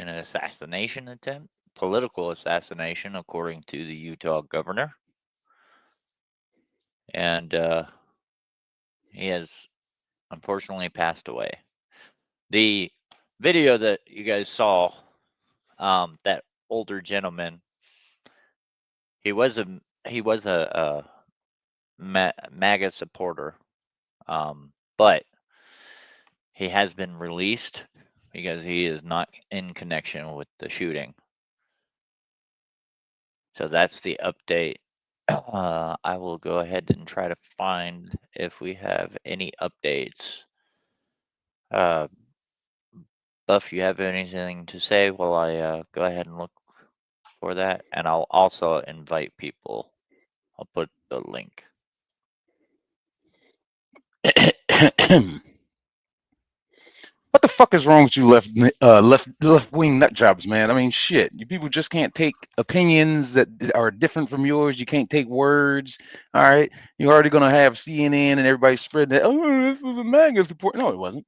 in an assassination attempt, political assassination, according to the Utah governor. And he has unfortunately passed away. The video that you guys saw, that older gentleman, he was a MAGA supporter, but he has been released because he is not in connection with the shooting. So that's the update. I will go ahead and try to find if we have any updates. Buff, you have anything to say while I go ahead and look for that? And I'll also invite people. I'll put the link. What the fuck is wrong with you left wing nut jobs, man? I mean, shit. You people just can't take opinions that are different from yours. You can't take words. All right, you're already gonna have CNN and everybody spreading that. Oh, this was a MAGA support. No, it wasn't.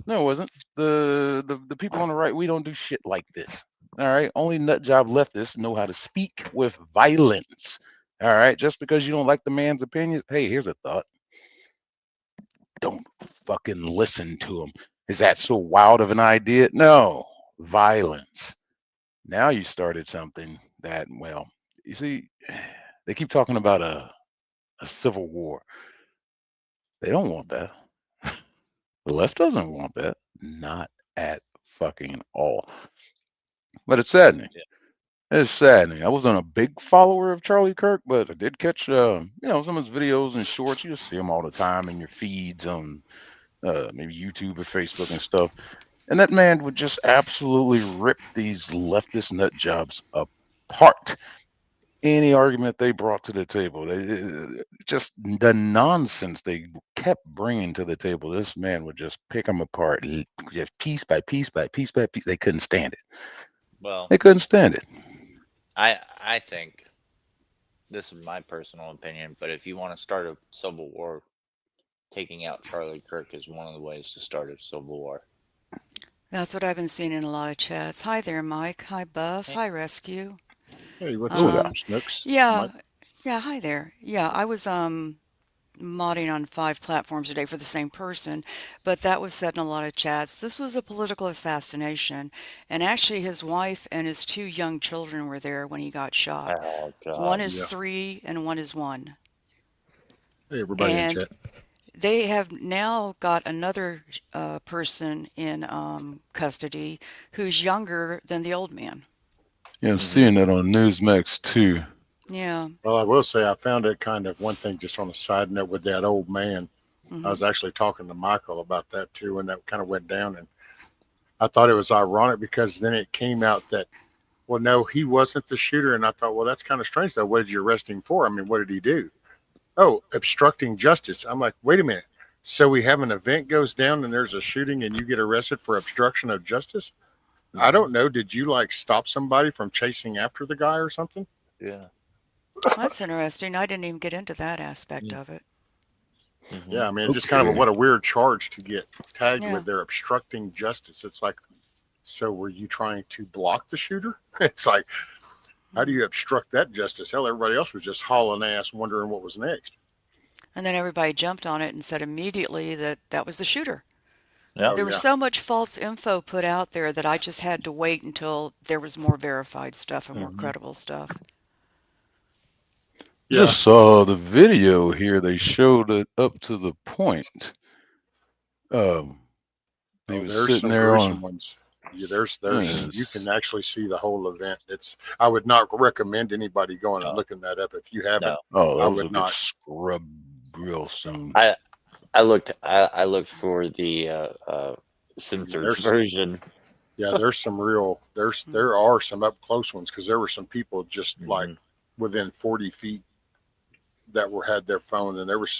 No, it wasn't. The people on the right, we don't do shit like this. All right, only nut job leftists know how to speak with violence. All right, just because you don't like the man's opinions, hey, here's a thought. Don't fucking listen to him. Is that so wild of an idea? No, violence. Now you started something that, well, you see, they keep talking about a civil war. They don't want that. The left doesn't want that. Not at fucking all. But it's saddening. Yeah. It's saddening. I wasn't a big follower of Charlie Kirk, but I did catch, some of his videos and shorts. You just see them all the time in your feeds on maybe YouTube or Facebook and stuff. And that man would just absolutely rip these leftist nut jobs apart. Any argument they brought to the table, just the nonsense they kept bringing to the table, this man would just pick them apart, just piece by piece by piece by piece. They couldn't stand it. Well, They couldn't stand it. I think this is my personal opinion, but if you want to start a civil war, taking out Charlie Kirk is one of the ways to start a civil war. That's what I've been seeing in a lot of chats. Hi there, Mike. Hi, Buff. Eh, Hi, Rescue. Hey, what's Who's up, that? Um, Snooks? yeah, Mike? yeah. Hi there. Yeah, I was modding on 5 platforms today for the same person, but that was said in a lot of chats. This was a political assassination, and actually, his wife and his 2 young children were there when he got shot. Oh One God. is Yeah. 3 and one is 1. Hey, everybody in And chat. they have now got another person in custody who's younger than the old man. Yeah, I'm Mm-hmm. seeing that on Newsmax too. Yeah. Well, I will say I found it kind of one thing just on a side note with that old man. I Hmm. was actually talking to Michael about that too, when that kind of went down. And I thought it was ironic because then it came out that, well, no, he wasn't the shooter. And I thought, well, that's kind of strange though. What did you arrest him for? I mean, what did he do? Oh, obstructing justice. I'm like, wait a minute. So we have an event goes down and there's a shooting and you get arrested for obstruction of justice? I Mm-hmm. don't know. Did you like stop somebody from chasing after the guy or something? Yeah. That's interesting. I didn't even get into that aspect of it. Mm-hmm. Yeah, I mean, just kind of Okay. what a weird charge to get tagged Yeah. with. They're obstructing justice. It's like, so were you trying to block the shooter? It's like, how do Mm. you obstruct that justice? Hell, everybody else was just hauling ass, wondering what was next. And then everybody jumped on it and said immediately that that was the shooter. Yep. Oh There was yeah, so much false info put out there that I just had to wait until there was more verified stuff and more Mm-hmm. credible stuff. yeah. Just saw the video here. They showed it up to the point. Um, he Oh, was there's sitting some there on. gruesome ones. Yeah, there's you can Yes. actually see the whole event. It's I would not recommend anybody going and No. looking that up if you haven't. No. Oh, I that was a would bit not. scrub real soon. I looked for the Yeah, censored version. there's some real Mm. there are some up close ones because there were some people just like Mm-hmm. within 40 feet that were had their phone and there was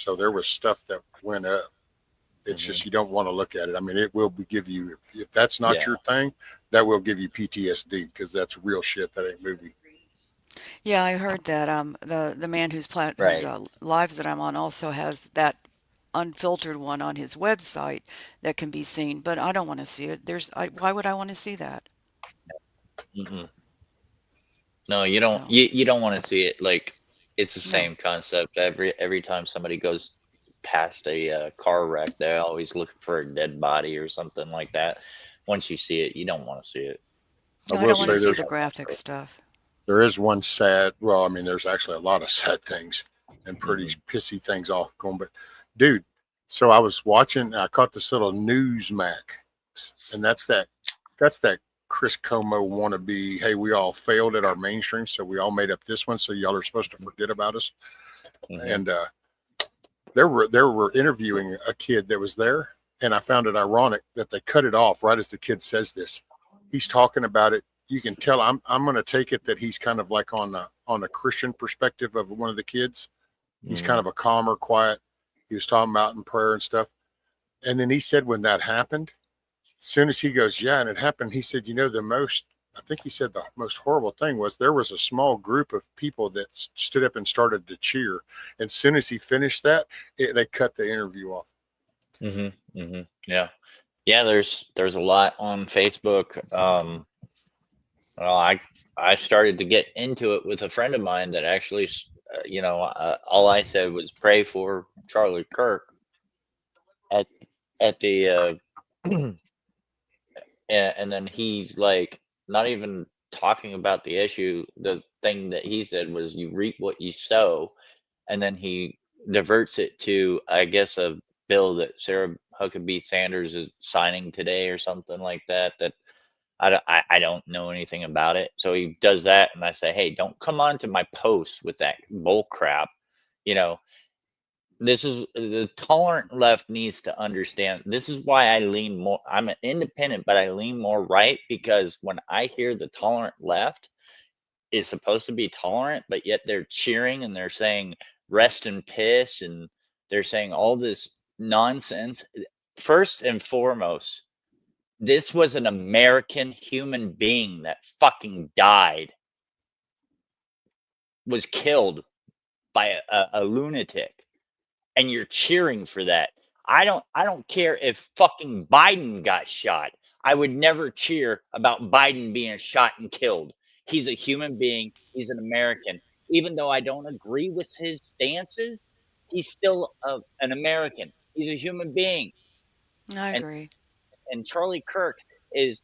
stuff that went up. It's Mm-hmm. just you don't want to look at it. I mean, it will give you if that's not Yeah. your thing, that will give you PTSD because that's real shit. That ain't movie. Yeah, I heard that the man whose Right. lives that I'm on also has that unfiltered one on his website that can be seen, but I don't want to see it. Why would I want to see that? Hmm. No, you don't. So, You don't want to see it. Like it's the no. same concept. Every time somebody goes past a car wreck, they're always looking for a dead body or something like that. Once you see it, you don't want to see it. I No, I will don't want to say see the there's graphic stuff. there is one sad. Well, I mean, there's actually a lot of sad things and pretty Mhm. pissy things off going. But dude, so I was watching. I caught this little Newsmax, and that's that Chris Como wannabe. Hey, we all failed at our mainstream, so we all made up this one. So y'all are supposed to forget about us. Mhm. And they were interviewing a kid that was there, and I found it ironic that they cut it off right as the kid says this. He's talking about it. You can tell I'm going to take it that he's kind of like on a Christian perspective of one of the kids. He's kind Mhm. of a calmer, quiet. He was talking about in prayer and stuff. And then he said when that happened, as soon as he goes, yeah, and it happened, he said, I think he said the most horrible thing was there was a small group of people that stood up and started to cheer. And as soon as he finished that, they cut the interview off. Mhm. Mhm. Yeah. Yeah. There's a lot on Facebook. Well, I started to get into it with a friend of mine that actually, all I said was pray for Charlie Kirk at the and then he's like not even talking about the issue. The thing that he said was you reap what you sow, and then he diverts it to I guess a bill that Sarah Huckabee Sanders is signing today or something like that. That I don't know anything about it. So he does that, and I say, hey, don't come on to my post with that bull crap. You know, this is the tolerant left needs to understand. This is why I lean more. I'm an independent, but I lean more right because when I hear the tolerant left is supposed to be tolerant, but yet they're cheering and they're saying rest and piss and they're saying all this nonsense. First and foremost, this was an American human being that fucking died, was killed by a lunatic, and you're cheering for that. I don't care if fucking Biden got shot. I would never cheer about Biden being shot and killed. He's a human being. He's an American. Even though I don't agree with his stances, he's still an American. He's a human being. I And agree. Charlie Kirk is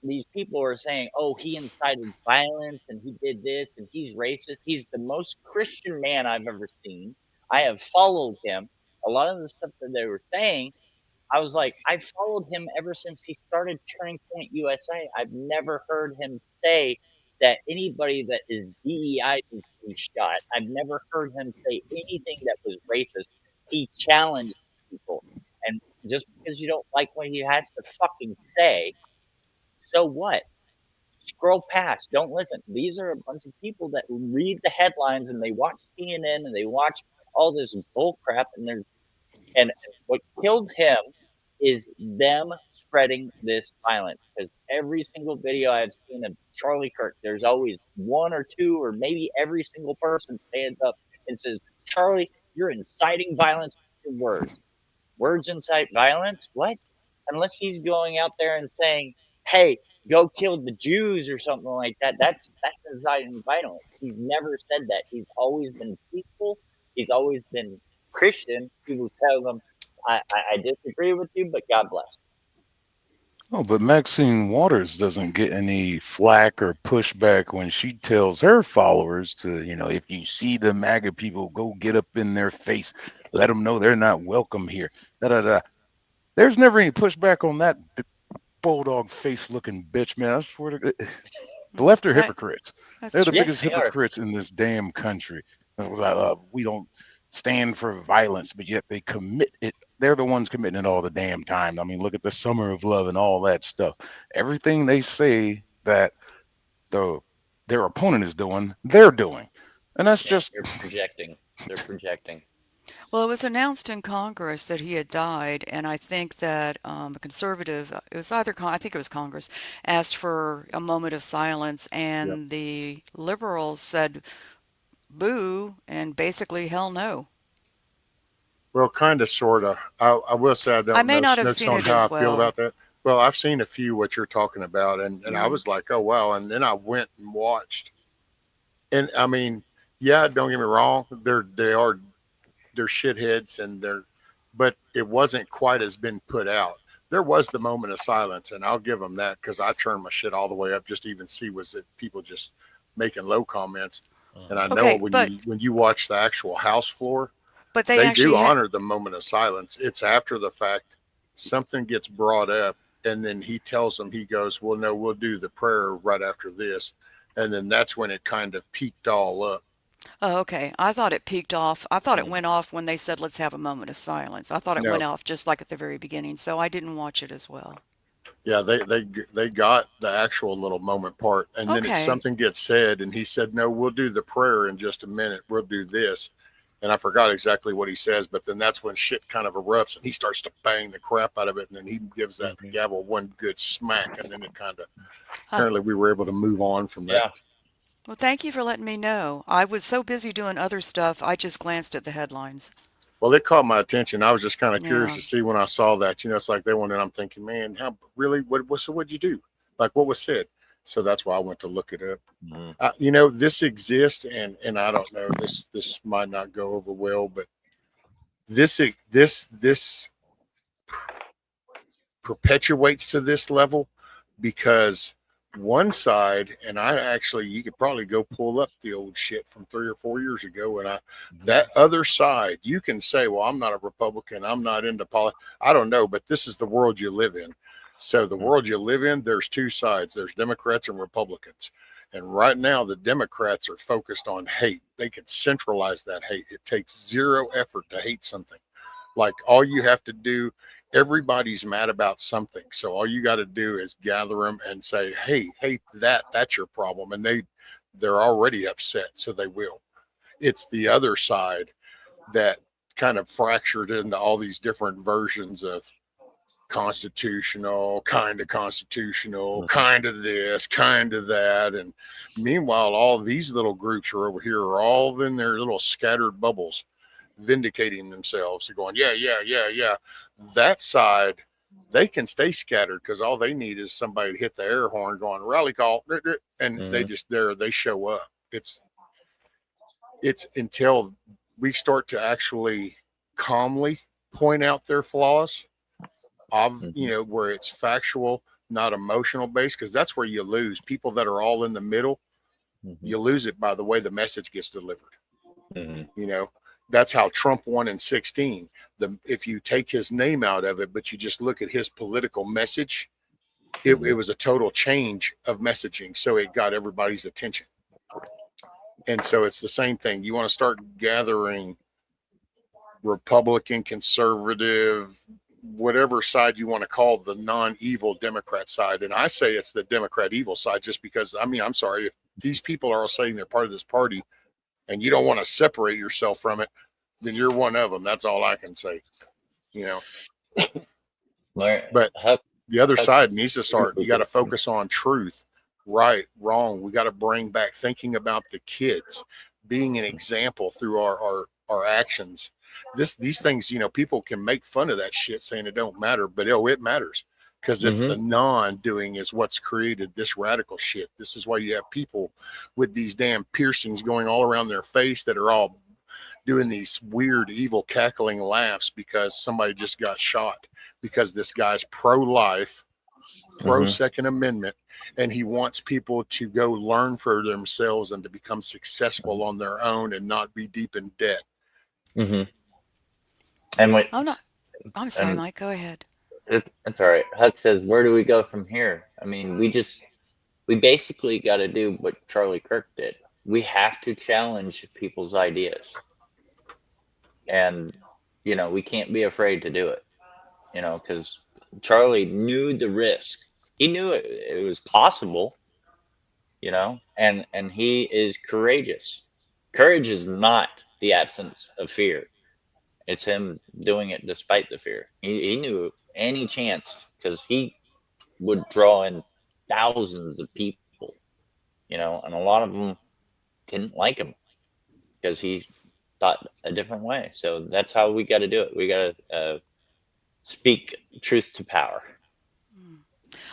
these people are saying, "Oh, he incited violence and he did this and he's racist." He's the most Christian man I've ever seen. I have followed him. A lot of the stuff that they were saying, I was like, I've followed him ever since he started Turning Point USA. I've never heard him say that anybody that is DEI needs to be shot. I've never heard him say anything that was racist. He challenged people. And just because you don't like what he has to fucking say, so what? Scroll past. Don't listen. These are a bunch of people that read the headlines and they watch CNN and they watch all this bull crap and what killed him is them spreading this violence because every single video I've seen of Charlie Kirk, there's always one or two or maybe every single person stands up and says, Charlie, you're inciting violence with your words. Words incite violence? What? Unless he's going out there and saying, "Hey, go kill the Jews" or something like that. That's inciting violence. He's never said that. He's always been peaceful. He's always been Christian. He will tell them, "I disagree with you, but God bless." Oh, but Maxine Waters doesn't get any flack or pushback when she tells her followers to, if you see the MAGA people, go get up in their face, let them know they're not welcome here. Da da da. There's never any pushback on that bulldog face looking bitch, man. I swear to God. The left are That hypocrites. that's They're the true. Yeah, biggest they are. hypocrites in this damn country. We don't stand for violence, but yet they commit it. They're the ones committing it all the damn time. I mean, look at the Summer of Love and all that stuff. Everything they say that the their opponent is doing, they're doing, and that's Yeah, just they're projecting. They're projecting. Well, it was announced in Congress that he had died, and I think that a conservative, it was either, I think it was Congress, asked for a moment of silence, Yep. and the liberals said boo and basically hell no. Well, kind of, sort of. I will say I I don't may know not have Snooks seen on it how as I feel well. about that, Well, I've seen a few what you're talking about, and I Hmm. was like, oh wow. And then I went and watched, and I mean, yeah, don't get me wrong, they're shitheads and but it wasn't quite as been put out. There was the moment of silence, and I'll give them that because I turned my shit all the way up just to even see was it people just making low comments. And I Mhm. know Okay, when you watch the actual house floor, but they they do actually had. honor the moment of silence. It's after the fact something gets brought up, and then he tells them, he goes, well, no, we'll do the prayer right after this. And then that's when it kind of peaked all up. Oh, okay. I thought it peaked off. I thought it Mhm. went off when they said, let's have a moment of silence. I thought it went No, off just like at the very beginning, so I didn't watch it as well. yeah, they got the actual little moment part, and then it's Okay. something gets said, and he said, no, we'll do the prayer in just a minute. We'll do this. And I forgot exactly what he says, but then that's when shit kind of erupts and he starts to bang the crap out of it. And then he gives that Mhm. gavel one good smack. And then it kind of, Uh, apparently, we were able to move on from that. Yeah. well, thank you for letting me know. I was so busy doing other stuff, I just glanced at the headlines. Well, it caught my attention. I was just kind of curious Yeah. to see when I saw that. It's like they wanted. I'm thinking, man, how really? So what'd you do? Like what was said? So that's why I went to look it up. Mhm. This exists, and I don't know. This might not go over well, but this perpetuates to this level because one side, and I actually, you could probably go pull up the old shit from 3 or 4 years ago, and Mhm. that other side, you can say, well, I'm not a Republican, I'm not into politics, I don't know, but this is the world you live in. So the Mhm. world you live in, there's two sides. There's Democrats and Republicans. And right now, the Democrats are focused on hate. They can centralize that hate. It takes zero effort to hate something. Like all you have to do, everybody's mad about something. So all you got to do is gather them and say, "Hey, hate that. That's your problem." And they're already upset, so they will. It's the other side that kind of fractured into all these different versions of constitutional, Mhm. kind of this, kind of that. And meanwhile, all these little groups are over here are all in their little scattered bubbles, vindicating themselves. They're going, yeah, yeah, yeah, yeah. That side, they can stay scattered because all they need is somebody to hit the air horn going, rally call, and they Mhm. just they show up. It's until we start to actually calmly point out their flaws of Mhm. where it's factual, not emotional based, because that's where you lose people that are all in the middle. Mhm. You lose it by the way the message gets delivered. Mhm. you know that's how Trump won in 16. If you take his name out of it but you just look at his political message, it Mhm. was a total change of messaging, so it got everybody's attention. And so it's the same thing. You want to start gathering Republican, conservative, whatever side you want to call the non-evil Democrat side. And I say it's the Democrat evil side just because, I mean, I'm sorry, if these people are all saying they're part of this party and you don't want to separate yourself from it, then you're one of them. That's all I can say, you know. Mar- But Huck, the other Huck's a side needs to start. super You got to good friend. focus on truth, right, wrong. We got to bring back thinking about the kids, being an example through our actions. These things, people can make fun of that shit saying it don't matter, but it matters because it's the Mhm. non-doing is what's created this radical shit. This is why you have people with these damn piercings going all around their face that are all doing these weird, evil, cackling laughs because somebody just got shot because this guy's pro-life, pro Mhm. Second Amendment, and he wants people to go learn for themselves and to become successful on their own and not be deep in debt. Mhm. And what? I'm not. I'm sorry, And Mike. Go ahead. it's all right. Huck says, "Where do we go from here?" I mean, we basically got to do what Charlie Kirk did. We have to challenge people's ideas, and we can't be afraid to do it. Because Charlie knew the risk. He knew it was possible. And he is courageous. Courage is not the absence of fear. It's him doing it despite the fear. He knew any chance because he would draw in thousands of people, and a lot of them didn't like him because he thought a different way. So that's how we got to do it. We got to speak truth to power.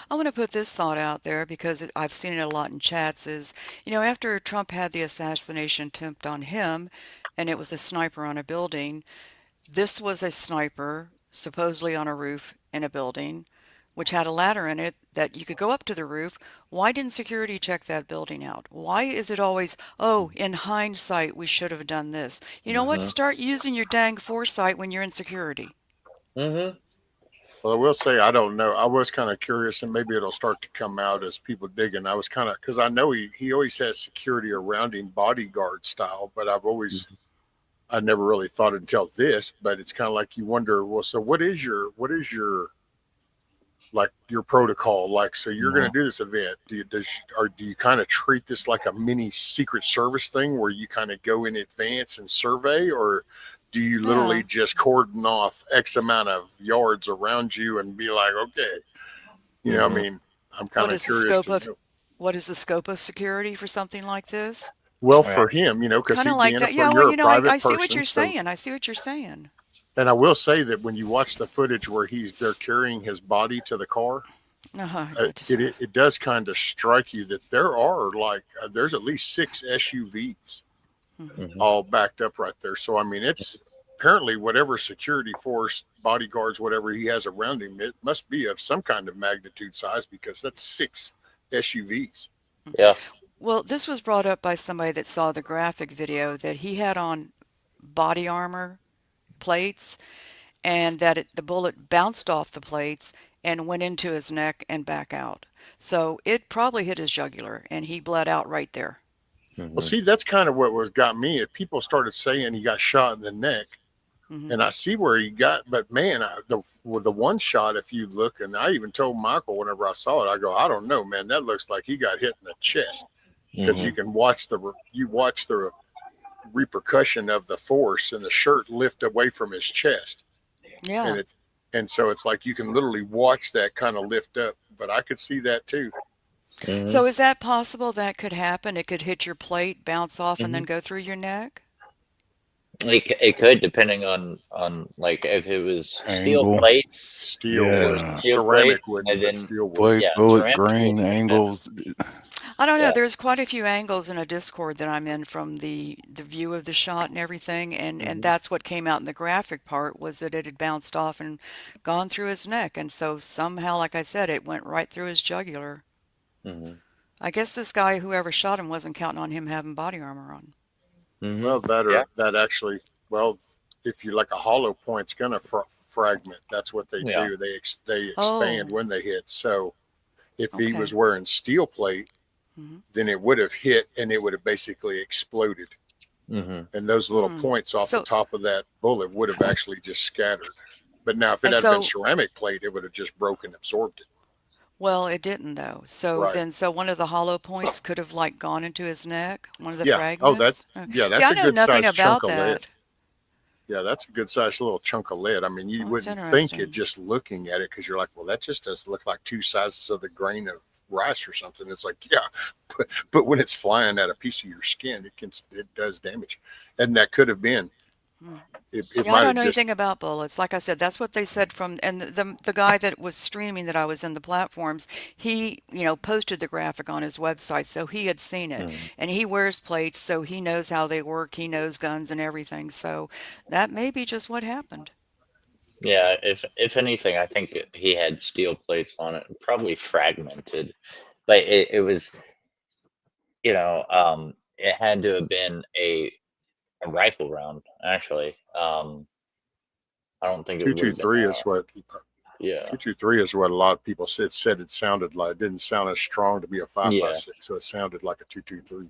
I want to put this thought out there because I've seen it a lot in chats is, after Trump had the assassination attempt on him and it was a sniper on a building, this was a sniper supposedly on a roof in a building which had a ladder in it that you could go up to the roof. Why didn't security check that building out? Why is it always, oh, in hindsight, we should have done this? You know what? Mm-hmm. Start using your dang foresight when you're in security. Mm-hmm. Well, I will say I don't know. I was kind of curious, and maybe it'll start to come out as people dig. And I was kind of because I know he always has security around him, bodyguard style. But I never really thought it until this. But it's kind of like you wonder. Well, so what is your like your protocol? Like, so you're going to do this event. Do you kind of treat this like a mini Secret Service thing where you kind of go in advance and survey, or do you literally Yeah. just cordon off X amount of yards around you and be like, okay, I Mm-hmm. mean, I'm kind What of is the curious scope to of know. what is the scope of security for something like this? Well, Right. for him, because Kind of he like being that. Yeah, well, you're a I private see what person, you're so. saying. I see what you're saying. And I will say that when you watch the footage where they're carrying his body to the car, I just, it does kind of strike you that there are there's at least 6 SUVs mhm. Mm-hmm. all backed up right there. So I mean, it's apparently whatever security force, bodyguards, whatever he has around him, it must be of some kind of magnitude size because that's 6 SUVs. Yeah. Well, this was brought up by somebody that saw the graphic video that he had on body armor plates and that the bullet bounced off the plates and went into his neck and back out. So it probably hit his jugular and he bled out right there. Well, Mm-hmm. see, that's kind of what was got me. If people started saying he got shot in the neck, Hmm. and I see where he got, but man, with the one shot, if you look, and I even told Michael whenever I saw it, I go, I don't know, man, that looks like he got hit in the chest because Mm-hmm. you watch the repercussion of the force and the shirt lift away from his chest, Yeah. and so it's like you can literally watch that kind of lift up. But I could see that too. Mm-hmm. So is that possible that could happen? It could hit your plate, bounce off, and then Mm-hmm. go through your neck? It could, depending on like if it was steel Angle. plates, Steel if it would, was Yeah. steel plates, ceramic wouldn't, and but then steel would. Blade, yeah, bullet, ceramic grain, wouldn't have been. angles. I don't know. Yeah. There's quite a few angles in a Discord that I'm in from the view of the shot and everything, and Mm-hmm. that's what came out in the graphic part was that it had bounced off and gone through his neck, and so somehow, like I said, it went right through his jugular. Mm-hmm. I guess this guy, whoever shot him, wasn't counting on him having body armor on. Mm-hmm. Well, Yeah. that actually, well, if you like a hollow point's gonna fragment. That's what they Yeah. do. They expand Oh, when they hit. So if he was okay. wearing steel plate, Hmm. then it would have hit and it would have basically exploded. Mm-hmm. And those little Hmm. points off the So, top of that bullet would have actually just scattered. But now, if it and had been so, ceramic plate, it would have just broken, absorbed it. well, it didn't though. So Right. then, so one of the hollow points could have like gone into his neck, one of the Yeah. Oh, fragments. See, that's I a know good nothing sized chunk about of lead. that. Yeah, that's a good sized little chunk of lead. I mean, you Oh, that's wouldn't think it interesting. just looking at it because you're like, well, that just doesn't look like two sizes of the grain of rice or something. It's like, yeah, but when it's flying at a piece of your skin, it does damage, and that could have been Hmm. it Yeah, I might don't have know just anything about bullets. Like I said, that's what they said from, and the guy that was streaming that I was in the platforms, he, posted the graphic on his website, so he had seen it. Mm-hmm. And he wears plates, so he knows how they work. He knows guns and everything. So that may be just what happened. Yeah. If anything, I think he had steel plates on it, probably fragmented. But it was, it had to have been a rifle round, actually. I don't think it two would two have been three is what yeah. 223 is what a lot of people said it sounded like. It didn't sound as strong to be a Yeah. 5.56, so it sounded like a 223. I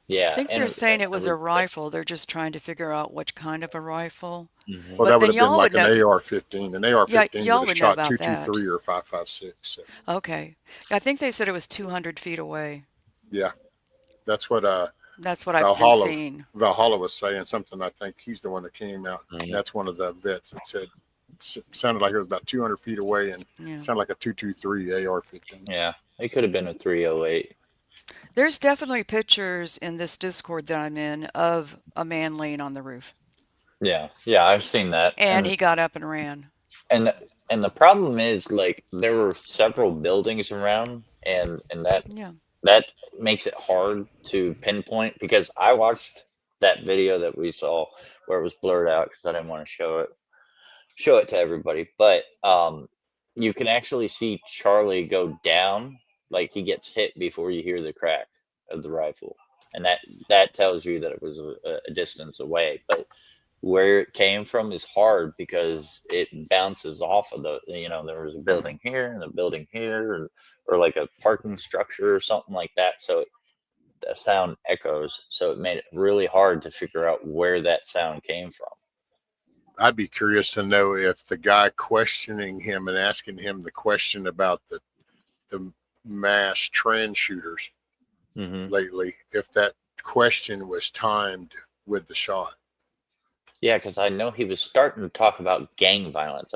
Yeah. think And they're saying it it was was a rifle. They're just trying to figure out which kind of a rifle. mm-hmm. Well, But that would then have been y'all would like an know. AR-15. An Yeah, AR-15 would y'all have would know shot about that. 223 or 5.56. So, Okay. I think they said it was 200 feet away. yeah, that's what That's what I've been Valhalla seeing. Valhalla was saying. Something I think he's the one that came out. Mm-hmm. That's one of the vets that said sounded like it was about 200 feet away and Yeah. sounded like a 223 AR-15. Yeah. It could have been a 308. There's definitely pictures in this Discord that I'm in of a man laying on the roof. Yeah. Yeah. I've seen that. And he got up and ran. And And the problem is, like, there were several buildings around, and Yeah. that makes it hard to pinpoint because I watched that video that we saw where it was blurred out because I didn't want to show it to everybody. But you can actually see Charlie go down, like he gets hit before you hear the crack of the rifle, and that tells you that it was a distance away. But where it came from is hard because it bounces off of there was a building here and a building here, or like a parking structure or something like that. So the sound echoes. So it made it really hard to figure out where that sound came from. I'd be curious to know if the guy questioning him and asking him the question about the mass trans shooters Hmm. lately, if that question was timed with the shot. Yeah, because I know he was starting to talk about gang violence.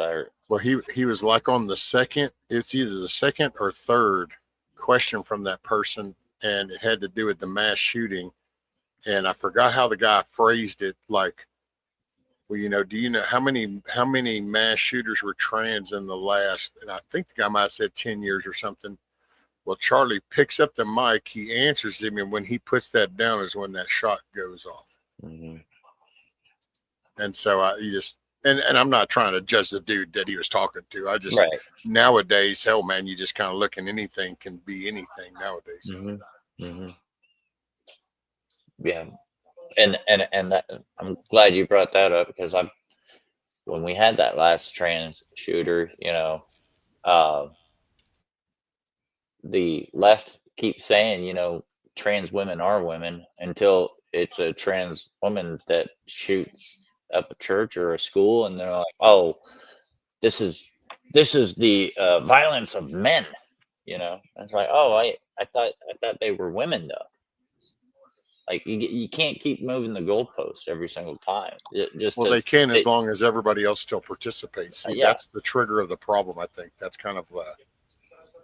Well, he was like on the second, it's either the second or third question from that person, and it had to do with the mass shooting. And I forgot how the guy phrased it, like, well, do you know how many mass shooters were trans in the last, and I think the guy might have said 10 years or something. Well, Charlie picks up the mic, he answers him, and when he puts that down is when that shot goes off. hmm And so you just, and I'm not trying to judge the dude that he was talking to. I just, right. nowadays, hell, man, you just kind of look and anything can be anything nowadays. hmm hmm Yeah, and that, I'm glad you brought that up because when we had that last trans shooter, uh, the left keeps saying, trans women are women until it's a trans woman that shoots up a church or a school, and they're like, "Oh, this is the violence of men." It's like, "Oh, I thought they were women though." Like you can't keep moving the goalpost every single time. Just Well, to they can as fit. long as everybody else still participates. See, Yeah. that's the trigger of the problem, I think. That's kind of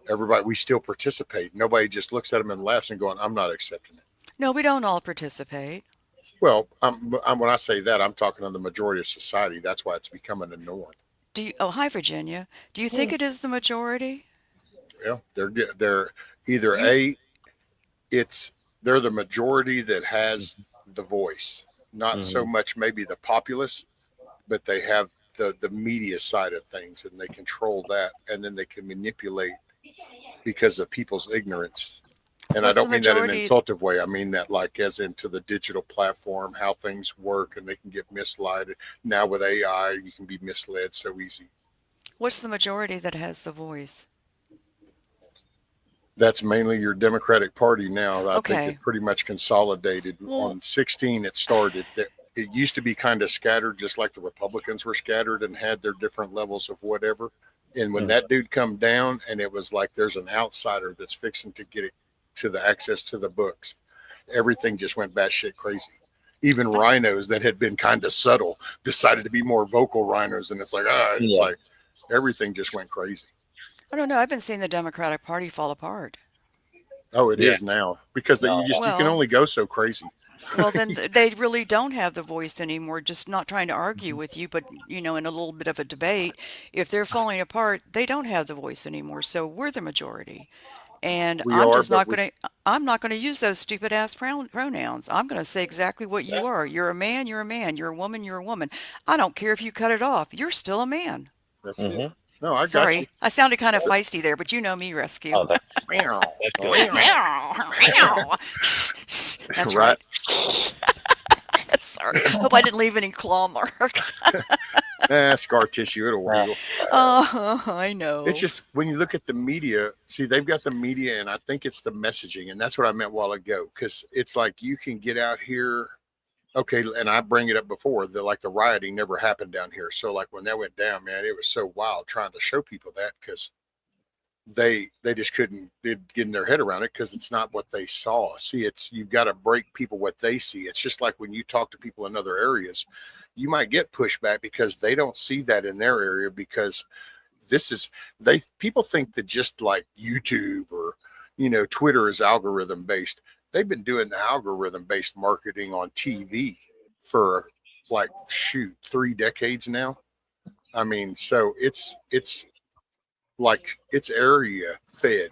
everybody, we still participate. Nobody just looks at them and laughs and going, I'm not accepting it. No, we don't all participate. Well, when I say that, I'm talking on the majority of society. That's why it's becoming a norm. Oh, hi, Virginia. Do you think it is the majority? Yeah, they're either You, they're the majority that has the voice, not so Mhm. much maybe the populace, but they have the media side of things, and they control that, and then they can manipulate because of people's ignorance. And I what's the don't mean that in an majority? insultive way. I mean that like as into the digital platform, how things work, and they can get misled. Now with AI, you can be misled so easy. What's the majority that has the voice? That's mainly your Democratic Party now. I think Okay. it pretty much consolidated Well, on 16. It started that it used to be kind of scattered, just like the Republicans were scattered and had their different levels of whatever. And when Mhm. that dude come down, and it was like there's an outsider that's fixing to get it to the access to the books, everything just went batshit crazy. Even I, rhinos that had been kind of subtle decided to be more vocal rhinos, and it's Yeah. like everything just went crazy. I don't know. I've been seeing the Democratic Party fall apart. Oh, it Yeah. is now because No. you can Well, only go so crazy. well, then they really don't have the voice anymore. Just not trying to argue with you, but in a little bit of a debate, if they're falling apart, they don't have the voice anymore. So we're the majority. And We are, but I'm not gonna use those stupid ass pronouns. I'm gonna say exactly what Yeah. you are. You're a man, you're a man. You're a woman, you're a woman. I don't care if you cut it off. You're still a man. that's it. hmm No, I got you. Sorry, I sounded kind of feisty there, but you know me, Rescue. Oh, that's Meow. that's Oh, good. That's right. right. Sorry. Hope I didn't leave any claw marks. Scar tissue. It'll Yeah. heal. Oh, I It's know. just when you look at the media, see, they've got the media, and I think it's the messaging. And that's what I meant a while ago. Because it's like you can get out here. Okay. And I bring it up before that like the rioting never happened down here. So, like when that went down, man, it was so wild trying to show people that because they just couldn't get in their head around it because it's not what they saw. See, you've got to break people what they see. It's just like when you talk to people in other areas, you might get pushback because they don't see that in their area because people think that just like YouTube or Twitter is algorithm based. They've been doing the algorithm based marketing on TV for like 3 decades now. I mean, so it's like it's area fed,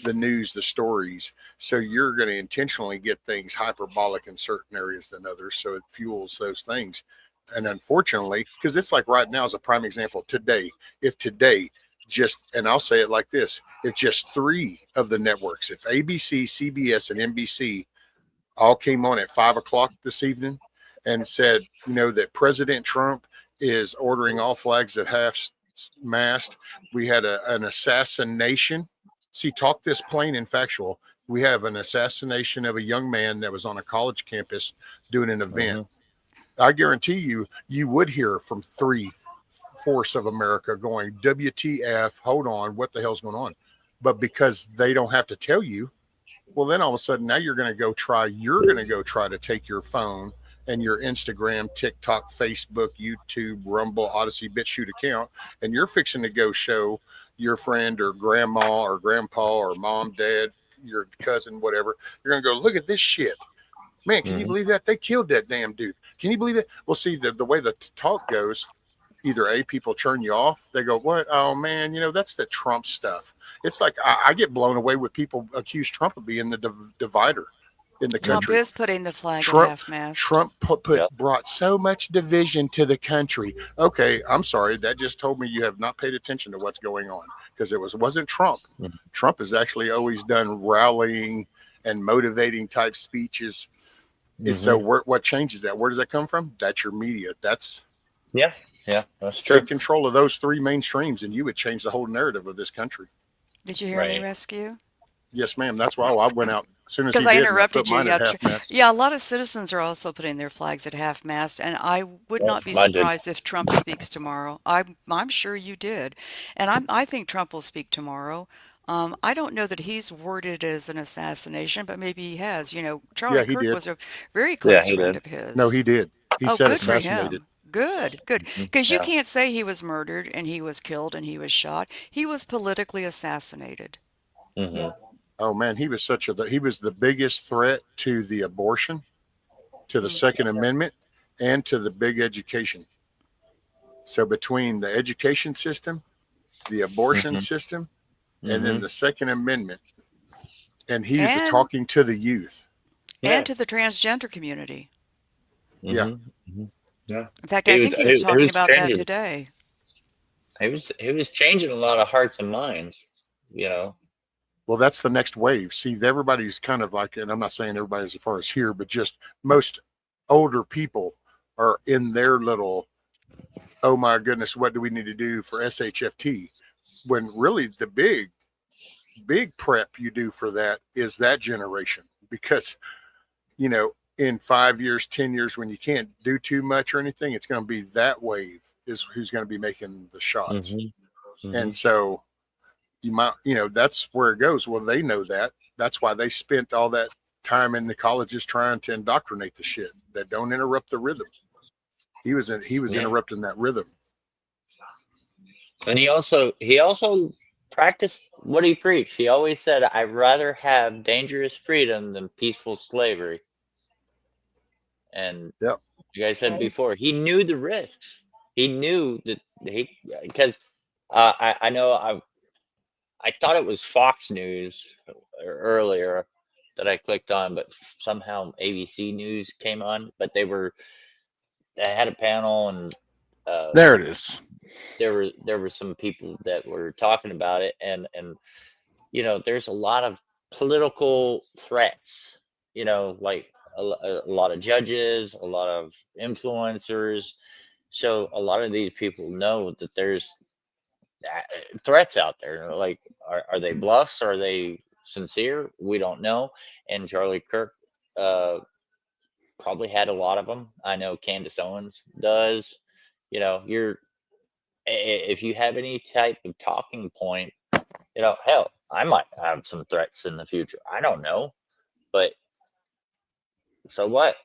the news, the stories. So you're going to intentionally get things hyperbolic in certain areas than others. So it fuels those things. And unfortunately, because it's like right now is a prime example today, if today just, and I'll say it like this, if just three of the networks, if ABC, CBS, and NBC all came on at 5 o'clock this evening and said, that President Trump is ordering all flags at half mast. We had an assassination. See, talk this plain and factual. We have an assassination of a young man that was on a college campus doing an event. I guarantee you would hear from three-fourths of America going, WTF, hold on, what the hell's going on? But because they don't have to tell you, well, then all of a sudden now you're going to go try to take your phone and your Instagram, TikTok, Facebook, YouTube, Rumble, Odyssey, BitChute account, and you're fixing to go show your friend or grandma or grandpa or mom, dad, your cousin, whatever. You're going to go, look at this shit. Man, can you believe that? They killed that damn dude. Can you believe it? Well, see, the way the talk goes, either A, people turn you off. They go, what? Oh, man, that's the Trump stuff. It's like I get blown away with people accuse Trump of being the divider in the Trump country. is putting the flag at half-mast. Trump brought so much division to the country. Okay, I'm sorry. That just told me you have not paid attention to what's going on, because it wasn't Trump. Trump has actually always done rallying and motivating type speeches. And so what changes that? Where does that come from? That's your media. That's that's true. take control of those three mainstreams, and you would change the whole narrative of this country. Did you hear me, Rescue? Yes, ma'am. That's why I went out as soon as Because he I did. interrupted you. Mine at half-mast. Yeah, a lot of citizens are also putting their flags at half-mast, and I would not be surprised if Trump speaks tomorrow. I'm sure you did, and I think Trump will speak tomorrow. I don't know that he's worded as an assassination, but maybe he has. Charlie he Kirk did. was a very close he friend did. of his. No, he did. He Oh, said good for assassinated. him. Good. Because you can't say he was murdered and he was killed and he was shot. He was politically assassinated. Oh man, he was he was the biggest threat to the abortion, to the Second Amendment, and to the big education. So between the education system, the abortion system, and then the Second Amendment, and he's talking to the youth and to the transgender community. Yeah. Yeah. In fact, I think he was talking about that today. He was changing a lot of hearts and minds, Well, that's the next wave. See, everybody's kind of like, and I'm not saying everybody's as far as here, but just most older people are in their little, oh my goodness, what do we need to do for SHFT? When really the big prep you do for that is that generation, because, in 5 years, 10 years, when you can't do too much or anything, it's going to be that wave is who's going to be making the shots. And so you might, that's where it goes. Well, they know that. That's why they spent all that time in the colleges trying to indoctrinate the shit that don't interrupt the rhythm. He was interrupting that rhythm. And he also practiced what he preached. He always said, I'd rather have dangerous freedom than peaceful slavery. And like I said before, he knew the risks. He knew that because I know I thought it was Fox News earlier that I clicked on, but somehow ABC News came on. But they had a panel, and there it is. There were some people that were talking about it, and there's a lot of political threats. Like a lot of judges, a lot of influencers. So a lot of these people know that there's threats out there. Like, are they bluffs? Are they sincere? We don't know. And Charlie Kirk probably had a lot of them. I know Candace Owens does. If you have any type of talking point, hell, I might have some threats in the future. I don't know, but so what?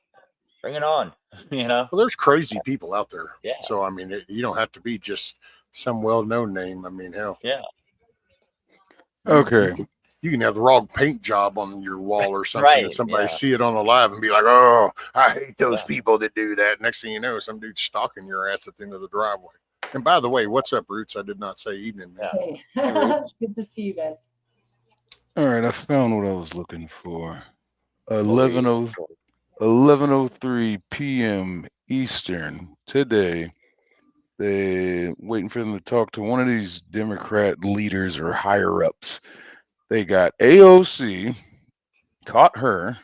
Bring it on. Well, there's crazy people out there. Yeah. So I mean, you don't have to be just some well-known name. I mean, hell. Yeah. Okay. You can have the wrong paint job on your wall or something, Right, and somebody yeah. see it on the live and be like, "Oh, I hate those people that do that." Next thing you know, some dude's stalking your ass at the end of the driveway. And by the way, what's up, Roots? I did not say evening, man. Yeah. Hey, Hey, Roots. good to see you guys. All right, I found what I was looking for. What were you 11:03 looking for? 11:03 p.m. Eastern today. They waiting for them to talk to one of these Democrat leaders or higher ups. They got AOC, caught her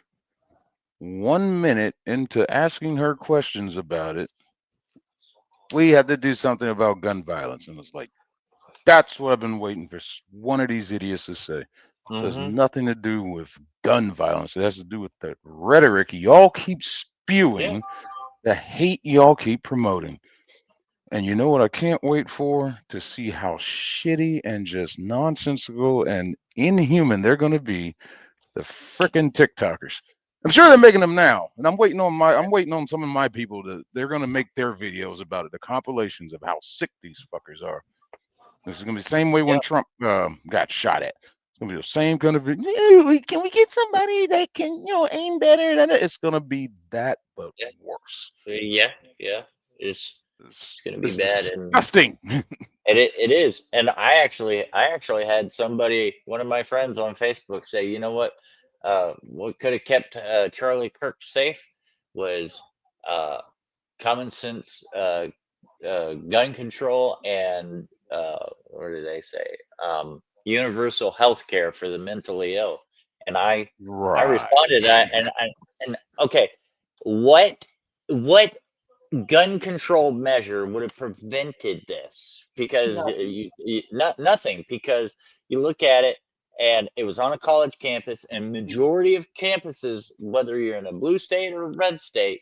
1 minute into asking her questions about it. We had to do something about gun violence, and it's like, that's what I've been waiting for one of these idiots to say. So it's Mm-hmm. nothing to do with gun violence. It has to do with the rhetoric y'all keep Yeah. spewing, the hate y'all keep promoting. And you know what I can't wait for? To see how shitty and just nonsensical and inhuman they're going to be, the frickin' TikTokers. I'm sure they're making them now, and I'm waiting on some of my people they're going to make their videos about it, the compilations of how sick these fuckers are. This is going to be the same way when Yeah. Trump got shot at. It's going to be the same kind of. Can we get somebody that can aim better than it? It's going to be that, but Yeah. worse. Yeah. Yeah. It's It's, it's gonna be it's bad, and disgusting. it is. And I actually had somebody, one of my friends on Facebook, say, you know what could have kept Charlie Kirk safe was uh, common sense, gun control, and what do they say? Universal health care for the mentally ill. And I responded to that, Right. and okay, what gun control measure would have prevented this? Because Nothing. nothing. Because you look at it, and it was on a college campus, and majority of campuses, whether you're in a blue state or a red state,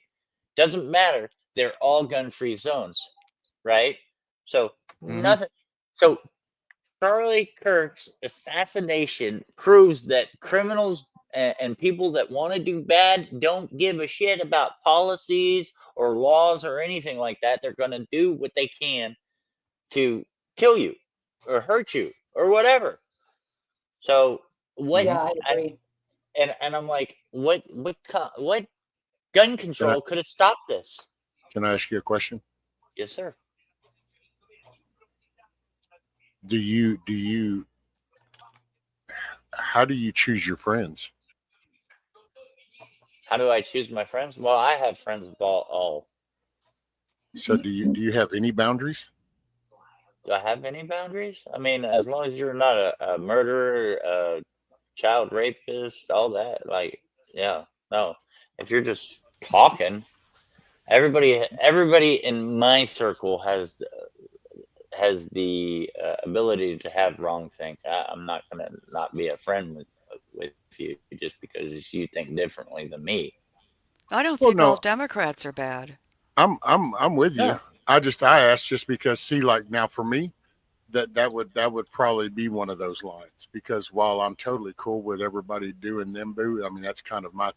doesn't matter. They're all gun-free zones, right? So Hmm. nothing. So Charlie Kirk's assassination proves that criminals and people that want to do bad don't give a shit about policies or laws or anything like that. They're going to do what they can to kill you or hurt you or whatever. So what? Hmm. Yeah, I And agree. and I'm like, what gun Can I control could have stopped this? can I ask you a question? Yes, sir. Do you how do you choose your friends? How do I choose my friends? Well, I have friends of all. So do you have any boundaries? Do I have any boundaries? I mean, as long as you're not a murderer, a child rapist, all that, like, yeah, no. If you're just talking, everybody in my circle has the ability to have wrong things. I'm not gonna not be a friend with you just because you think differently than me. I don't Well, think all no, Democrats are bad. I'm with you. No. I asked just because see, like now for me, that would probably be one of those lines because while I'm totally cool with everybody doing them boo, I mean that's kind of my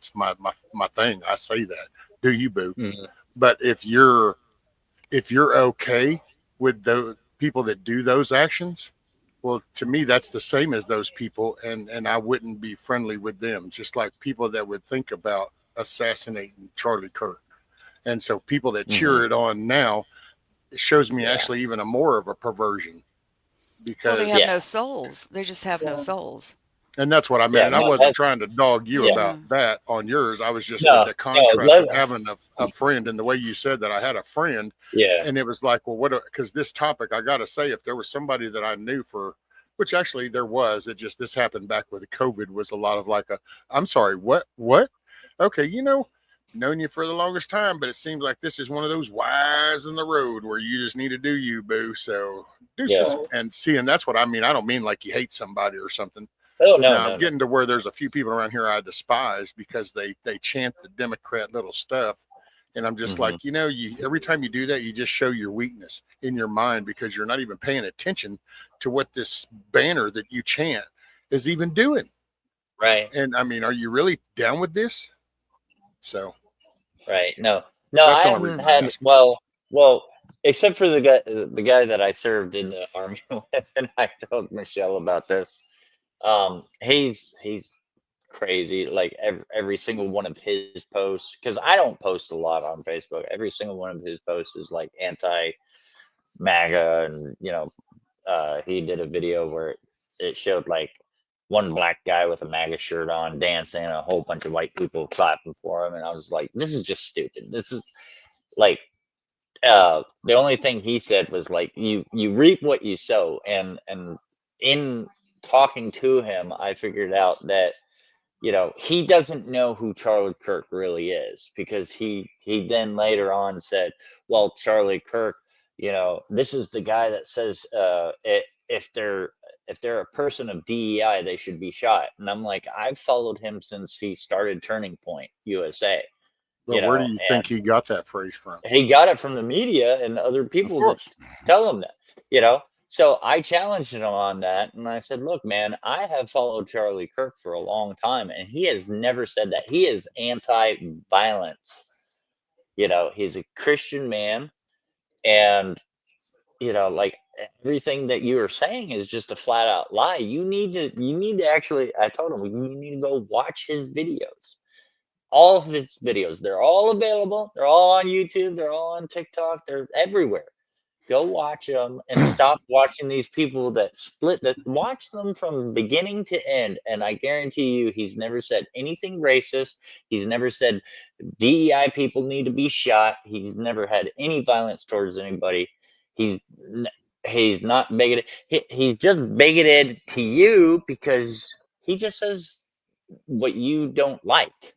thing. I say that. Do you boo? Mhm. But if you're okay with the people that do those actions, well, to me that's the same as those people, and I wouldn't be friendly with them. Just like people that would think about assassinating Charlie Kirk, and so people that Mhm. cheer it on now, it shows me Yeah. actually even a more of a perversion Well, they have because Yeah. no souls. They just have no Yeah. souls. and that's what I meant. Yeah. And I No. wasn't trying to dog you Yeah. about Yeah. that on yours. I was just with No. the No. contrast of Let, having a friend and the way you said that I had a friend. yeah. And it was like, well, what? Because this topic, I got to say, if there was somebody that I knew for, which actually there was, it just, this happened back with COVID, was a lot of like, I'm sorry, what? Okay, known you for the longest time, but it seems like this is one of those wires in the road where you just need to do you, boo. So Yeah. deuces. Right. And see, and that's what I mean. I don't mean like you hate somebody or something. Oh no. Now I'm No. No. getting to where there's a few people around here I despise because they chant the Democrat little stuff, and I'm just Mhm. like, you every time you do that, you just show your weakness in your mind because you're not even paying attention to what this banner that you chant is even doing. Right. And I mean, are you really down with this? So Right. No. No. that's I the only haven't reason I had. ask. Well. Except for the guy that I served in the army with, and I told Michelle about this. He's crazy. Like every single one of his posts, because I don't post a lot on Facebook. Every single one of his posts is like anti MAGA, and he did a video where it showed like one black guy with a MAGA shirt on dancing, and a whole bunch of white people clapping for him, and I was like, this is just stupid. This is like the only thing he said was like, you reap what you sow, and in talking to him, I figured out that he doesn't know who Charlie Kirk really is, because he then later on said, well, Charlie Kirk, this is the guy that says if they're a person of DEI, they should be shot. And I'm like, I've followed him since he started Turning Point USA, But where do you think he got that phrase from? he got it from the media and other Of people that course. tell him that. So I challenged him on that, and I said, look, man, I have followed Charlie Kirk for a long time, and he has never said that. He is anti-violence. He's a Christian man, and like, everything that you are saying is just a flat out lie. You need to actually, I told him, you need to go watch his videos. All of his videos, they're all available. They're all on YouTube. They're all on TikTok. They're everywhere. Go watch them and stop watching these people that split that. Watch them from beginning to end, and I guarantee you, he's never said anything racist. He's never said DEI people need to be shot. He's never had any violence towards anybody. He's he's not bigoted. He's just bigoted to you because he just says what you don't like.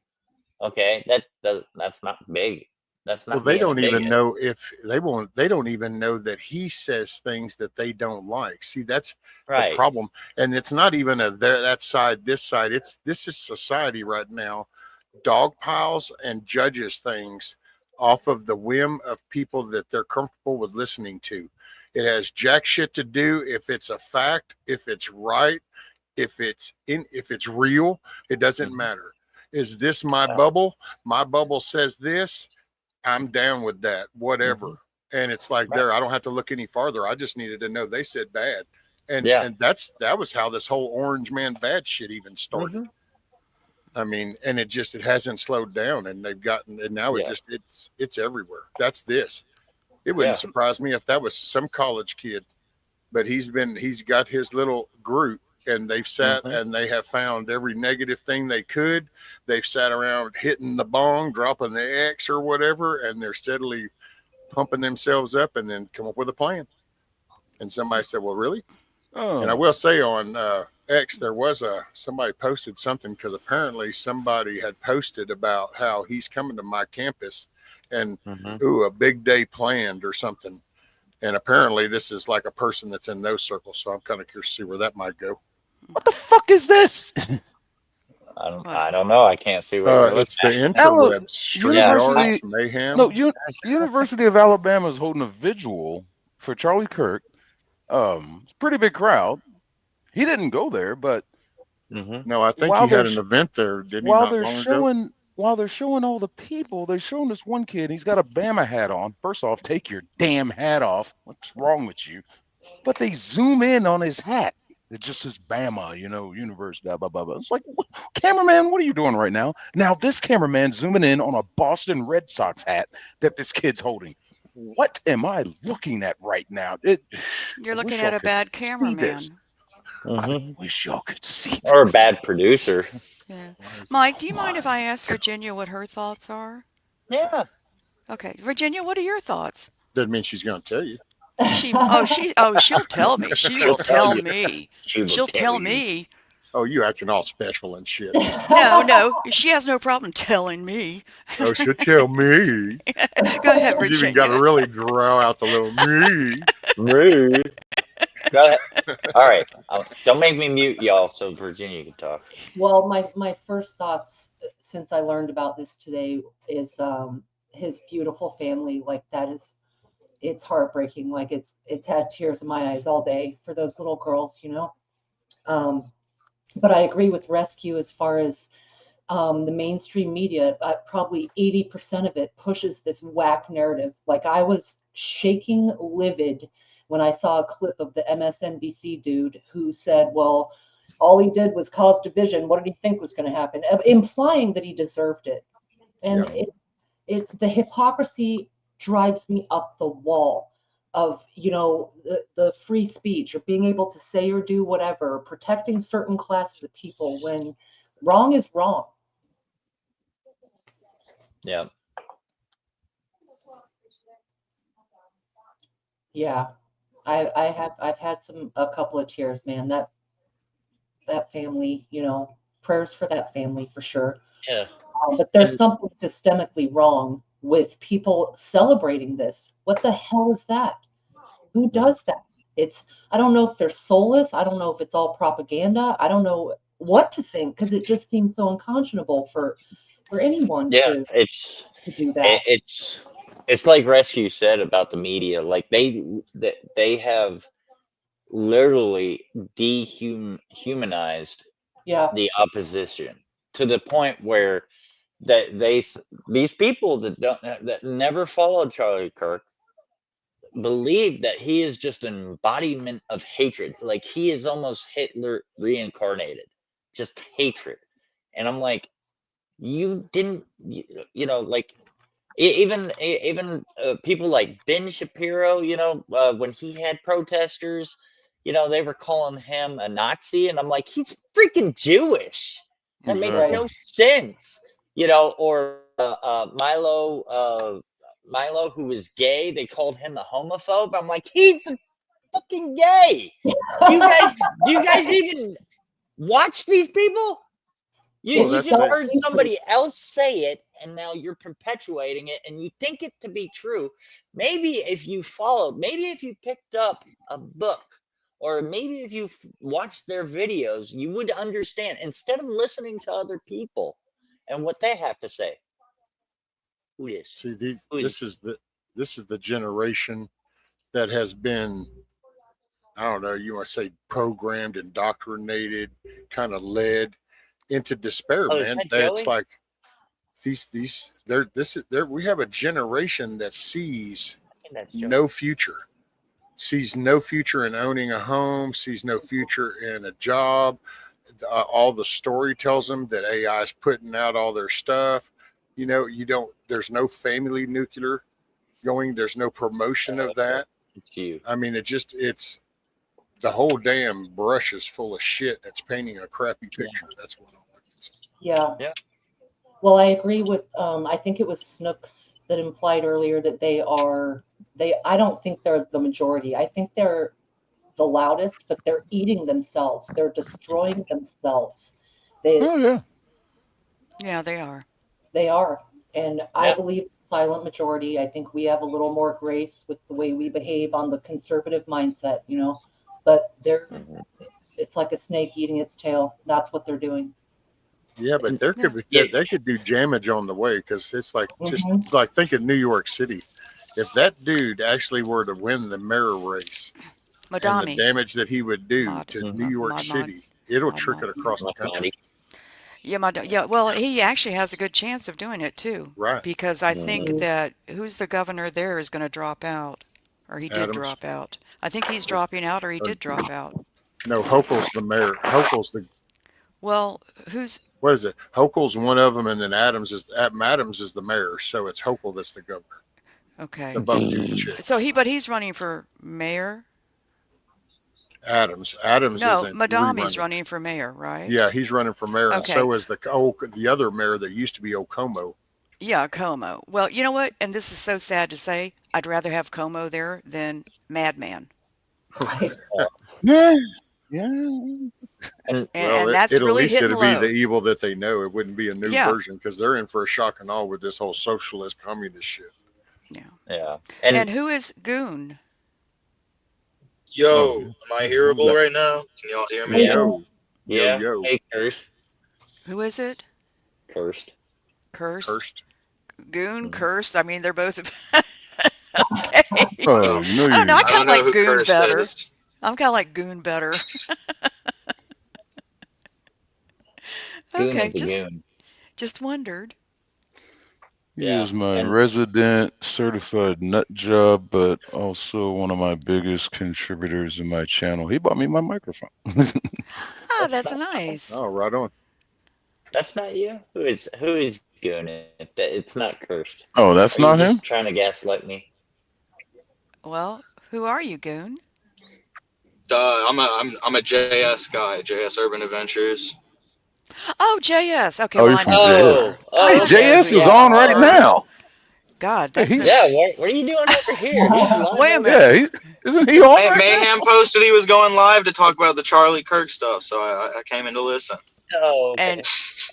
Okay, that's not big. That's Well, not they being a don't even bigot. know if they won't. They don't even know that he says things that they don't like. See, that's the Right. problem, and it's not even a there that side, this side. This is society right now. Dog piles and judges things off of the whim of people that they're comfortable with listening to. It has jack shit to do if it's a fact, if it's right, if it's real. It doesn't Mhm. matter. Is this my Yeah. bubble? My bubble says this. I'm down with that, whatever. Mhm. And it's like, Right. there, I don't have to look any farther. I just needed to know they said bad. And Yeah. and that was how this whole orange man bad shit even started. Mhm. I mean, and it hasn't slowed down, and now Yeah. it's everywhere. That's this. It Yeah. wouldn't surprise me if that was some college kid, but he's got his little group, and they've sat Mhm. and they have found every negative thing they could. They've sat around hitting the bong, dropping the X or whatever, and they're steadily pumping themselves up and then come up with a plan. And somebody said, well, really? And I Oh, will say on X, there was somebody posted something, because apparently somebody had posted about how he's coming to my campus and Mhm. a big day planned or something. And apparently this is like a person that's in those circles. So I'm kind of curious to see where that might go. what the fuck is this? What? I don't know. I can't see what you're looking It's the at. interwebs, Yeah, University. StreamYards, Mayhem. No, University of Alabama is holding a vigil for Charlie Kirk. It's a pretty big crowd. He didn't go there, but Mhm. No, I think while he had they're an event there, didn't he, while not they're long ago? showing while they're showing all the people, they're showing this one kid. He's got a Bama hat on. First off, take your damn hat off. What's wrong with you? But they zoom in on his hat. It just says Bama, University, blah, blah, blah. It's like, cameraman, what are you doing right now? Now, this cameraman zooming in on a Boston Red Sox hat that this kid's holding. What am I looking at right now? You're I looking wish at y'all a could bad see cameraman. this. I Mhm. wish y'all could see Or a this. bad producer. Yeah. Why is it Mike, do you mind quiet? if I ask Virginia what her thoughts are? Yeah. Okay, Virginia, what are your thoughts? Doesn't mean she's going to tell you. She'll tell me. She She'll will tell tell you. me. She will She'll tell tell you. me. Oh, you acting all special and shit. No, she has no problem telling me. Oh, she'll tell me. Go ahead, She's even got to Virginia. really grow out the little me. Rude. Go ahead. All right. Don't make me mute y'all so Virginia can talk. Well, my first thoughts since I learned about this today is his beautiful family. Like it's heartbreaking. Like it's had tears in my eyes all day for those little girls, But I agree with Rescue as far as the mainstream media. Probably 80% of it pushes this whack narrative. Like I was shaking livid when I saw a clip of the MSNBC dude who said, well, all he did was cause division. What did he think was going to happen? Implying that he deserved it. And Yeah. the hypocrisy drives me up the wall. of the free speech or being able to say or do whatever, or protecting certain classes of people when wrong is wrong. Yeah. Yeah, I've had a couple of tears, man. That family, prayers for that family for sure. Yeah. But there's And something systemically wrong with people celebrating this. What the hell is that? Who does that? I don't know if they're soulless. I don't know if it's all propaganda. I don't know what to think because it just seems so unconscionable for anyone yeah, to do that. it's like Rescue said about the media. Like they have literally dehumanized Yeah, the opposition to the point where these people that never followed Charlie Kirk believe that he is just an embodiment of hatred. Like he is almost Hitler reincarnated, just hatred. And I'm like, you didn't, like even people like Ben Shapiro, when he had protesters, they were calling him a Nazi, and I'm like, he's freaking Jewish. That makes right. Exactly. no sense, or Milo, who was gay, they called him a homophobe. I'm like, he's fucking gay. Do you guys even watch these people? You Well, you that's just it. heard Exactly. somebody else say it, and now you're perpetuating it, and you think it to be true. Maybe if you picked up a book, or maybe if you watched their videos, you would understand instead of listening to other people and what they have to say. Who is? See, Who is? this is the generation that has been, I don't know, you want to say programmed, indoctrinated, kind of led into despair, Oh, is man. that It's Joey? like we have a generation that sees I think that's Joey. no future, sees no future in owning a home, sees no future in a job. All the story tells them that AI is putting out all their stuff. You don't. There's no family nuclear going. There's no promotion of that. It's you. I mean, it's the whole damn brush is full of shit that's painting a crappy Yeah. picture. That's what I'm looking at. Yeah. Yeah. Well, I agree with I think it was Snooks that implied earlier that I don't think they're the majority. I think they're the loudest, but they're eating themselves. They're destroying themselves. They Oh yeah. Yeah, they are. they are. And I Yeah. believe silent majority. I think we have a little more grace with the way we behave on the conservative mindset, But Mhm. it's like a snake eating its tail. That's what they're doing. Yeah, but And there Yeah. could be yeah, they could do damage on the way because it's like just Hmm. like think of New York City. If that dude actually were to win the mayor race and the Madami. damage that he would do Mod. to New mhm. York Mod. City, it'll Mod. trickle across the country. Yeah, well, he actually has a good chance of doing it too, Right. because I think Mhm. that who's the governor there is going to drop out, or he did Adams. drop out. I think he's dropping out, or he Or, did drop out. no, Hochul's the mayor. Hochul's the Well, who's what is it? Hochul's one of them, and then Adams is the mayor. So it's Hochul that's the governor. okay? The bum tooth chick. But he's running for mayor. Adams No, isn't Madami's rerunning. running for mayor, right? Yeah, he's running for mayor, and Okay. so is the other mayor that used to be Okomo. Yeah, Como. Well, you know what? And this is so sad to say. I'd rather have Como there than Madman. Yeah. Yeah. And And, Well, and that's at really least hitting it'll be the low. evil that they know. It wouldn't be a new Yeah, version because they're in for a shock and awe with this whole socialist communist shit. yeah. yeah, And and who is Goon? Oh, Yo, am I Who's hearable that? right now? Can y'all hear me? yeah, Yo, yeah. yo, Hey, cursed. Who is it? Cursed. Cursed? cursed. Goon? Mhm. Cursed? I mean, they're both okay. oh, you know I don't know. I you. I kind don't of know like who Goon cursed better. is. I'm kind of like Goon better. Goon Okay, is a goon. just wondered. He Yeah, is my and resident certified nut job, but also one of my biggest contributors in my channel. He bought me my microphone. Ah, that's that's not nice. Oh, right on. that's not you. Who is goon? It's not cursed. Oh, that's Are you not just him? trying to gaslight me? Well, Who are you, Goon? I'm a JS guy, JS Urban Adventures. Oh, JS. Okay, Oh, well, you're I from know who you JS. Oh, are. Hey, oh, Okay. okay. JS is Yeah, on right already now. know. God, Hey, that's been. Yeah, what are you doing over here? He's live Wait a over minute. here. yeah, isn't he on right now? Mayhem posted he was going live to talk about the Charlie Kirk stuff, so I came in to listen. Oh, And okay.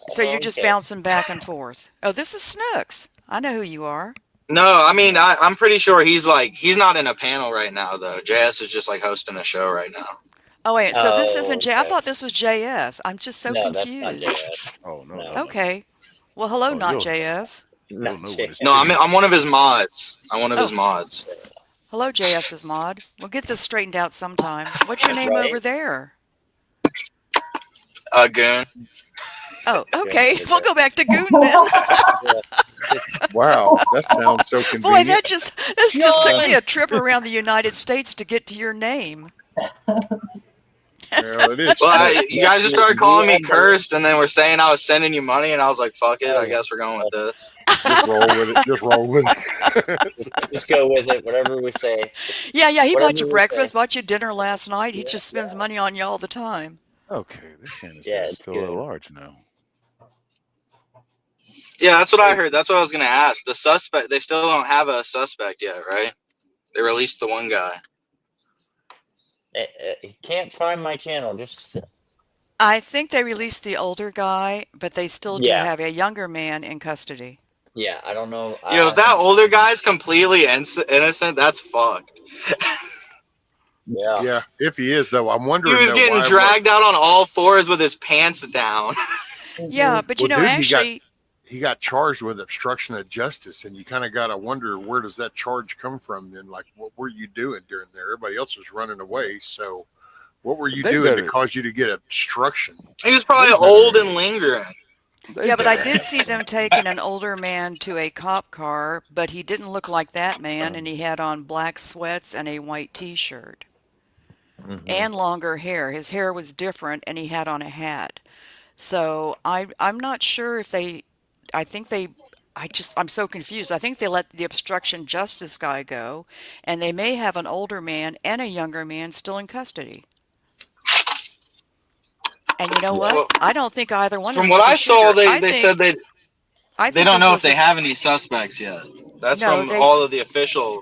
so you're just Okay. bouncing back and forth. Oh, this is Snooks. I know who you are. No, I mean I'm pretty sure he's not in a panel right now though. JS is just like hosting a show right now. Oh, wait. So this isn't Oh, J. I okay. thought this was JS. I'm just so No, that's not confused. JS. Oh no, No, no, no. Okay. Well, hello, Oh, not you'll JS. not know when it's No, JS. I'm one of his mods. I'm one of his Oh, mods. hello, JS's mod. We'll get this straightened out sometime. What's your name over Right? there? Goon. Oh, Goon okay. over We'll there. go back to Goon then. Yeah. Wow, that sounds so Boy, convenient. that just took me John! a trip around the United States to get to your name. Well, it is. Well, Snooks. you guys just started calling me cursed, and then we're saying I was sending you money, and I was like, "Fuck it, I guess we're going with this." Just roll with it. Just roll with it. Just go with it, whatever we say. Yeah, he bought Whatever you we breakfast, say. bought you dinner last night. He Yeah, just spends money on you all the time. Okay, this channel's yeah, getting it's still a little good. large now. Yeah, that's what I heard. That's what I was gonna ask. The suspect, they still don't have a suspect yet, right? They released the one guy. He can't find my channel. Just I think they released the older guy, but they still do yeah, have a younger man in custody. yeah. I don't know. You know, if that older guy's completely innocent, that's fucked. Yeah. Yeah, if he is though, I'm He wondering was though getting why. dragged out on all fours with his pants down. Yeah, but you Well, know, dude, actually, he got charged with obstruction of justice, and you kind of got to wonder where does that charge come from? Then, like, what were you doing during there? Everybody else was running away, so what were you They doing to better- cause you to get obstruction? He was probably They better- old and lingering. They yeah, but I better- did see them taking an older man to a cop car, but he didn't look like that man, and he had on black sweats and a white t-shirt Mhm. and longer hair. His hair was different, and he had on a hat. So I'm not sure if they. I think they. I'm so confused. I think they let the obstruction justice guy go, and they may have an older man and a younger man still in custody. And you know Yeah. what? Well, I don't think either one of from them what were the I saw, shooter. I they think said I they think don't this know if was they a have any suspects yet. That's no. from They all of the official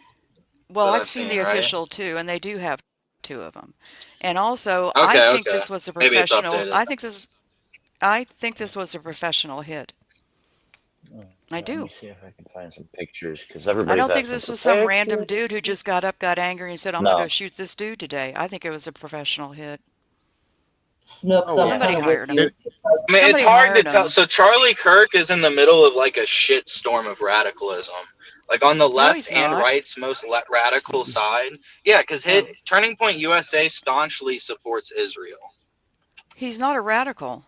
well, that I've I've seen seen, the right? official too, and they do have two of them. And also, Okay, I think okay. this was a Maybe it's professional. updated. I think this was a professional hit. I Let do. me see if I can find some pictures because I everybody's don't think asking this for was some random pictures. dude who just got up, got angry, and said, "I'm gonna No. go shoot this dude today." I think it was a professional hit. Snooks, Oh, I'm Somebody kind of with hired him. you. I mean, it's Somebody hard to hired tell. him. So Charlie Kirk is in the middle of like a shit storm of radicalism. Like on the No, left he's and not. right's most radical side. Yeah, because No, Turning Point USA staunchly supports Israel. he's not a radical.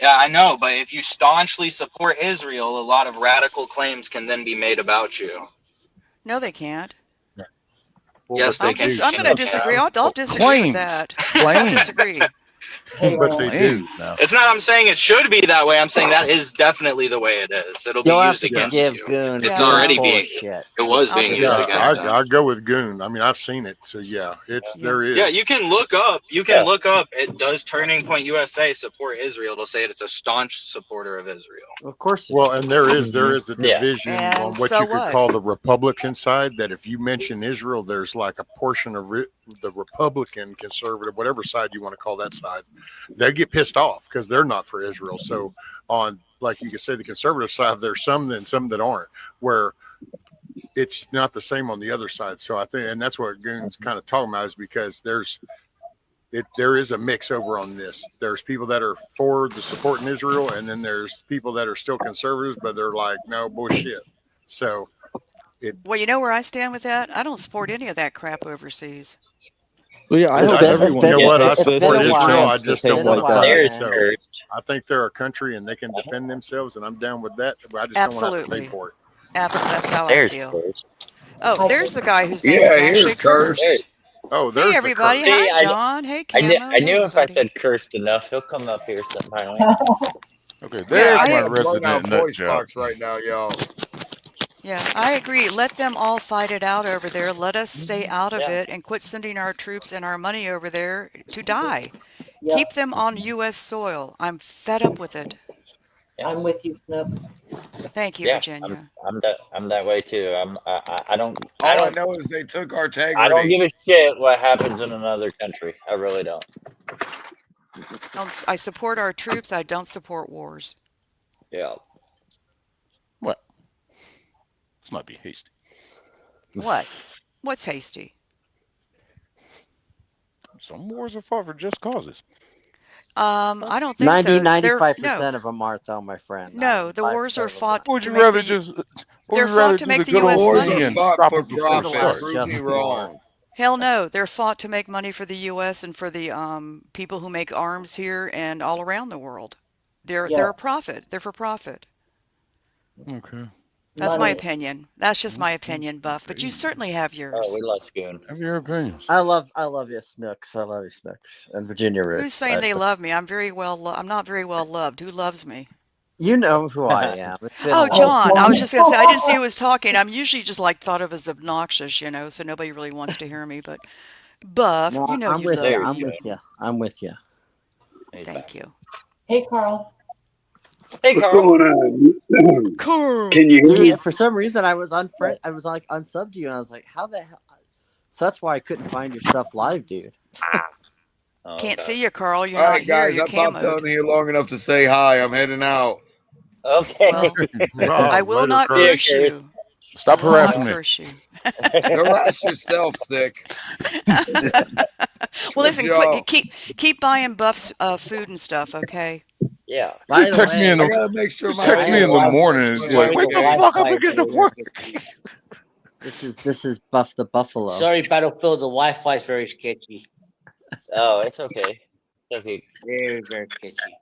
Yeah, I know, but if you staunchly support Israel, a lot of radical claims can then be made about you. No, they can't. Well, Yes, but they they can. do. I'm going to Some disagree. can. I'll disagree with Claims. that. I'll Claims. disagree. But they do. Claims now. It's not I'm saying it should be that way. I'm saying that is definitely the way it is. It'll be You'll have used to against forgive you. Goon. It's Yeah, already well, being Bullshit. it was I'll being just used Yeah, disagree. against him. I go with Goon. I mean, I've seen it, so yeah, it's Yeah. there is. Yeah, you can look up. Yeah. It does Turning Point USA support Israel? It'll say it's a staunch supporter of Israel. Of course. Well, and there is a Yeah. division on And what so you could what? call the Republican side. That if you mention Israel, there's like a portion of the Republican, conservative, whatever side you want to call that side, they get pissed off because they're not for Israel. So on, like you could say, the conservative side, there's some and some that aren't. Where it's not the same on the other side. So I think, and that's what Goon's kind of talking about, is because there is a mix over on this. There's people that are for the supporting Israel, and then there's people that are still conservatives, but they're like, no, bullshit. So Well, you know where I stand with that? I don't support any of that crap overseas. Well, yeah, I It's hope been- everyone you know gets what? I access support to the Israel. I chance to just take don't like want to that. fight. There's So Kurt. I think they're a country and they can defend themselves, and I'm down with that. But I just don't want to have to Absolutely. pay for it. That's how I There's feel. Kurt. Oh, there's the guy whose name Yeah, is here's actually Cursed. Cursed. Oh, there's Hey, the everybody. curse. See, Hi, John. Hey, I knew, Camo. I knew Hey, if I everybody. said cursed enough, he'll come up here sometime. Okay, Yeah, there's I my had Blown out resident nut voice job. box right now, y'all. Yeah, I agree. Let them all fight it out over there. Let us stay out of Yeah. it and quit sending our troops and our money over there to die. Keep Yep, them on U.S. soil. I'm fed up with it. Yeah. I'm with you, Snooks. Thank you, Yeah. I'm Virginia. I'm that way too. All I know is they took our I don't give integrity. a shit what happens in another country. I really don't. I support our troops. I don't support wars. Yeah. What? Let's not be hasty. What? What's hasty? Some wars are fought for just causes. I don't think 90, so. ninety-five No, percent of them are, though, my friend. no. The wars 95% are of them are. fought Or would to you make rather the just, or would they're you fought rather to do make the the good old U.S. Wars are Bernie money. and fought stop for it before For it the profit. last, starts? Prove me Just war. wrong. hell no, they're fought to make money for the U.S. and for the people who make arms here and all around the world. They're a Yep, profit. They're for profit. Okay. That's my money. opinion. That's just my Okay. opinion, Buff. But you Okay. certainly have Oh, yours. we lost Goon. Have your opinions. I love you, Snooks. I love you, Snooks, and Virginia Who's Rich. saying they love me? I'm very well. I'm not very well loved. Who loves me? You know who I am. It's been a Oh, long John. I was time. just gonna say I didn't see who was talking. I'm usually just like thought of as obnoxious, so nobody really wants to hear me. But Buff, No, you know I'm you with you. love There you I'm go. me. with you. I'm with you. He's Thank back. you. Hey, Carl. Hey, What's Carl. going on? Carl. Can you hear me? Dude, for some reason I was unfriend. I was like unsubbed to you, and I was like, how the hell? So that's why I couldn't find your stuff live, dude. Oh, Can't okay. see you, Carl. You're All not right, here. guys, You're I popped camoed. on here long enough to say hi. I'm heading out. Okay. Well, I Oh, will later, not See ya, Kurt. curse Chris. you. I Stop will not harassing me. curse you. Harass yourself, Stick. Well, Good listen, quit. job. Keep buying Buff's food and stuff, okay? Yeah. By Just the text me in way, I the gotta make sure just my text Sorry, me the in the camera Wi doesn't morning. It's like, sorry, crash. the wake the Okay. fuck up and Wi-Fi get to for there. work. this is Buff the Buffalo. Sorry, Battlefield, the Wi-Fi is very sketchy. Oh, it's okay. It's okay. Very, very sketchy.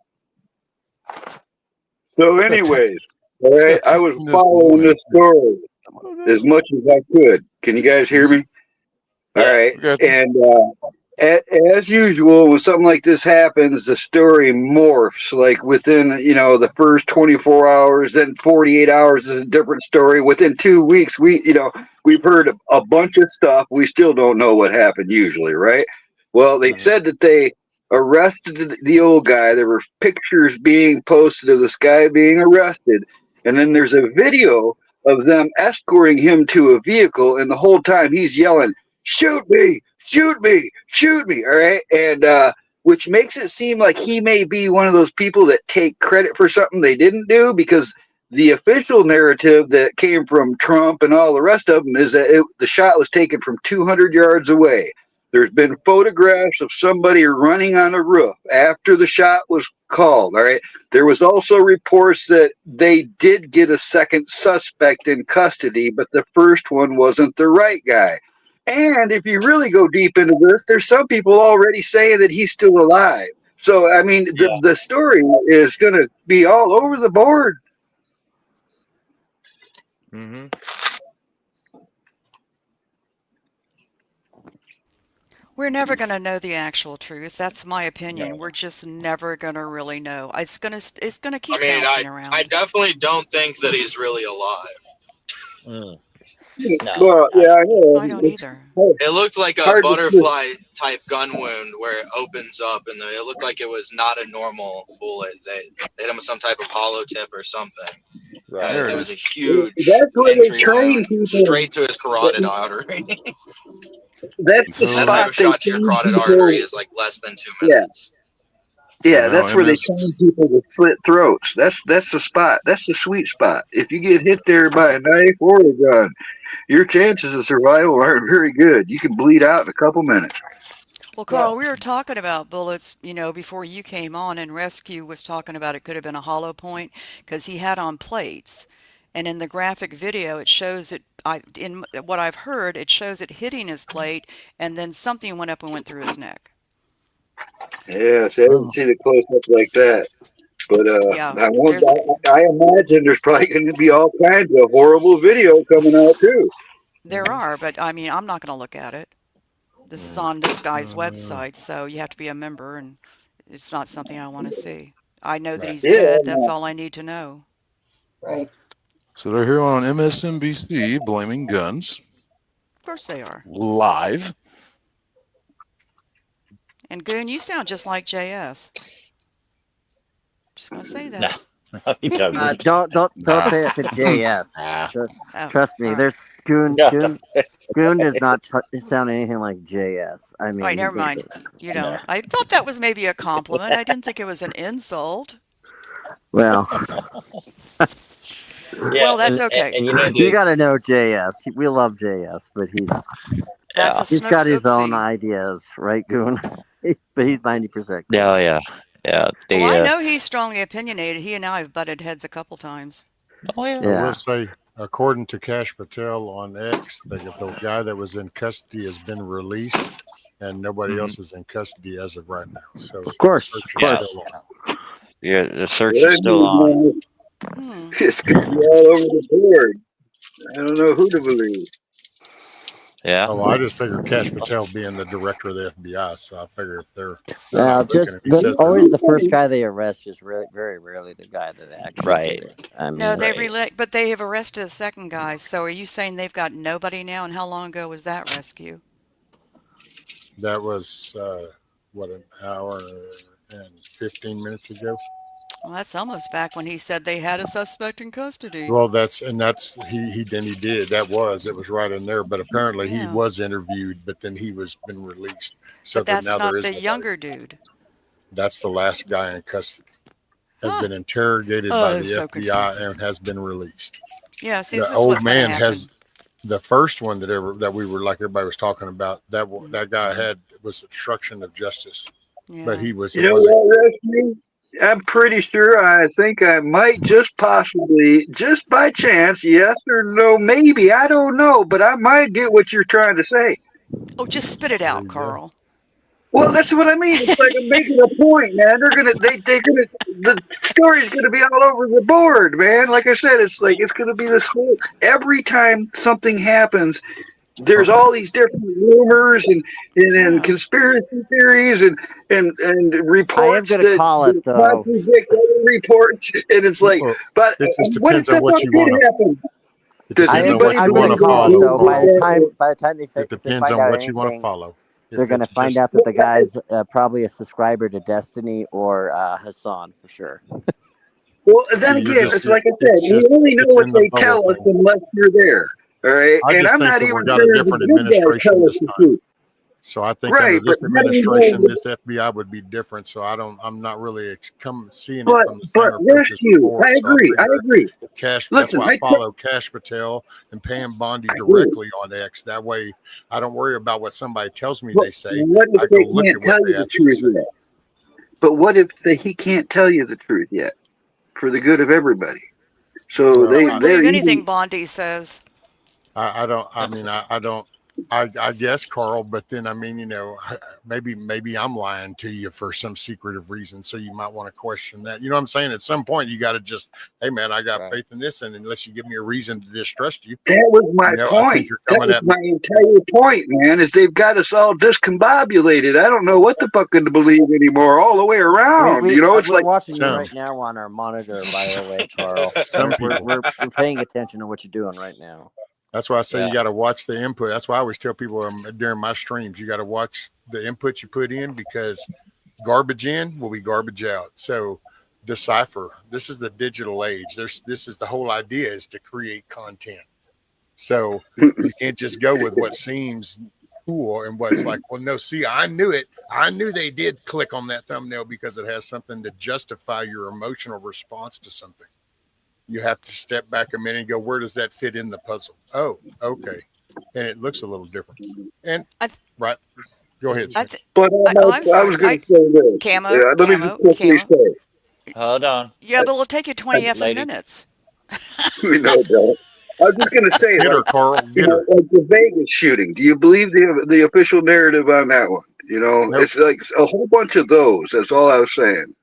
So, You gotta text, anyways, all you right, gotta I text was me this following morning. this story Okay. as much as I could. Can you guys hear me? All Yeah. right, We got you. and as usual, when something like this happens, the story morphs. Like within, the first 24 hours, then 48 hours is a different story. Within 2 weeks, we've heard a bunch of stuff. We still don't know what happened. Usually, right? Well, they Mhm. said that they arrested the old guy. There were pictures being posted of this guy being arrested, and then there's a video of them escorting him to a vehicle, and the whole time he's yelling, shoot me, shoot me, shoot me. All right. And which makes it seem like he may be one of those people that take credit for something they didn't do, because the official narrative that came from Trump and all the rest of them is that the shot was taken from 200 yards away. There's been photographs of somebody running on a roof after the shot was called. All right. There was also reports that they did get a second suspect in custody, but the first one wasn't the right guy. And if you really go deep into this, there's some people already saying that he's still alive. So, I mean, Yeah. the story is going to be all over the board. Mhm. We're never going to know the actual truth. That's my opinion. No. We're just never going to really know. It's going to I keep mean, bouncing I around. definitely don't think that he's really alive. Mm. No. Well, yeah, I know. I don't It's either. It looked like a hard to. butterfly type gun wound where it opens up, and it looked like it was not a normal bullet. They hit him with some type of hollow tip or something, Right. because There it it was a is. huge That's where they entry train wound people. straight to his carotid artery. That's the That So, type spot of they shot to your train carotid artery people. is like less than 2 Yeah, minutes. so yeah, now that's where they MS. train people to slit throats. That's the spot. That's the sweet spot. If you get hit there by a knife or a gun, your chances of survival aren't very good. You can bleed out in a couple minutes. Well, Yep. Carl, we were talking about bullets, before you came on, and Rescue was talking about it could have been a hollow point because he had on plates. And in the graphic video, it shows it, in what I've heard, it shows it hitting his plate, and then something went up and went through his neck. Yeah, so I didn't Oh, see the close up like that. But Yeah, I won't. there's I imagine there's probably going to be all kinds of horrible video coming out too. there are, but I mean, I'm not going to look at it. This is Mm. on this guy's uh, website, so you have to be a member, and it's not something I want to see. I know that Right. he's Yeah, dead. That's no. all I need to know. Right. So they're here on MSNBC blaming guns Of course they are. live. And Goon, you sound just like JS. Just gonna say No, that. no, he doesn't. Don't Nah. say it to JS. Nah. Oh, Trust me, all right. there's Goon. No. Goon does not sound anything like JS. I mean, All right, never mind. You don't. No. I thought that was maybe a compliment. I didn't think it was an insult. Well, Yeah, Well, that's okay. and you know, you got to know JS. We love JS, but That's a he's Snooks got his own oopsie. ideas, right, Goon? But he's 90%. Yeah, yeah. They, Well, I know he's strongly opinionated. He and I have butted heads a couple times. oh yeah. I Yeah. will say, according to Cash Patel on X, the guy that was in custody has been released, and nobody else is in custody as of right now. So Of course, search of is course. still on. Yeah, the search is still on. Hmm. It's gonna be all over the board. I don't know who to believe. Yeah. Oh, well, I just figured Cash Patel being the director of the FBI, so I figure if they're Now, not looking, just if he says always the first guy they arrest is really very rarely the guy that actually Right. did it. I mean, No, Right. but they have arrested a second guy. So are you saying they've got nobody now? And how long ago was that rescue? that was what, an hour and 15 minutes ago. Well, that's almost back when he said they had a suspect in custody. Well, that's he did. It was right in there. But apparently he Yeah. was interviewed, but then he was been released. So But that that's now not there is the nobody. younger dude. That's the last guy in custody. Has Huh. been interrogated Oh, by it's the so FBI confusing. and has been released. Yeah, see, The this is old what's going to man happen. has the first one that we were like everybody was talking about. That guy was obstruction of justice, Yeah. but he was. You It know wasn't. what, Rescue? I'm pretty sure I think I might just possibly, just by chance, yes or no, maybe, I don't know, but I might get what you're trying to say. Oh, just spit it There out, you go. Carl. Well, that's what I mean. It's like I'm making a point, man. The story's gonna be all over the board, man. Like I said, it's like it's gonna be this whole. Every time something happens, there's all these different rumors and Yeah. conspiracy theories and I am reports going to that call it though. contradict other reports, and it's like, Well, but it just what if depends on the what fuck you did want to. happen? It Does depends on anybody what I'm you going want to to call it follow. though. By the time It if they depends find on out what you want to anything, follow. they're If going to it's find just out that the guy's probably a subscriber to Destiny or Hassan for sure. Well, then you're again, just it's like I said, it's we just only know it's what in the they bubble tell us thing. unless you're there. All right, I and just I'm think not that even we got a sure the different good guys administration tell us this the time. truth. So I think Right, under but this how do you administration, know? this FBI would be different. So I'm not really seeing it But from the same approach as Rescue, before. I So I agree. I figure agree. That's Listen, why I follow Cash Patel and Pam Bondi I agree. directly on X. That way, I don't worry about what somebody tells me But they say. what I if go they look can't at what tell they you the actually truth say. yet? But what if he can't tell you the truth yet, for the good of everybody? So Well, I wouldn't they're believe even. anything Bondi says. I don't. I mean, I don't. I guess, Carl, but then maybe I'm lying to you for some secretive reason, so you might want to question that. You know what I'm saying? At some point, you got to just, hey man, I got faith in this, and unless you give me a reason to distrust you, That was my I think point. you're That coming was at my me. entire point, man. Is they've got us all discombobulated. I don't know what the fuck to believe anymore. All the way around, you know. It's We're like watching you Some right now on our monitor, by the way, Carl. some people. We're paying attention to what you're doing right now. That's why I say Yeah. you got to watch the input. That's why I always tell people during my streams, you got to watch the input you put in, because garbage in will be garbage out. So decipher. This is the digital age. This is the whole idea, is to create content. So you can't just go with what seems cool and what's like, well, no, see, I knew it. I knew they did click on that thumbnail because it has something to justify your emotional response to something. You have to step back a minute and go, where does that fit in the puzzle? Oh, okay. And it looks a little different. And right. Go ahead. But I was going to say this. Camo, Let me just quickly say. Hold on. Yeah, but it'll take you 20 effing Lady. minutes. No, bro. I was just going to say, Get her, like, Carl. you Get know, her. like the Vegas shooting. Do you believe the official narrative on that one? You know, Nope. it's like a whole bunch of those. That's all I was saying.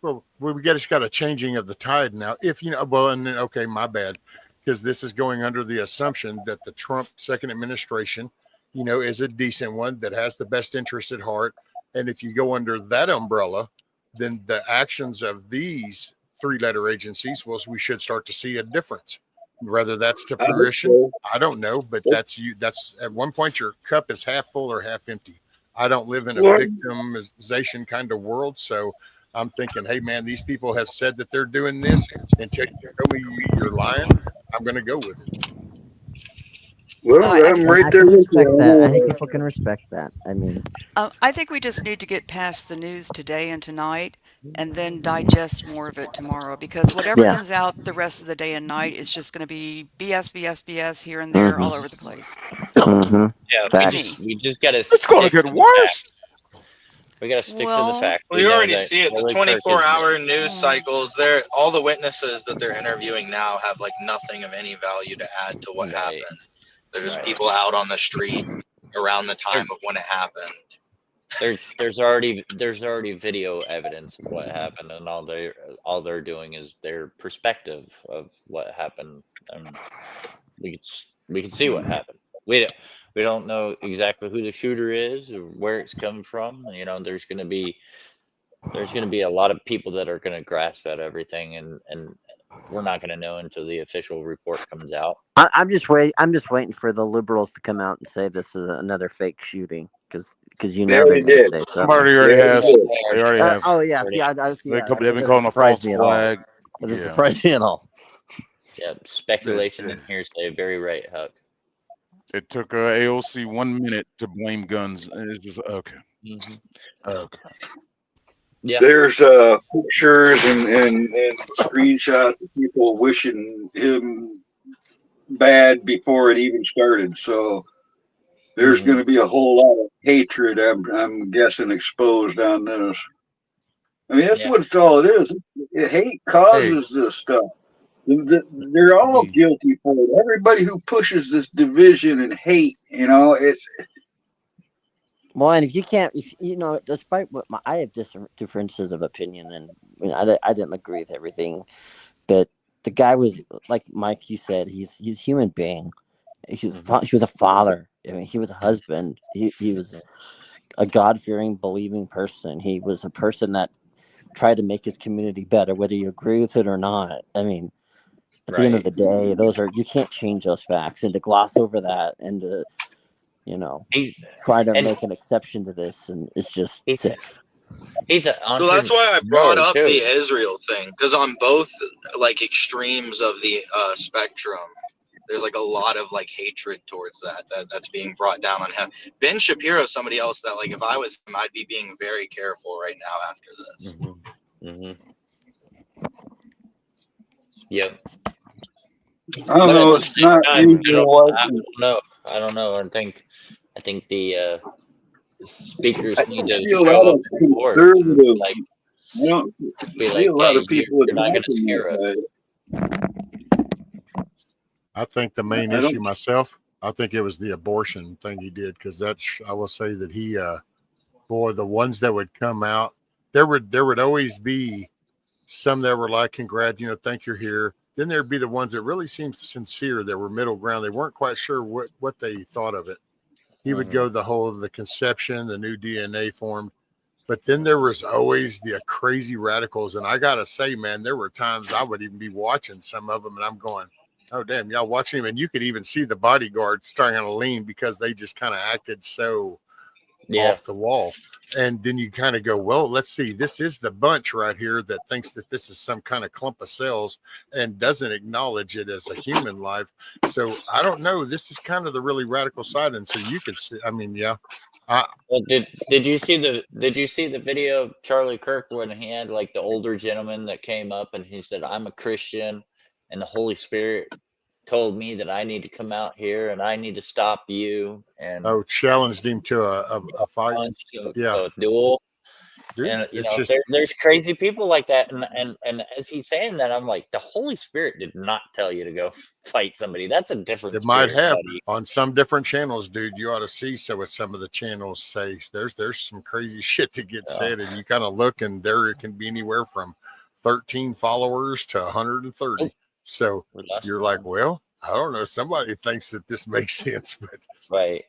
Well, we just got a changing of the tide now. If you know, well, and then okay, my bad, because this is going under the assumption that the Trump second administration, is a decent one that has the best interest at heart. And if you go under that umbrella, then the actions of these three-letter agencies, well, we should start to see a difference. Whether that's to I hope fruition, so. I don't know, but that's at one point your cup is half full or half empty. I don't live in a Well, victimization kind of world, so I'm thinking, hey man, these people have said that they're doing this. Until you show me you're lying, I'm going to go with it. well, I'm Actually, right I there can with respect that. I think you. people can respect that. I mean, I think we just need to get past the news today and tonight and then digest more of it tomorrow because whatever yeah. comes out the rest of the day and night is just going to be BS, BS, BS here and there all over the place. Mm-hmm. Yeah, Facts. we just got to It's going to stick get to the worse. facts. We got to stick to the Well, facts. We know already that see it. The Charlie Kirk is 24-hour dead. news cycles, they're all the witnesses that they're interviewing now have like nothing of any value to add to what Right. happened. They're just Right. people out on the street around the time of when it happened. There's already video evidence of what happened, and all they're doing is their perspective of what happened. We can see what happened. We don't know exactly who the shooter is or where it's coming from. You know, there's going to be a lot of people that are going to grasp at everything, and we're not going to know until the official report comes out. I'm just waiting for the liberals to come out and say this is another fake shooting because you They know already they're going to did. say something. Somebody already They has. did. They already have. Oh yeah, see, I see. They've been It calling doesn't a false surprise me at all. flag. It doesn't Yeah. surprise me at all. Yeah, speculation and hearsay. Very right, Huck. It took AOC 1 minute to blame guns, and it's just okay. Okay. Yeah. There's pictures and screenshots of people wishing him bad before it even started. So there's going to be a whole lot of hatred, I'm guessing, exposed on this. I mean, that's what it's all it is. Hate causes this stuff. They're all guilty for it. Everybody who pushes this division and hate, you know, it's. Well, and if you can't, despite what I have differences of opinion, and I didn't agree with everything, but the guy was like Mike. You said he's a human being. He was a father. I mean, he was a husband. He was a God-fearing, believing person. He was a person that tried to make his community better, whether you agree with it or not. I mean, at the end of the day, you can't change those facts, and to gloss over that and to try to make an exception to this, and it's just sick. So that's why I brought up the Israel thing, because on both like extremes of the spectrum, there's like a lot of like hatred towards that's being brought down on him. Ben Shapiro, somebody else that like if I was him, I'd be being very careful right now after this. Yep. I don't know. It's not easy to watch. I don't know. I think the speakers need to see a show lot up of in court. conservative. Like, I don't be see like, a lot hey, of people you're not going to attacking scare that us. guy. I think the main I don't- issue myself, I think it was the abortion thing he did, because I will say that he, boy, the ones that would come out, there would always be some that were like, congrats, thank you're here. Then there'd be the ones that really seemed sincere, that were middle ground. They weren't quite sure what they thought of it. He would go the whole of the conception, the new DNA formed. But then there was always the crazy radicals. And I got to say, man, there were times I would even be watching some of them and I'm going, oh, damn, y'all watching him. And you could even see the bodyguards starting to lean because they just kind of acted so off the wall. And then you kind of go, well, let's see, this is the bunch right here that thinks that this is some kind of clump of cells and doesn't acknowledge it as a human life. So I don't know. This is kind of the really radical side. And so you could see, I mean, yeah. Well, did you see the video of Charlie Kirk when he had like the older gentleman that came up and he said, I'm a Christian and the Holy Spirit told me that I need to come out here and I need to stop you, and challenged him to a fight, a duel. Dude, and it's just, there's crazy people like that, and as he's saying that, I'm like, the Holy Spirit did not tell you to go fight somebody. That's a different it might spirit, have buddy. on some different channels, dude. You ought to see what some of the channels say. There's some crazy shit that gets said, and you kind of look, and there it can be anywhere from 13 followers to 130. So you're like, well, I don't know. Somebody thinks that this makes sense, but right.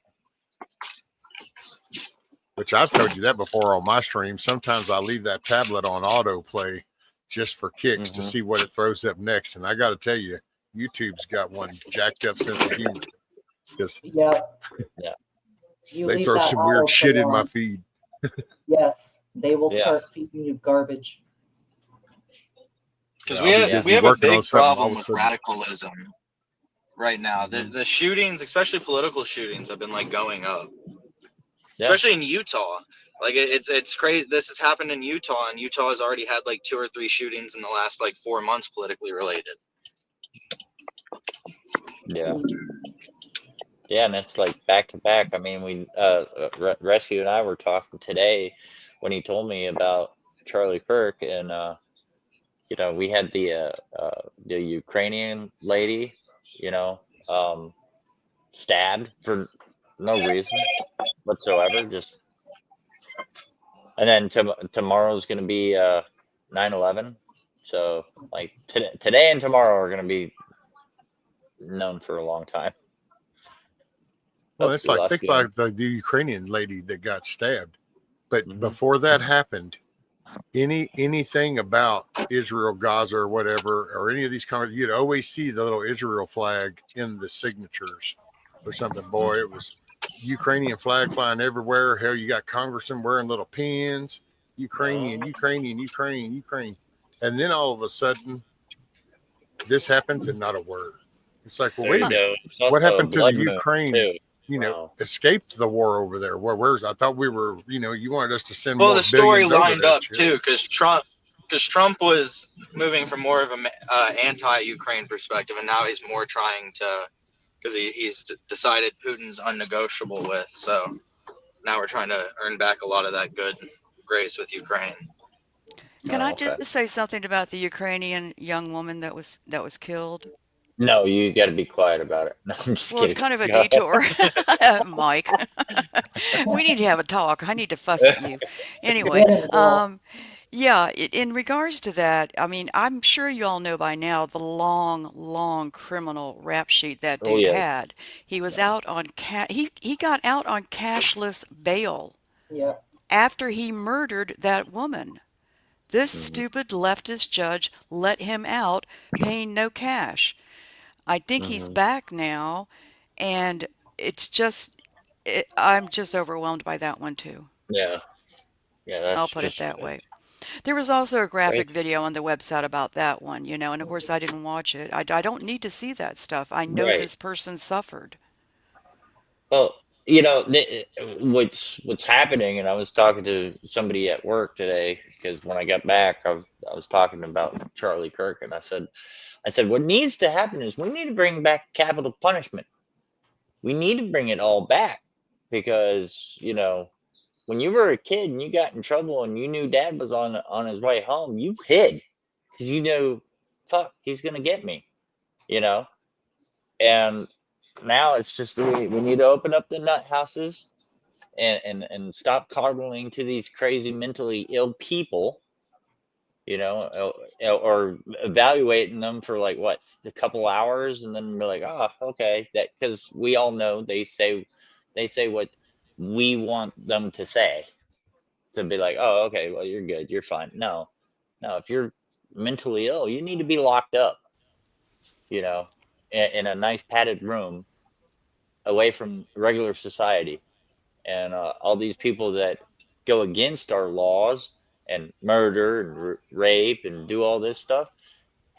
Which I've told you that before on my stream. Sometimes I leave that tablet on autoplay just for kicks to see what it throws up next. And I got to tell you, YouTube's got one jacked up sense of humor because they throw some weird shit in my feed. Yes, they will start feeding you garbage. Because we have a big problem with radicalism right now. The shootings, especially political shootings, have been like going up, especially in Utah. Like it's crazy. This has happened in Utah, and Utah has already had like 2 or 3 shootings in the last like 4 months, politically related. Yeah. Yeah, and it's like back to back. I mean, we Rescue and I were talking today when he told me about Charlie Kirk, and you know, we had the Ukrainian lady, you know, stabbed for no reason whatsoever, just. And then tomorrow's going to be 9/11, so like today and tomorrow are going to be known for a long time. Well, it's like think like the Ukrainian lady that got stabbed, but before that happened, anything about Israel, Gaza, or whatever, or any of these countries, you'd always see the little Israel flag in the signatures or something. Boy, it was Ukrainian flag flying everywhere. Hell, you got congressmen wearing little pins, Ukrainian, and then all of a sudden, this happens and not a word. It's like, well, wait a minute, what happened to the Ukraine? Too. You know, escaped the war over there. Where's I thought we were, you know, you wanted us to send. Well, more the story billions lined up too, because Trump was moving from more of an anti-Ukraine perspective, and now he's more trying to, because he's decided Putin's unnegotiable with. So now we're trying to earn back a lot of that good grace with Ukraine. Can I just say something about the Ukrainian young woman that was killed? No, you got to be quiet about it. No, I'm just Well, kidding. it's kind of a detour, Mike. We need to have a talk. I need to fuss at you. Anyway, yeah, in regards to that, I mean, I'm sure you all know by now the long criminal rap sheet that dude had. He was out on he got out on cashless bail after he murdered that woman. This stupid leftist judge let him out paying no cash. I think he's back now, and it's just, I'm just overwhelmed by that one too. Yeah, that's I'll put it that way. There was also a graphic video on the website about that one, you know, and of course I didn't watch it. I don't need to see that stuff. I know this person suffered. Well, you know, what's happening, and I was talking to somebody at work today because when I got back, I was talking about Charlie Kirk, and I said, what needs to happen is we need to bring back capital punishment. We need to bring it all back because, you know, when you were a kid and you got in trouble and you knew dad was on his way home, you hid because you knew, fuck, he's going to get me, you know? And now it's just we need to open up the nut houses and stop coddling to these crazy mentally ill people, you know, or evaluating them for like a couple hours, and then we're like, oh, okay, that because we all know they say what we want them to say, to be like, oh, okay, well, you're good, you're fine. No, if you're mentally ill, you need to be locked up, you know, in a nice padded room away from regular society. And all these people that go against our laws and murder and rape and do all this stuff,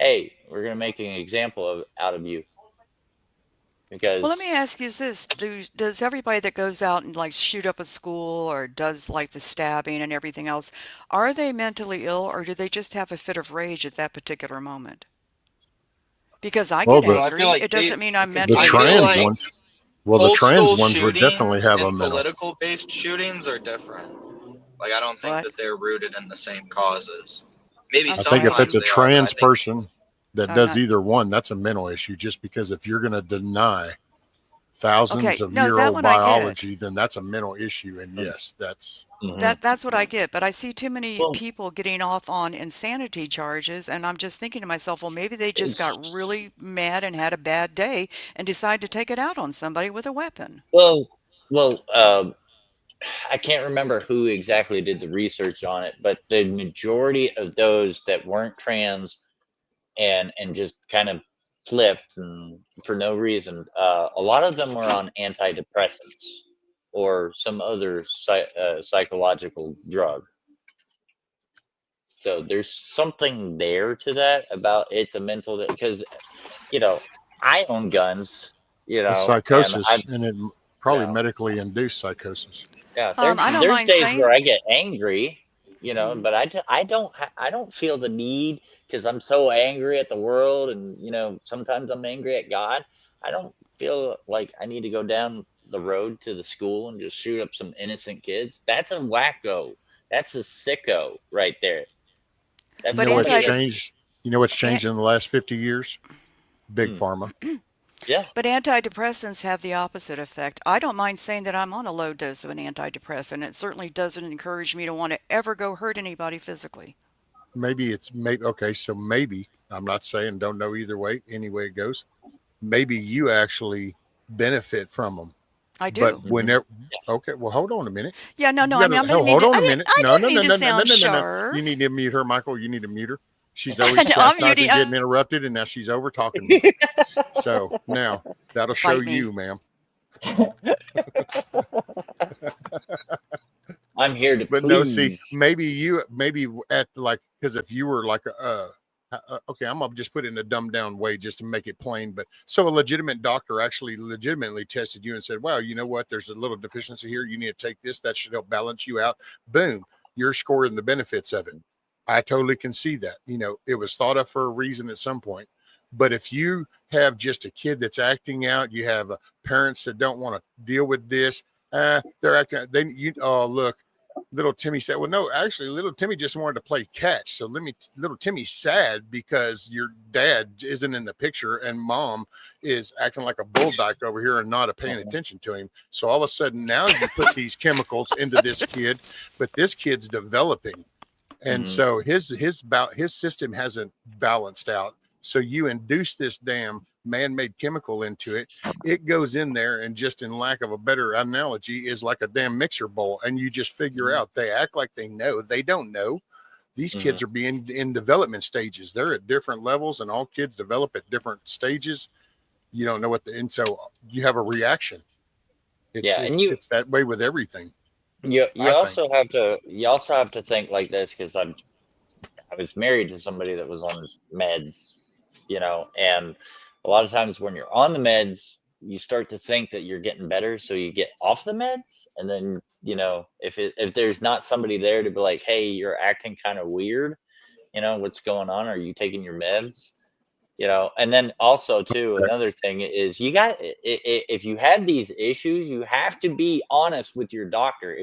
hey, we're going to make an example out of you. Because, well, let me ask you this. Does everybody that goes out and like shoot up a school or does like the stabbing and everything else, are they mentally ill or do they just have a fit of rage at that particular moment? Because I get angry. It doesn't mean I'm mentally ill. The trans ones. Well, the trans ones would definitely have a mental. Political-based shootings are different. Like, I don't think that they're rooted in the same causes. Maybe I think if it's a trans person that does either one, that's a mental issue. Just because if you're going to deny thousands of year old biology, then that's a mental issue. And yes, that's that's what I get. But I see too many people getting off on insanity charges, and I'm just thinking to myself, well, maybe they just got really mad and had a bad day and decided to take it out on somebody with a weapon. Well, I can't remember who exactly did the research on it, but the majority of those that weren't trans and just kind of flipped and for no reason, a lot of them were on antidepressants or some other psychological drug. So there's something there to that about it's a mental, because I own guns, It's and psychosis, I and it probably yeah. medically induced psychosis. Yeah, I don't there's mind days saying. where I get angry, Mhm. but I don't feel the need because I'm so angry at the world, and sometimes I'm angry at God. I don't feel like I need to go down the road to the school and just shoot up some innocent kids. That's a wacko. That's a sicko right there. That's You But know what's somebody that. changed? You know what's an- changed in the last 50 years? Big Hmm, pharma. yeah. but antidepressants have the opposite effect. I don't mind saying that I'm on a low dose of an antidepressant. It certainly doesn't encourage me to want to ever go hurt anybody physically. Okay, so maybe, I'm not saying, don't know either way, any way it goes. Maybe you actually benefit from them. I But do. whenever, okay, well, hold on a minute. Yeah, no, You no. I mean, gotta I didn't mean hold to. on a minute. I No, didn't no, mean no, to no, no, no, sound no, no, no. You sharp. need to mute her, Michael. You need to mute her. She's always No, I'm chastising, muting. getting interrupted, and now she's over talking me. So now that'll show Bite me. you, ma'am. I'm here to But no, see, please. maybe at like, because if you were like okay, I'm gonna just put it in a dumbed down way just to make it plain. But so a legitimate doctor actually legitimately tested you and said, "Wow, you know what? There's a little deficiency here. You need to take this. That should help balance you out." Boom, you're scoring the benefits of it. I totally can see that. It was thought of for a reason at some point. But if you have just a kid that's acting out, you have parents that don't want to deal with this. They're acting. Oh, look, little Timmy said, well, no, actually, little Timmy just wanted to play catch. So little Timmy's sad because your dad isn't in the picture and mom is acting like a bull dyke over here and not paying attention to him. So all of a sudden now you put these chemicals into this kid, but this kid's developing. And so his system hasn't balanced out. So you induce this damn man-made chemical into it. It goes in there, and just in lack of a better analogy, is like a damn mixer bowl. And you just figure out they act like they know. They don't know. These kids are being in development stages. They're at different levels, and all kids develop at different stages. You don't know what and so you have a reaction. It's that way with everything. You also have to think like this, because I was married to somebody that was on meds, and a lot of times when you're on the meds, you start to think that you're getting better, so you get off the meds, and then if there's not somebody there to be like, hey, you're acting kind of weird, what's going on? Are you taking your meds? And then also too, another thing is if you have these issues, you have to be honest with your doctor.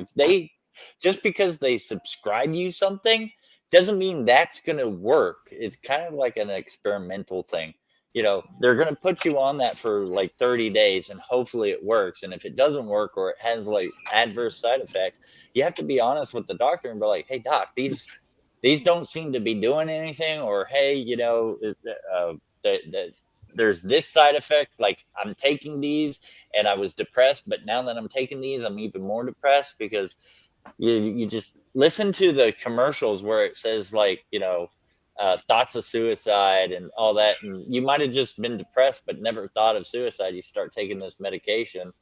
Just because they subscribe you something doesn't mean that's going to work. It's kind of like an experimental thing. They're going to put you on that for like 30 days and hopefully it works. And if it doesn't work or it has like adverse side effects, you have to be honest with the doctor and be like, hey doc, these don't seem to be doing anything, or hey, there's this side effect, like I'm taking these and I was depressed, but now that I'm taking these, I'm even more depressed, because you just listen to the commercials where it says like, thoughts of suicide and all that. And you might have just been depressed, but never thought of suicide. You start taking this medication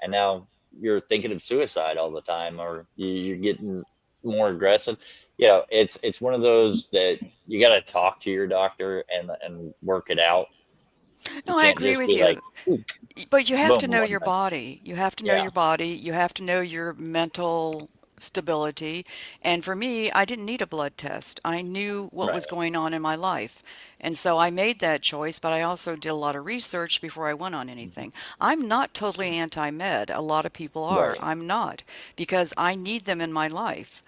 and now you're thinking of suicide all the time, or you're getting more aggressive. It's one of those that you got to talk to your doctor and work it out. No, I agree with you. Like, but you have to boom, know one your time. body. You have to know your body. You have to know your mental stability. And for me, I didn't need a blood test. I knew what was going on in my life. And so I made that choice, but I also did a lot of research before I went on anything. I'm not totally anti-med. A lot of people are. Right. I'm not, because I need them in my life.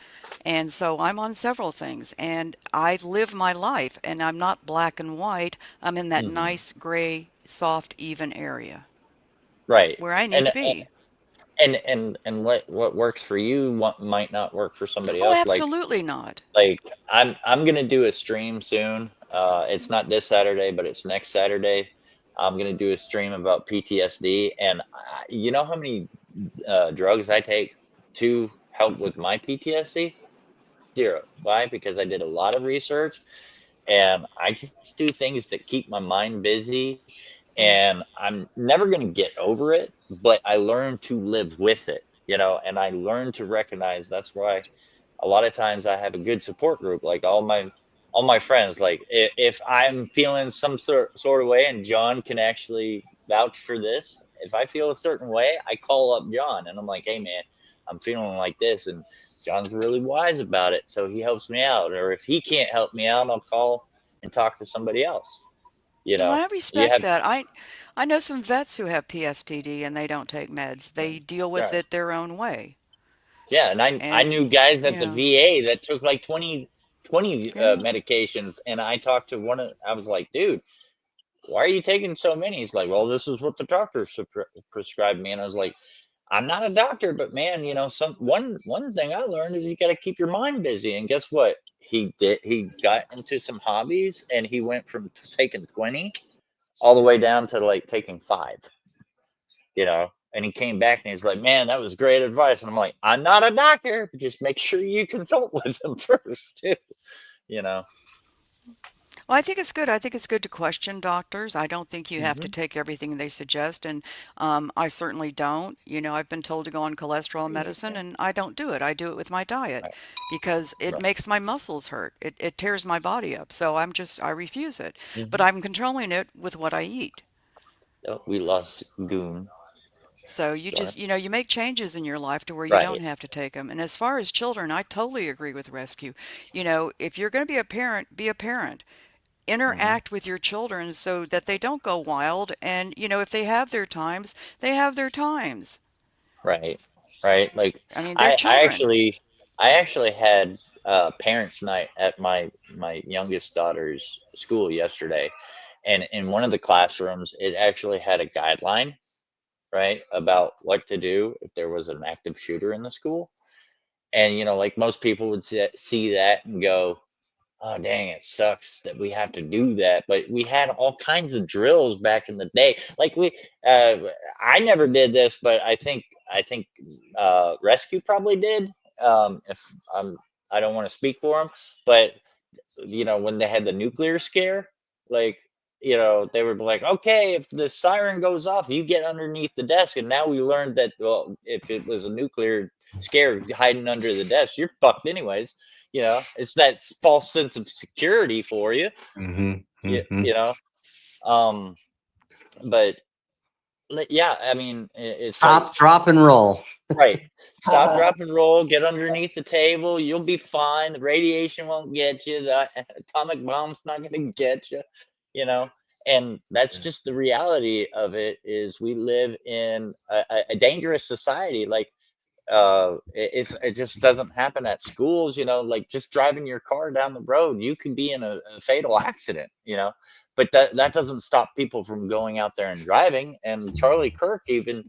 And so I'm on several things and I live my life, and I'm not black and white. I'm in that nice gray, soft, even area. Right. Where I need to be. And what works for you might not work for somebody Oh, else. absolutely not. Like I'm gonna do a stream soon. It's not this Saturday, but it's next Saturday. I'm gonna do a stream about PTSD, and you know how many drugs I take to help with my PTSD? Zero. Why? Because I did a lot of research and I just do things that keep my mind busy, and I'm never going to get over it, but I learned to live with it, and I learned to recognize that's why a lot of times I have a good support group, like all my friends. Like if I'm feeling some sort of way, and John can actually vouch for this, if I feel a certain way, I call up John and I'm like, hey man, I'm feeling like this, and John's really wise about it, so he helps me out. Or if he can't help me out, I'll call and talk to somebody else. Well, I You respect have that. I know some vets who have PSTD and they don't take meds. They deal with right. it their own way. Yeah, and I And knew guys at the yeah, VA that took like 20 yeah. medications, and I talked to I was like, dude, why are you taking so many? He's like, well, this is what the doctor prescribed me. And I was like, I'm not a doctor, but man, one thing I learned is you got to keep your mind busy. And guess what? He got into some hobbies, and he went from taking 20 all the way down to like taking 5. And he came back and he's like, man, that was great advice. And I'm like, I'm not a doctor, but just make sure you consult with them first too. you know Well, I think it's good. I think it's good to question doctors. I don't think you have to hmm take everything they suggest, and I certainly don't. I've been told to go on cholesterol medicine, and I don't do it. I do it with my diet right, because it right. makes my muscles hurt. It tears my body up. So I refuse it. But hmm I'm controlling it with what I eat. Oh, we lost Goon. So you Go ahead. just, you make changes in your life to where you don't Right. have to take them. And as far as children, I totally agree with rescue. If you're going to be a parent, be a parent. hmm Interact with your children so that they don't go wild. And, if they have their times, they have their times. Right. Right. Like I mean, they're I, I children. actually, I actually had parents' night at my youngest daughter's school yesterday, and in one of the classrooms, it actually had a guideline, right, about what to do if there was an active shooter in the school. And like most people would see that and go, oh dang, it sucks that we have to do that. But we had all kinds of drills back in the day. Like uh I never did this, but I think rescue probably did. If I'm I don't want to speak for them, but when they had the nuclear scare, like, they were like, okay, if the siren goes off, you get underneath the desk. And now we learned that, well, if it was a nuclear scare hiding under the desk, you're fucked anyways. It's that false sense of security for you. Mm-hmm. you, Mm-hmm. you know um but yeah, I mean, it's like, Stop, drop, and roll. right. Stop, drop, and roll. Get underneath the table. You'll be fine. The radiation won't get you. The atomic bomb's not going to get you. You know, and that's just the reality of it. Is we live in a dangerous society. Like, it just doesn't happen at schools. Like just driving your car down the road, you could be in a fatal accident. But that doesn't stop people from going out there and driving. And Charlie Kirk even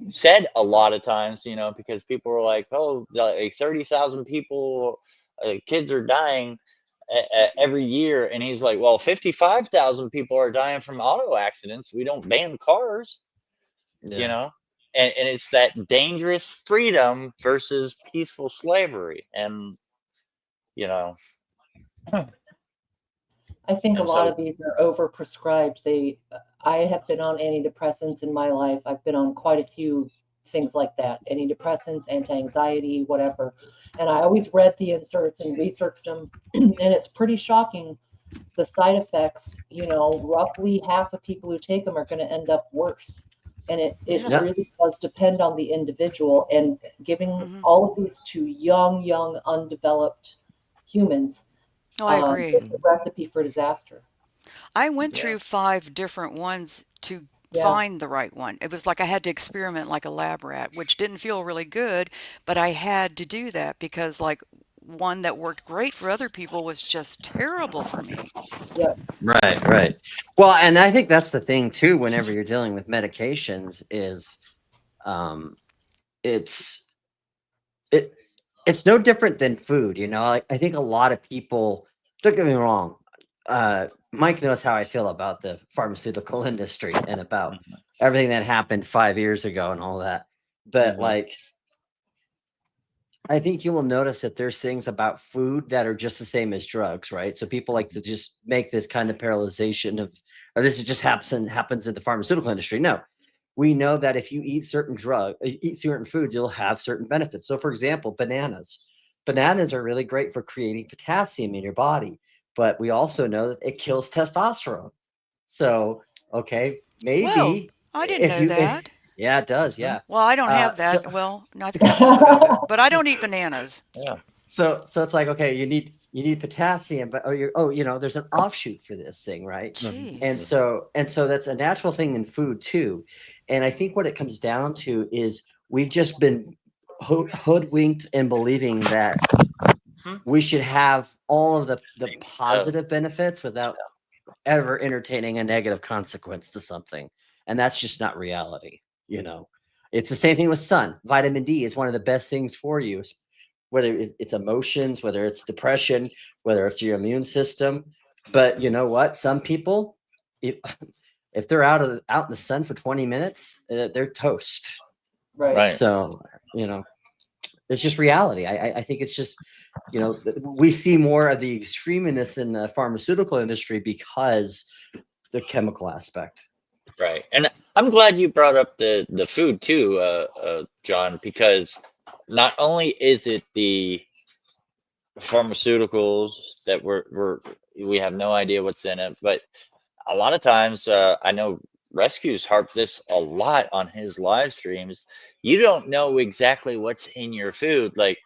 said a lot of times, because people were like, oh, like 30,000 people, kids are dying every year. And he's like, well, 55,000 people are dying from auto accidents. We don't ban cars, you Yeah. know? And it's that dangerous freedom versus peaceful slavery. And, you know, I think a and lot so, of these are overprescribed. I have been on antidepressants in my life. I've been on quite a few things like that, antidepressants, anti-anxiety, whatever. And I always read the inserts and researched them. And it's pretty shocking. The side effects, roughly half of people who take them are going to end up worse. And it Yeah. really does depend on the individual. And giving Hmm. all of these to young, undeveloped humans, Oh, I agree. it's a recipe for disaster. I went yeah. through 5 different ones to Yeah. find the right one. It was like I had to experiment like a lab rat, which didn't feel really good, but I had to do that because like one that worked great for other people was just terrible for me. Yep. Right. Well, and I think that's the thing too. Whenever you're dealing with medications, is it's no different than food. I think a lot of people. Don't get me wrong. Mike knows how I feel about the pharmaceutical industry and about everything that happened 5 years ago and all that. But Mhm. like, I think you will notice that there's things about food that are just the same as drugs, right? So people like to just make this kind of parallelization of, or this just happens in the pharmaceutical industry. No, we know that if you eat eat certain foods, you'll have certain benefits. So, for example, bananas. Bananas are really great for creating potassium in your body, but we also know that it kills testosterone. So, okay, Well, maybe I didn't know that. yeah, it does. Yeah. Well, I don't have So, that. Well, no, I think I have a little bit of it, but I don't eat bananas. Yeah. so it's like, okay, you need potassium, but there's an offshoot for this thing, right? And Jeez. so that's a natural thing in food too. And I think what it comes down to is we've just been hoodwinked in believing that we should have all of the positive benefits without ever entertaining a negative consequence to something. And that's just not reality. It's the same thing with sun. Vitamin D is one of the best things for you, whether it's emotions, whether it's depression, whether it's your immune system. But you know what? Some people, if they're out in the sun for 20 minutes, they're toast. Right. So, it's just reality. I think it's just, we see more of the extremeness in the pharmaceutical industry because the chemical aspect. Right. And I'm glad you brought up the food too, John, because not only is it the pharmaceuticals that we have no idea what's in it, but a lot of times, I know Rescue's harped this a lot on his live streams. You don't know exactly what's in your food. Like,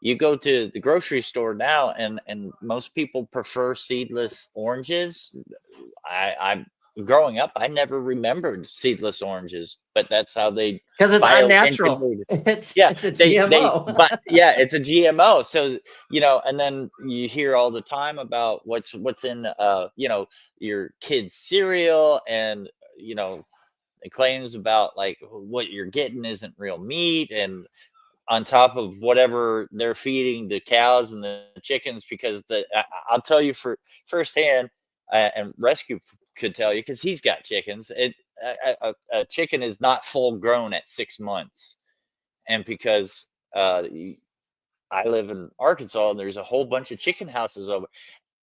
you go to the grocery store now, and most people prefer seedless oranges. I'm growing up, I never remembered seedless oranges, but that's how they Because it's unnatural. bioengineered. It's Yeah, a they GMO. but yeah, it's a GMO. So, and then you hear all the time about what's in your kid's cereal, and it claims about like what you're getting isn't real meat, and on top of whatever they're feeding the cows and the chickens, because I'll tell you for firsthand, and Rescue could tell you because he's got chickens. A chicken is not full grown at 6 months, and because I live in Arkansas and there's a whole bunch of chicken houses over,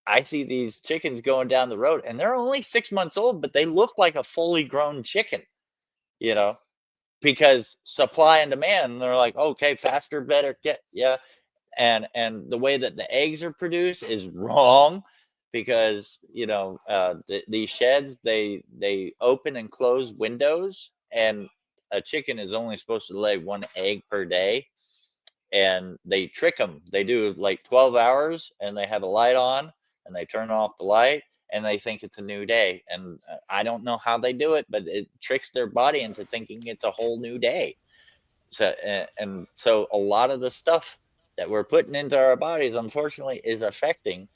I see these chickens going down the road and they're only 6 months old, but they look like a fully grown chicken, you know, because supply and demand. And they're like, okay, faster, better, yeah. And the way that the eggs are produced is wrong, because these sheds, they open and close windows, and a chicken is only supposed to lay one egg per day, and they trick them. They do like 12 hours and they have a light on, and they turn off the light and they think it's a new day. And I don't know how they do it, but it tricks their body into thinking it's a whole new day. So and so a lot of the stuff that we're putting into our bodies, unfortunately, is affecting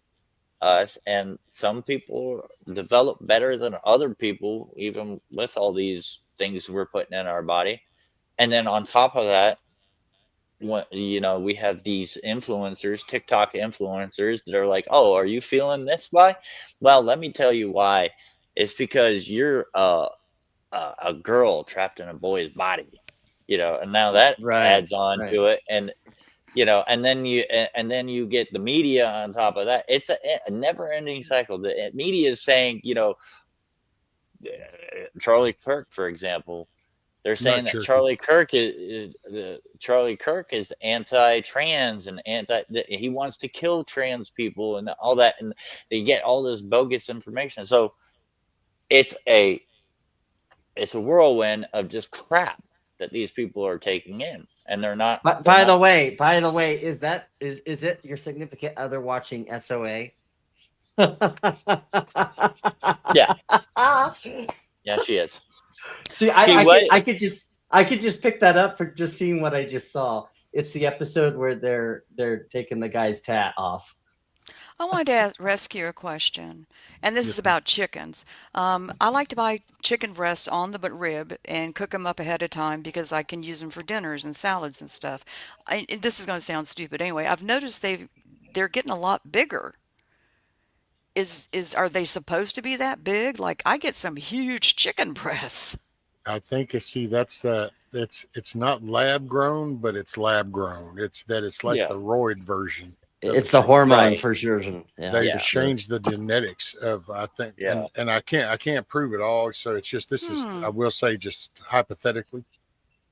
us. And some people develop better than other people, even with all these things we're putting in our body. And then on top of that, we have these influencers, TikTok influencers, that are like, oh, are you feeling this way? Well, let me tell you why. It's because you're a girl trapped in a boy's body, and now that adds on to it. And and then you get the media on top of that. It's a never ending cycle. The media is saying, Charlie Kirk, for example, they're saying that Charlie Kirk is anti-trans and he wants to kill trans people and all that, and they get all this bogus information. So it's a whirlwind of just crap that these people are taking in, and they're not. But by the way, is it your significant other watching SOA? Yeah. Yeah, she is. See, I could just pick that up for just seeing what I just saw. It's the episode where they're taking the guy's tat off. I wanted to rescue a question, and this is about chickens. I like to buy chicken breasts on the rib and cook them up ahead of time because I can use them for dinners and salads and stuff. This is going to sound stupid anyway. I've noticed they're getting a lot bigger. Are they supposed to be that big? Like, I get some huge chicken breasts. I think it's not lab grown, but it's lab grown. It's like Yeah. the roid version. It's the hormones version. Yeah, They for sure. changed the genetics of, I think, Yeah. and I can't prove it all. So it's just this is, I will say, just hypothetically,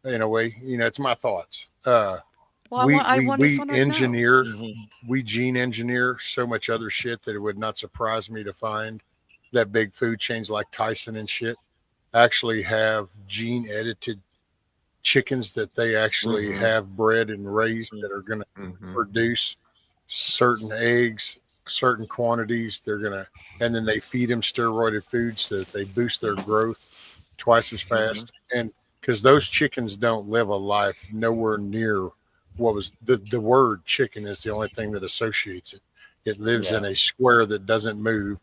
in a way, it's my thoughts. Well, I we just wanted to know. engineer, Mhm. we gene engineer so much other shit that it would not surprise me to find that big food chains like Tyson and shit actually have gene edited chickens that they actually have bred and raised that are going to produce certain eggs, certain quantities. And then they feed them steroided foods so that they boost their growth twice as fast. And because those chickens don't live a life nowhere near what was the word chicken is the only thing that associates it. It lives in a square that doesn't move.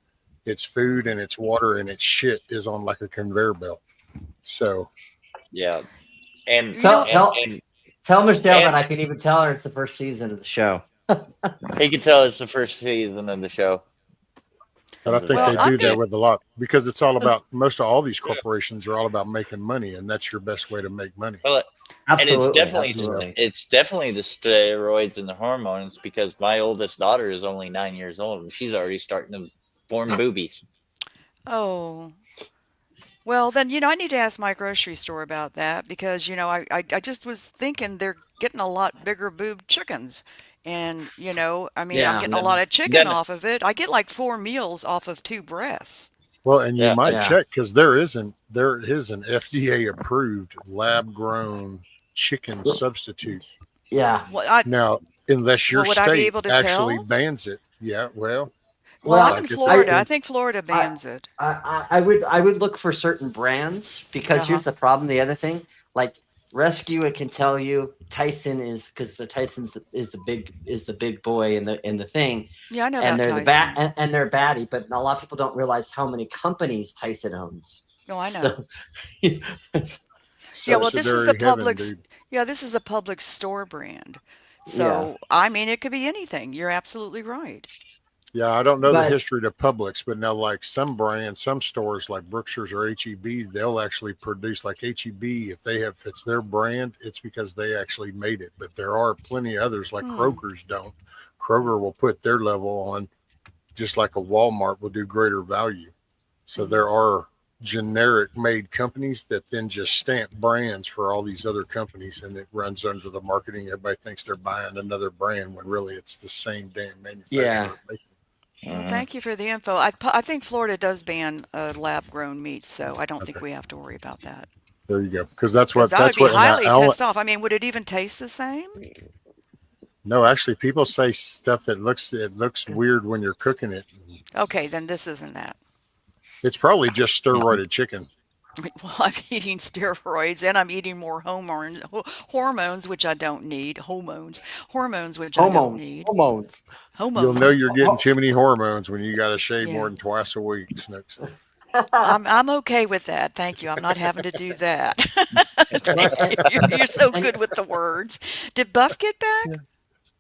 Its food and its water and its shit is on like a conveyor belt. So, yeah. And Tell Michelle that and- I can even tell her it's the first season of the show. he can tell it's the first season of the show. but I think Well, they I'm do gonna- that with a lot because it's all about most of all these corporations are all about making money, and that's your best way to make money. Well, Absolutely, and absolutely. it's definitely the steroids and the hormones because my oldest daughter is only 9 years old and she's already starting to form boobies. Oh. Well, then, I need to ask my grocery store about that because, I just was thinking they're getting a lot bigger boob chickens. And, I'm getting a lot of chicken then- off of it. I get like 4 meals off of 2 breasts. Well, and you Yeah. might Yeah. check because there is an FDA approved lab grown chicken substitute. Yeah. Well, Now, unless your would I be state able to actually tell? bans it, yeah. Well, I'm like in it's Florida. I open. think Florida bans it. I would look for certain brands because here's the problem. The other thing, like Rescue, it can tell you Tyson is because the Tyson's is the big boy in the thing. Yeah, I know and about they're Tyson. and they're baddie, but a lot of people don't realize how many companies Tyson owns. No, I know. So, Yeah, well, this is the Subsidiary heaven, Publix. dude. Yeah, this is the Publix store brand. So, I mean, it could be anything. You're absolutely right. Yeah, I don't know the But- history to Publix, but now like some brands, some stores like Brookshire's or HEB, they'll actually produce like HEB. If it's their brand, it's because they actually made it. But there are plenty of others like Kroger's don't. Kroger will put their level on, just like a Walmart will do greater value. So there are generic made companies that then just stamp brands for all these other companies, and it runs under the marketing. Everybody thinks they're buying another brand when really it's the same damn manufacturer. Yeah. making it. Well, thank you for the info. I think Florida does ban lab-grown meat, so I don't think we have to worry about that. There you go. Because that's 'Cause what I would that's be what. and highly I- pissed off. I mean, would it even taste the same? No, actually, people say stuff that looks weird when you're cooking it. Okay, then this isn't that. It's probably just steroided chicken. Well, I'm eating steroids and I'm eating more hormones, which I don't need. Hormones, which I don't need. Hormones. You'll know you're getting too many hormones when you got to shave Yeah. more than twice a week, Snooks. I'm okay with that. Thank you. I'm not having to do that. You're so good with the words. Did Buff get back?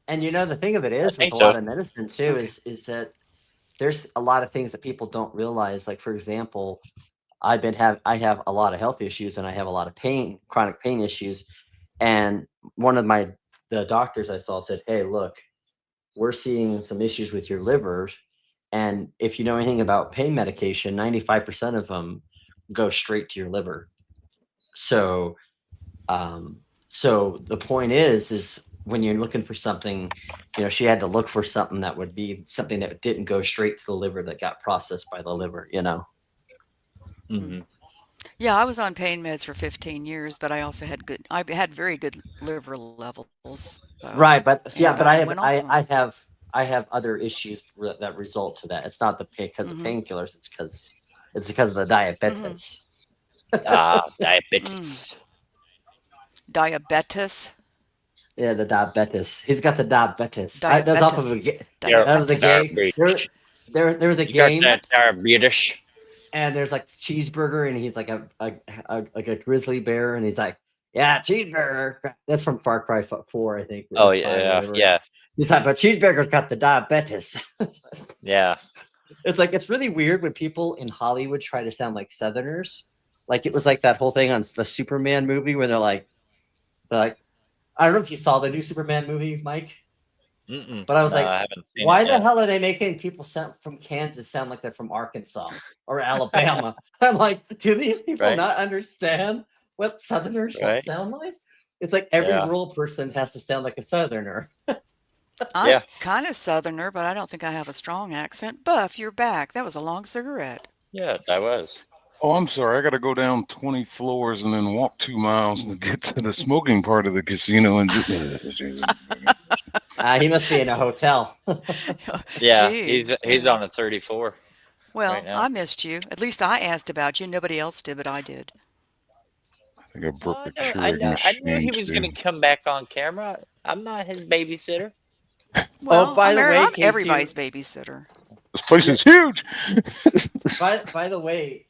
And the thing of it is with think a so. lot of medicine too is that there's a lot of things that people don't realize. Like for example, I have a lot of health issues and I have a lot of chronic pain issues. And one of the doctors I saw said, "Hey, look, we're seeing some issues with your liver. And if you know anything about pain medication, 95% of them go straight to your liver." So, so the point is when you're looking for something, she had to look for something that would be something that didn't go straight to the liver, that got processed by the liver, Mm-hmm. Yeah, I was on pain meds for 15 years, but I also had very good liver levels. So, Right. But yeah, and but I went off them. I have other issues that result to that. It's not because of painkillers. It's because of the diabetes. Diabetes. Diabetes. Yeah, the diabetes. He's got the diabetes. Diabetes. That's off of that was a game. There was a game. Diabetes. And there's like cheeseburger, and he's like a grizzly bear, and he's like, "Yeah, cheeseburger." That's from Far Cry 4, I think. Oh or 5 or yeah, whatever. yeah, He's like, "But cheeseburger's got the diabetes." yeah. It's like it's really weird when people in Hollywood try to sound like Southerners. Like it was like that whole thing on the Superman movie where they're like, I don't know if you saw the new Superman movie, Mike. But I was No, like, I haven't seen why it the yet. hell are they making people from Kansas sound like they're from Arkansas or Alabama? I'm like, do these people Right. not understand what Southerners Right. sound like? It's like every Yeah. rural person has to sound like a Southerner. I'm Yeah. kind of Southerner, but I don't think I have a strong accent. Buff, you're back. That was a long cigarette. Yeah, I was. Oh, I'm sorry. I got to go down 20 floors and then walk 2 miles to get to the smoking part of the casino. And He must be in a hotel. Yeah, Gee. he's on a 34. Well, right now. I missed you. At least I asked about you. Nobody else did, but I did. I think I broke the I Keurig knew he machine, was going too. to come back on camera. I'm not his babysitter. Well, by the way, I'm KT, everybody's babysitter. This place is huge. By the way,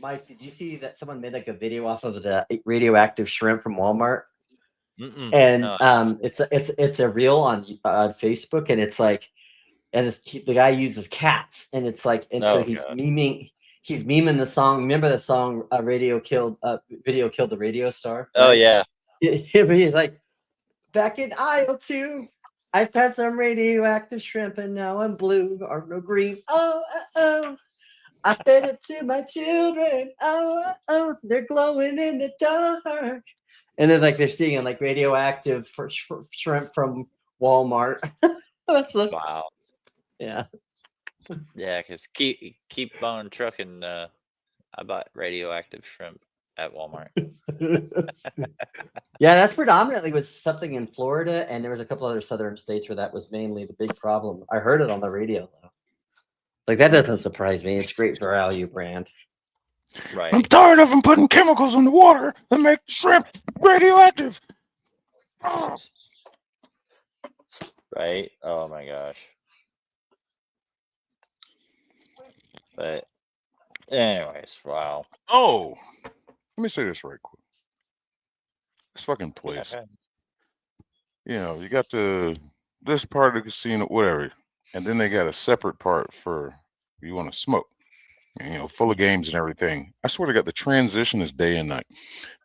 Mike, did you see that someone made like a video off of the radioactive shrimp from Walmart? And No. it's a reel on Facebook, and it's like, and the guy uses cats, and it's like, and so Oh, he's God. memeing the song. Remember the song video killed the radio star? Oh, right? yeah. He's like, back in aisle 2, I've had some radioactive shrimp and now I'm blue or no green. Oh, I fed it to my children. Oh, they're glowing in the dark. And then like they're seeing like radioactive shrimp from Walmart. That's Wow. Yeah. Yeah, because keep on trucking. I bought radioactive shrimp at Walmart. Yeah, that's predominantly was something in Florida, and there was a couple other southern states where that was mainly the big problem. I heard it on the radio though. Like that doesn't surprise me. It's great value brand. Right. I'm tired of them putting chemicals in the water that make shrimp radioactive. Right. Oh my gosh. But anyways, wow. Oh, let me say this right quick. This fucking place. Yeah. You know, you got this part of the casino, whatever, and then they got a separate part for you want to smoke. You know, full of games and everything. I swear to God, the transition is day and night.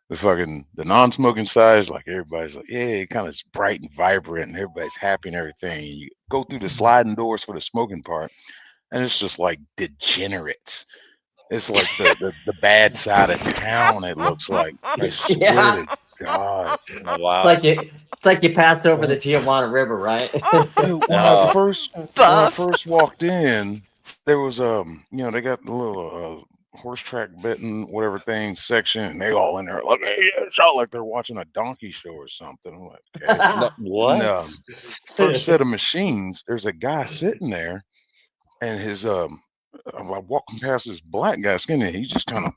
The non-smoking side is like everybody's like, yeah, kind of bright and vibrant, and everybody's happy and everything. And you go through the sliding doors for the smoking part, and it's just like degenerates. It's like the bad side of town. It looks like. I swear to God. Oh, wow. It's like you passed over the Tijuana River, right? Dude, when I first walked in, there was you know, they got the little horse track betting whatever thing section, and they all in there like, hey, yeah, it's out like they're watching a donkey show or something. I'm like, okay. What? And, first set of machines, there's a guy sitting there, and his I'm walking past this black guy skinny. He's just kind of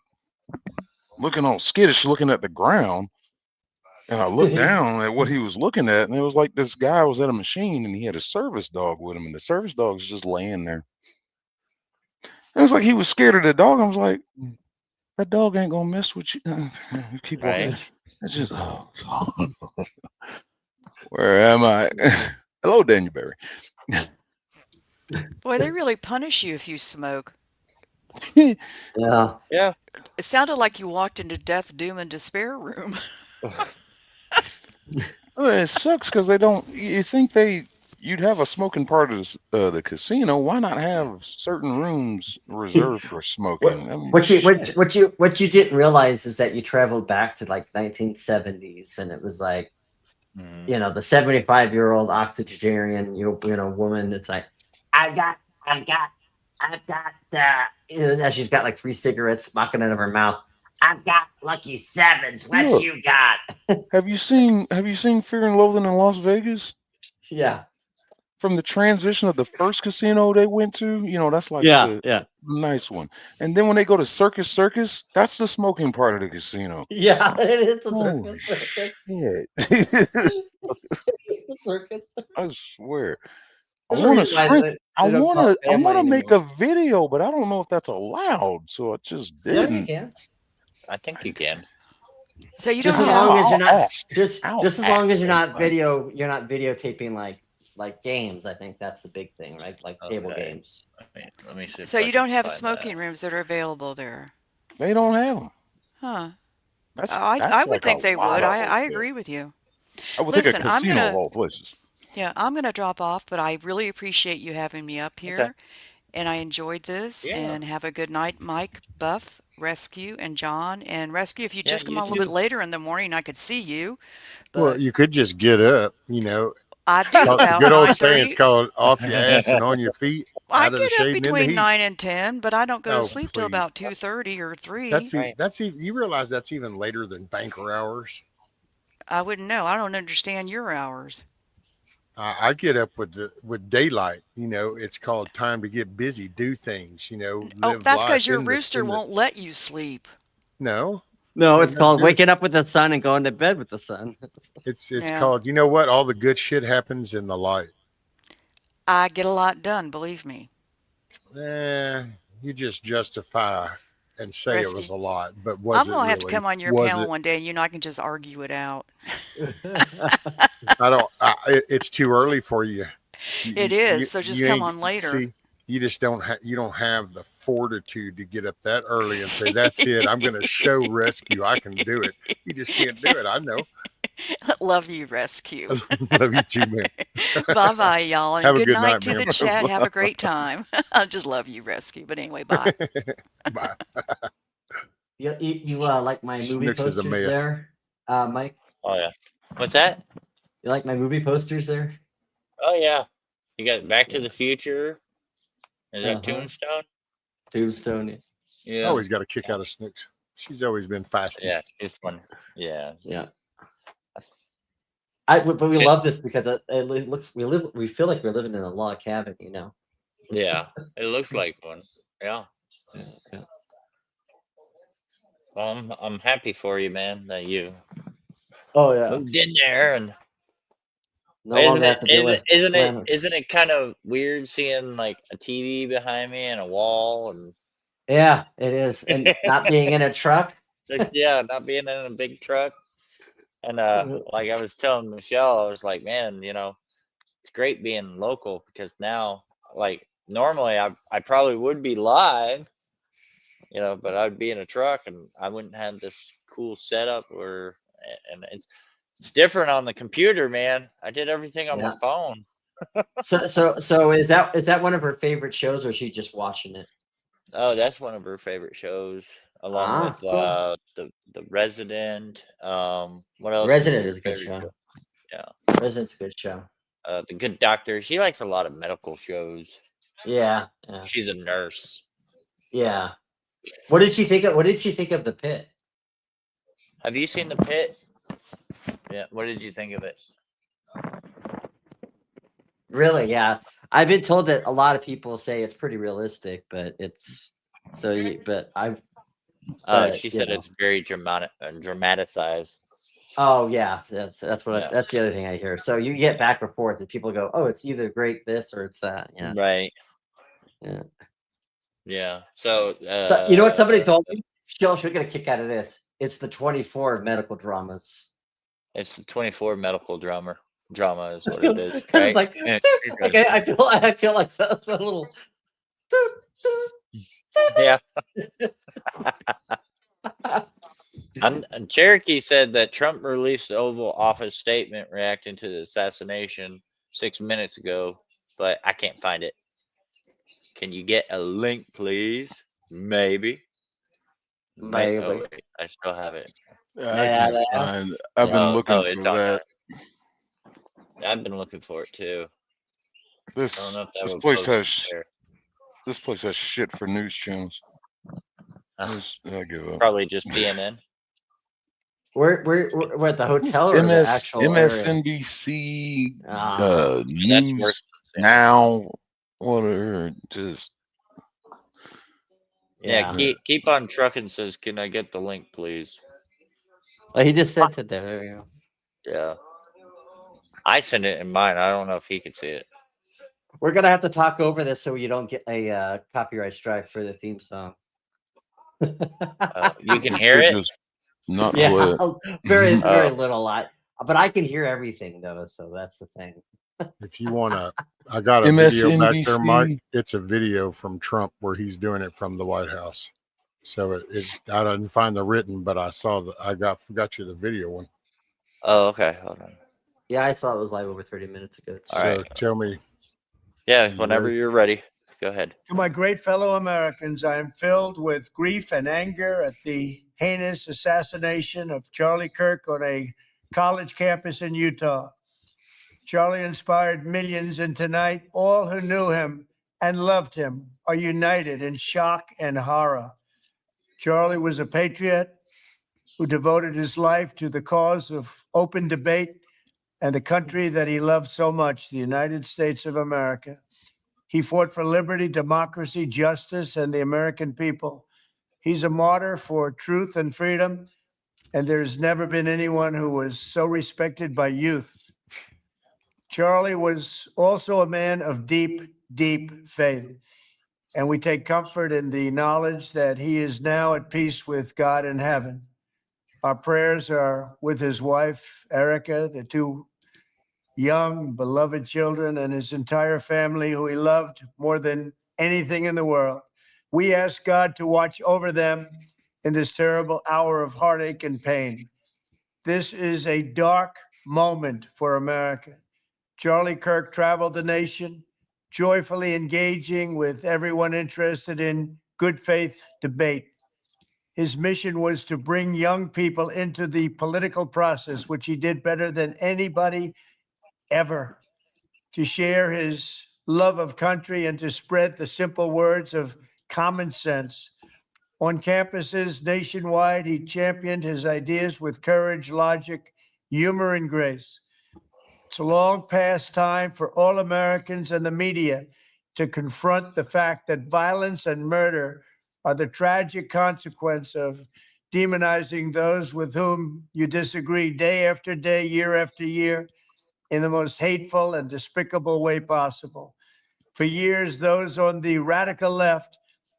looking all skittish, looking at the ground. And I looked down at what he was looking at, and it was like this guy was at a machine, and he had a service dog with him, and the service dog was just laying there. And it was like he was scared of the dog. I was like, that dog ain't gonna mess with you. Keep walking. Right. It's just, oh God. Where am I? Hello, Daniel Berry. Boy, they really punish you if you smoke. Yeah. Yeah. It sounded like you walked into death, doom, and despair room. Well, it sucks because they don't. You think you'd have a smoking part of the casino? Why not have certain rooms reserved for smoking? I mean, What you didn't realize is that you traveled back to like 1970s, and it was like, you know, the 75-year-old octogenarian, you know, woman that's like, I've got, you know, she's got like 3 cigarettes smoking out of her mouth. I've got Lucky Sevens. What Look, you got? Have you seen Fear and Loathing in Las Vegas? Yeah. From the transition of the first casino they went to, you know, that's like the nice one. And then when they go to Circus, that's the smoking part of the casino. Yeah, it is a Holy circus. shit. It's a circus. I swear. I There's a want reason why I they don't call it family want to make anymore. a video, but I don't know if that's allowed, so I just Yeah, didn't. you can. I think you can. So you Just don't as have. long as you're not ask. just I'll as long as ask you're not videotaping like games. I think that's the big thing, right? Like table Okay. games. Let me see. So you don't have smoking rooms that are available there. They don't have them. Huh. That's I would like a think they lot would. of I bullshit. agree with you. I would think a Listen, I'm casino of gonna, all places. yeah, I'm gonna drop off, but I really appreciate you having me up Okay. here, and I enjoyed this. Yeah. And have a good night, Mike, Buff, Rescue, and John. And Rescue, if you Yeah, just come you on a little bit too. later in the morning, I could see you. Well, But you could just get up, I do the about good old saying's 9:30. called off your ass and on your feet, I out of the get up shade and in the between heat. 9 and 10, but I don't go to Oh, sleep till please. about 2:30 or 3. That's you realize that's even later than banker hours. I wouldn't know. I don't understand your hours. I get up with daylight. It's called time to get busy, do things. Oh, Live that's life because your in the rooster won't let you sleep. No, No, ain't it's nothing called to do with waking up with the sun and going to bed with the sun. it's Yeah. called. You know what? All the good shit happens in the light. I get a lot done, believe me. You just justify and say it was Rescue. a lot, but I'm was it gonna have to really? come on your Was panel it? one day, and you and I can just argue it out. I don't. It's too early for you. It is, so just come on later. See, you just don't have. You don't have the fortitude to get up that early and say, "That's it. I'm going to show Rescue. I can do it." You just can't do it. I know. Love you, Rescue. Love you too, man. Bye bye, y'all. And Have a good good night night, to the man. chat. Have a great time. I just love you, Rescue. But anyway, bye. Bye. You like my movie Snooks is a posters mess. there, Mike? Oh yeah. What's that? You like my movie posters there? Oh yeah. You got Back to the Future. Is that Uh-huh. Tombstone? Tombstone. I Yeah. always got a kick out of Snooks. She's always been feisty. Yeah, she's fun. Yeah. Yeah. But we Shit. love this because it looks we feel like we're living in a log cabin, Yeah. It looks like one. Yeah. Yeah. Well, I'm happy for you, man, that you Oh yeah. moved in there and No longer have to deal with isn't it kind of weird seeing like a TV behind me and a wall and Yeah, it is, and not being in a truck. like, yeah, not being in a big truck. And like I was telling Michelle, I was like, man, it's great being local because now, like, normally I probably would be live, but I'd be in a truck and I wouldn't have this cool setup and it's different on the computer, man. I did everything on my phone. So is that one of her favorite shows, or is she just watching it? Oh, that's one of her favorite shows, along with cool. the Resident. What else? Resident her is a good favorite show. Yeah. Resident's a good show. The Good Doctor. She likes a lot of medical shows. Yeah. She's a nurse. Yeah. What did she think of The Pit? Have you seen The Pit? Yeah. What did you think of it? Really? Yeah. I've been told that a lot of people say it's pretty realistic, but it's but I've. She said it's very dramatized. Oh yeah, that's that's the other thing I hear. So you get back and forth, and people go, "Oh, it's either great this or it's that." Yeah. Right. Yeah. Yeah. So. So you know what somebody told me? She'll get a kick out of this. It's the 24 medical dramas. It's the 24 medical drama is what it is, right? Like, okay, I feel like the little. Yeah. And Cherokee said that Trump released the Oval Office statement reacting to the assassination 6 minutes ago, but I can't find it. Can you get a link, please? Maybe. Maybe. Oh, wait, I still have it. I can't find. I've been looking for that. I've been looking for it too. This place has shit for news channels. I give up. Probably just CNN. We're at the hotel or the actual MSNBC, That's News worse than Now, whatever. Just yeah. Keep on trucking says, "Can I get the link, please?" Well, he just sent it there. There you go. Yeah. I sent it in mine. I don't know if he could see it. We're gonna have to talk over this so you don't get a copyright strike for the theme song. You can hear it. just not Yeah, very Oh. little. But I can hear everything though, so that's the thing. If you want to, I got a video back there, MSNBC. Mike. It's a video from Trump where he's doing it from the White House. So I didn't find the written, but I saw I got you the video one. Oh, okay. Hold on. Yeah, I saw it was live over 30 minutes ago. All right. Tell me. Yeah, whenever you're ready. Go ahead. To my great fellow Americans, I am filled with grief and anger at the heinous assassination of Charlie Kirk on a college campus in Utah. Charlie inspired millions, and tonight, all who knew him and loved him are united in shock and horror. Charlie was a patriot who devoted his life to the cause of open debate and the country that he loved so much, the United States of America. He fought for liberty, democracy, justice, and the American people. He's a martyr for truth and freedom, and there's never been anyone who was so respected by youth. Charlie was also a man of deep, deep faith, and we take comfort in the knowledge that he is now at peace with God in heaven. Our prayers are with his wife, Erica, the two young, beloved children, and his entire family, who he loved more than anything in the world. We ask God to watch over them in this terrible hour of heartache and pain. This is a dark moment for America. Charlie Kirk traveled the nation, joyfully engaging with everyone interested in good faith debate. His mission was to bring young people into the political process, which he did better than anybody ever, to share his love of country and to spread the simple words of common sense. On campuses nationwide, he championed his ideas with courage, logic, humor, and grace. It's a long past time for all Americans and the media to confront the fact that violence and murder are the tragic consequence of demonizing those with whom you disagree day after day, year after year, in the most hateful and despicable way possible. For years, those on the radical left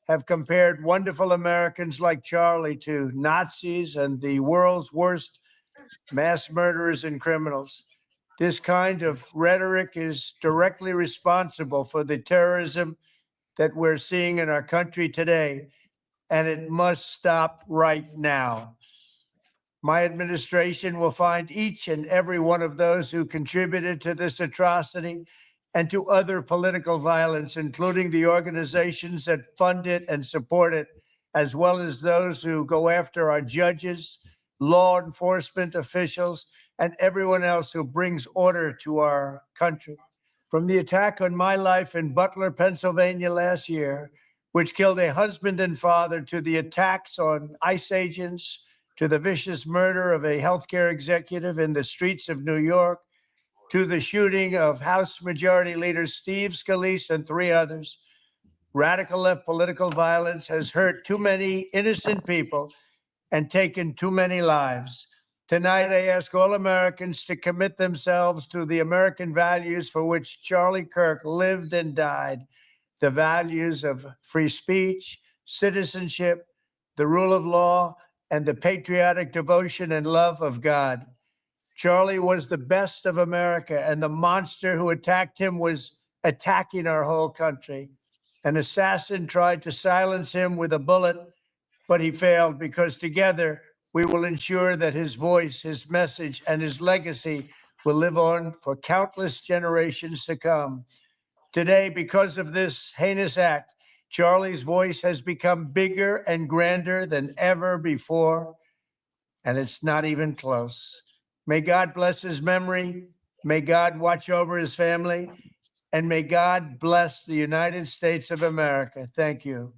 have compared wonderful Americans like Charlie to Nazis and the world's worst mass murderers and criminals. This kind of rhetoric is directly responsible for the terrorism that we're seeing in our country today, and it must stop right now. My administration will find each and every one of those who contributed to this atrocity and to other political violence, including the organizations that fund it and support it, as well as those who go after our judges, law enforcement officials, and everyone else who brings order to our country. From the attack on my life in Butler, Pennsylvania last year, which killed a husband and father, to the attacks on ICE agents, to the vicious murder of a healthcare executive in the streets of New York, to the shooting of House Majority Leader Steve Scalise and 3 others, radical left political violence has hurt too many innocent people and taken too many lives. Tonight, I ask all Americans to commit themselves to the American values for which Charlie Kirk lived and died, the values of free speech, citizenship, the rule of law, and the patriotic devotion and love of God. Charlie was the best of America, and the monster who attacked him was attacking our whole country. An assassin tried to silence him with a bullet, but he failed, because together we will ensure that his voice, his message, and his legacy will live on for countless generations to come. Today, because of this heinous act, Charlie's voice has become bigger and grander than ever before, and it's not even close. May God bless his memory. May God watch over his family, and may God bless the United States of America. Thank you.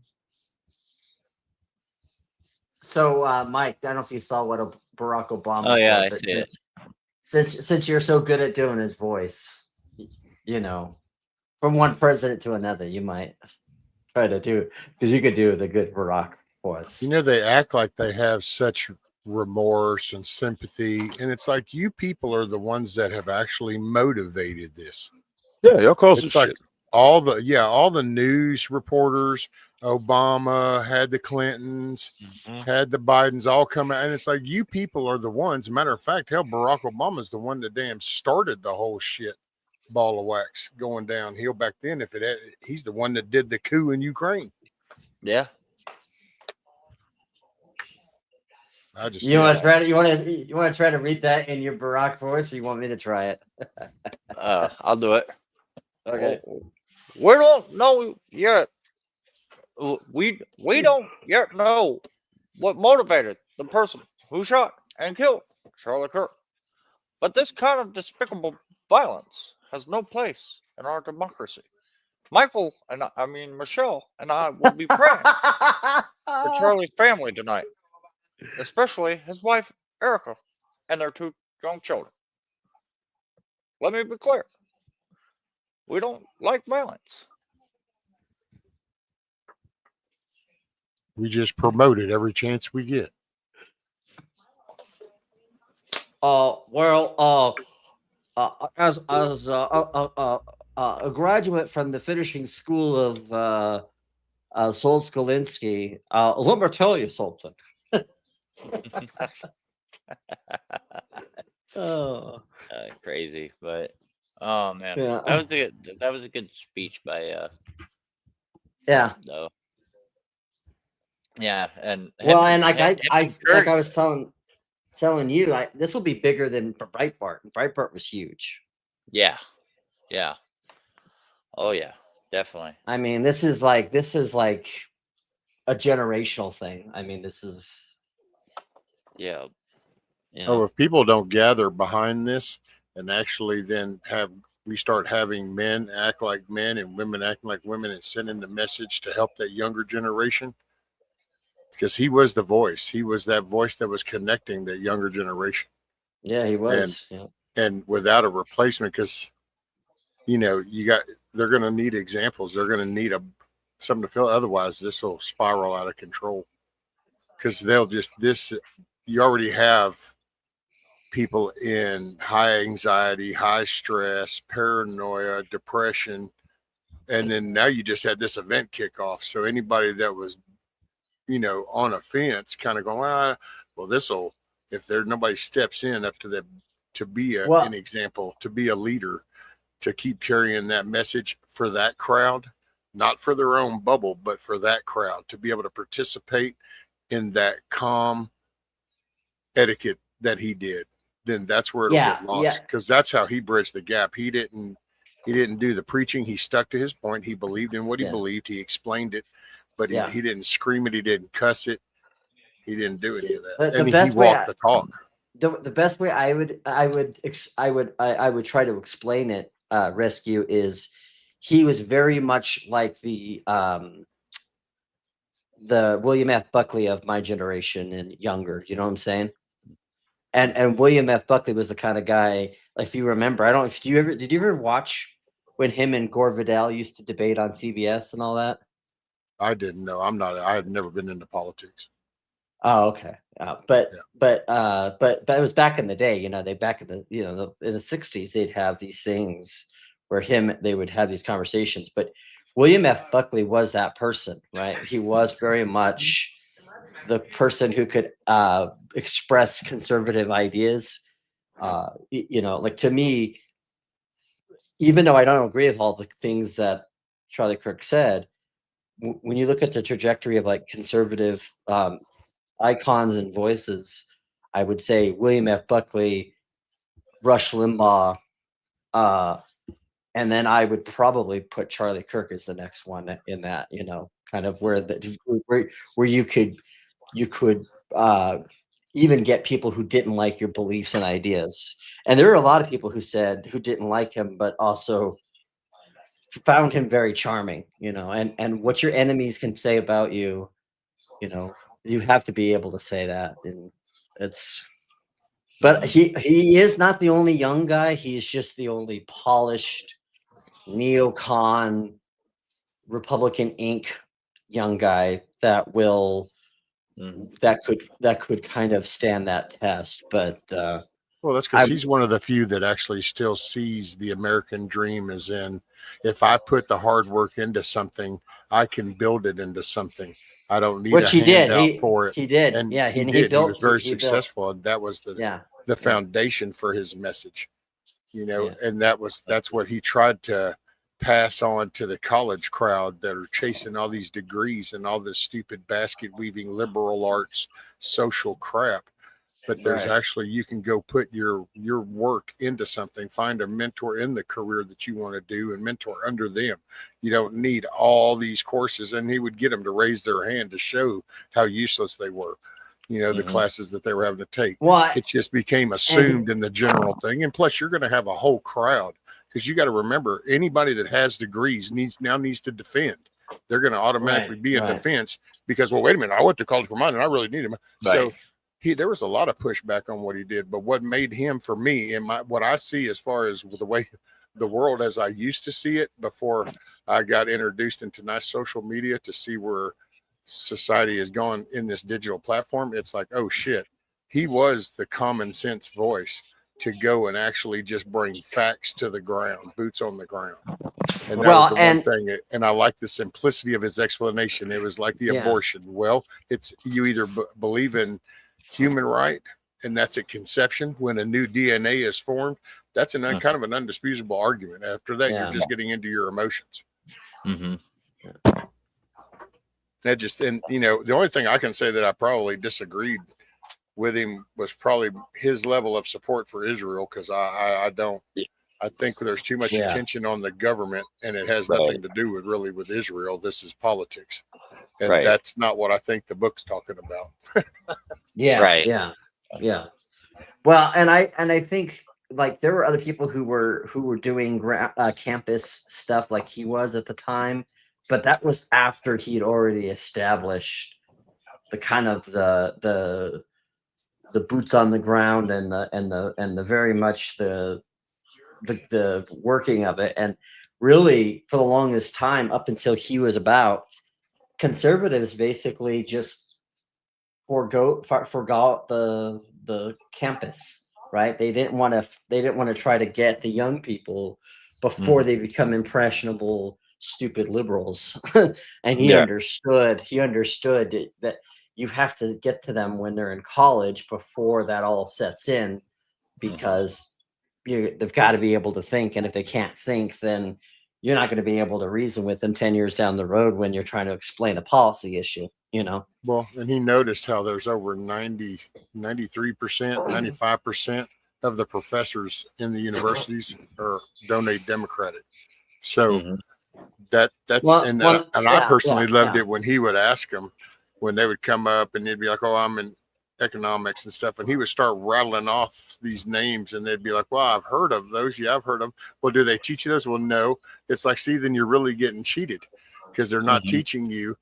So, Mike, I don't know if you saw what Barack Obama Oh, yeah, said, I but see it. since you're so good at doing his voice, you know, from one president to another, you might try to do, because you could do the good Barack voice. You know, they act like they have such remorse and sympathy, and it's like, you people are the ones that have actually motivated this. Yeah, y'all call some It's like shit. all the news reporters, Obama, had the Clintons, had the Bidens, all come out, and it's like, you people are the ones. Matter of fact, hell, Barack Obama's the one that damn started the whole shit ball of wax going downhill back then. He's the one that did the coup in Ukraine. Yeah. I just You want to try to you want to try to read that in your Barack voice, or you want me to try it? I'll do it. Okay. We don't know yet. We don't yet know what motivated the person who shot and killed Charlie Kirk. But this kind of despicable violence has no place in our democracy. Michael and Michelle and I will be praying for Charlie's family tonight, especially his wife Erica and their 2 young children. Let me be clear. We don't like violence. We just promote it every chance we get. As a graduate from the finishing school of Sol Skalinsky, let me tell you something. Crazy, but oh man, Yeah. that was a good speech by Yeah. no. Yeah, and Well, and like him I and Kirk, like I was telling you, this will be bigger than Breitbart. Breitbart was huge. yeah. Oh yeah, definitely. I mean, this is like a generational thing. I mean, this is Yeah. Oh, if people don't gather behind this and actually then we start having men act like men and women acting like women and sending the message to help that younger generation, because he was the voice. He was that voice that was connecting that younger generation. Yeah, he was. And without a replacement, because they're going to need examples. They're going to need something to fill. Otherwise, this will spiral out of control. Because you already have people in high anxiety, high stress, paranoia, depression, and then now you just had this event kick off. So anybody that was, on a fence, kind of going, well, if nobody steps in up to them to be an example, to be a leader, to keep carrying that message for that crowd, not for their own bubble, but for that crowd, to be able to participate in that calm etiquette that he did, then that's where it'll get lost, because that's how he bridged the gap. He didn't do the preaching. He stuck to his point. He believed in what he believed. He explained it, but he didn't scream it. He didn't cuss it. He didn't do any of that. He walked the talk. The best way I would try to explain it, Rescue, is he was very much like the William F. Buckley of my generation and younger. You know what I'm saying? And William F. Buckley was the kind of guy, if you remember, did you ever watch when him and Gore Vidal used to debate on CBS and all that? I didn't know. I had never been into politics. Oh, okay. But it was back in the day, back in the, in the 60s, they'd have these things where they would have these conversations. But William F. Buckley was that person, right? He was very much the person who could express conservative ideas. Like, to me, even though I don't agree with all the things that Charlie Kirk said, when you look at the trajectory of like conservative icons and voices, I would say William F. Buckley, Rush Limbaugh, and then I would probably put Charlie Kirk as the next one in that, kind of where you could even get people who didn't like your beliefs and ideas. And there are a lot of people who didn't like him, but also found him very charming, and what your enemies can say about you, you have to be able to say that. And but he is not the only young guy. He's just the only polished neocon Republican Inc. young guy that could kind of stand that test. But well, that's because he's one of the few that actually still sees the American dream as in, if I put the hard work into something, I can build it into something. I don't need a handout for it. He did. And yeah. he did. He was very successful. And that was the foundation for his message, and that's what he tried to pass on to the college crowd that are chasing all these degrees and all this stupid basket weaving liberal arts social crap. But there's actually, you can go put your work into something, find a mentor in the career that you want to do and mentor under them. You don't need all these courses. And he would get them to raise their hand to show how useless they were, the classes that they were having to take. Well, it just became assumed in the general thing. And plus you're going to have a whole crowd, because you got to remember, anybody that has degrees needs to defend. They're going to automatically be in defense because, well, wait a minute, I went to college for mine and I really need him. So there was a lot of pushback on what he did, but what made him, for me, and what I see as far as the way the world as I used to see it before I got introduced into nice social media to see where society has gone in this digital platform, it's like, oh shit, he was the common sense voice to go and actually just bring facts to the ground, boots on the ground. And that was the one thing. And I like the simplicity of his explanation. It was like the abortion. Well, it's you either believe in human right, and that's at conception when a new DNA is formed. That's kind of an undisputable argument. After that, you're just getting into your emotions. That just, and the only thing I can say that I probably disagreed with him was probably his level of support for Israel, because I don't. I think there's too much attention on the government, and it has nothing to do with Israel. This is politics. And that's not what I think the book's talking about. Yeah. Well, and I think like there were other people who were doing campus stuff like he was at the time, but that was after he had already established the kind of the boots on the ground and the very much the working of it. And really for the longest time up until he was about, conservatives basically just forgot the campus, right? They didn't want to try to get the young people before they become impressionable, stupid liberals. And he understood that you have to get to them when they're in college before that all sets in, because they've got to be able to think. And if they can't think, then you're not going to be able to reason with them 10 years down the road when you're trying to explain a policy issue, Well, and he noticed how there's over 93%, 95% of the professors in the universities donate Democratic. So that's, and I personally loved it when he would ask them, when they would come up and they'd be like, oh, I'm in economics and stuff, and he would start rattling off these names, and they'd be like, well, I've heard of those. Yeah, I've heard of them. Well, do they teach you those? Well, no. It's like, see, then you're really getting cheated, because they're not teaching you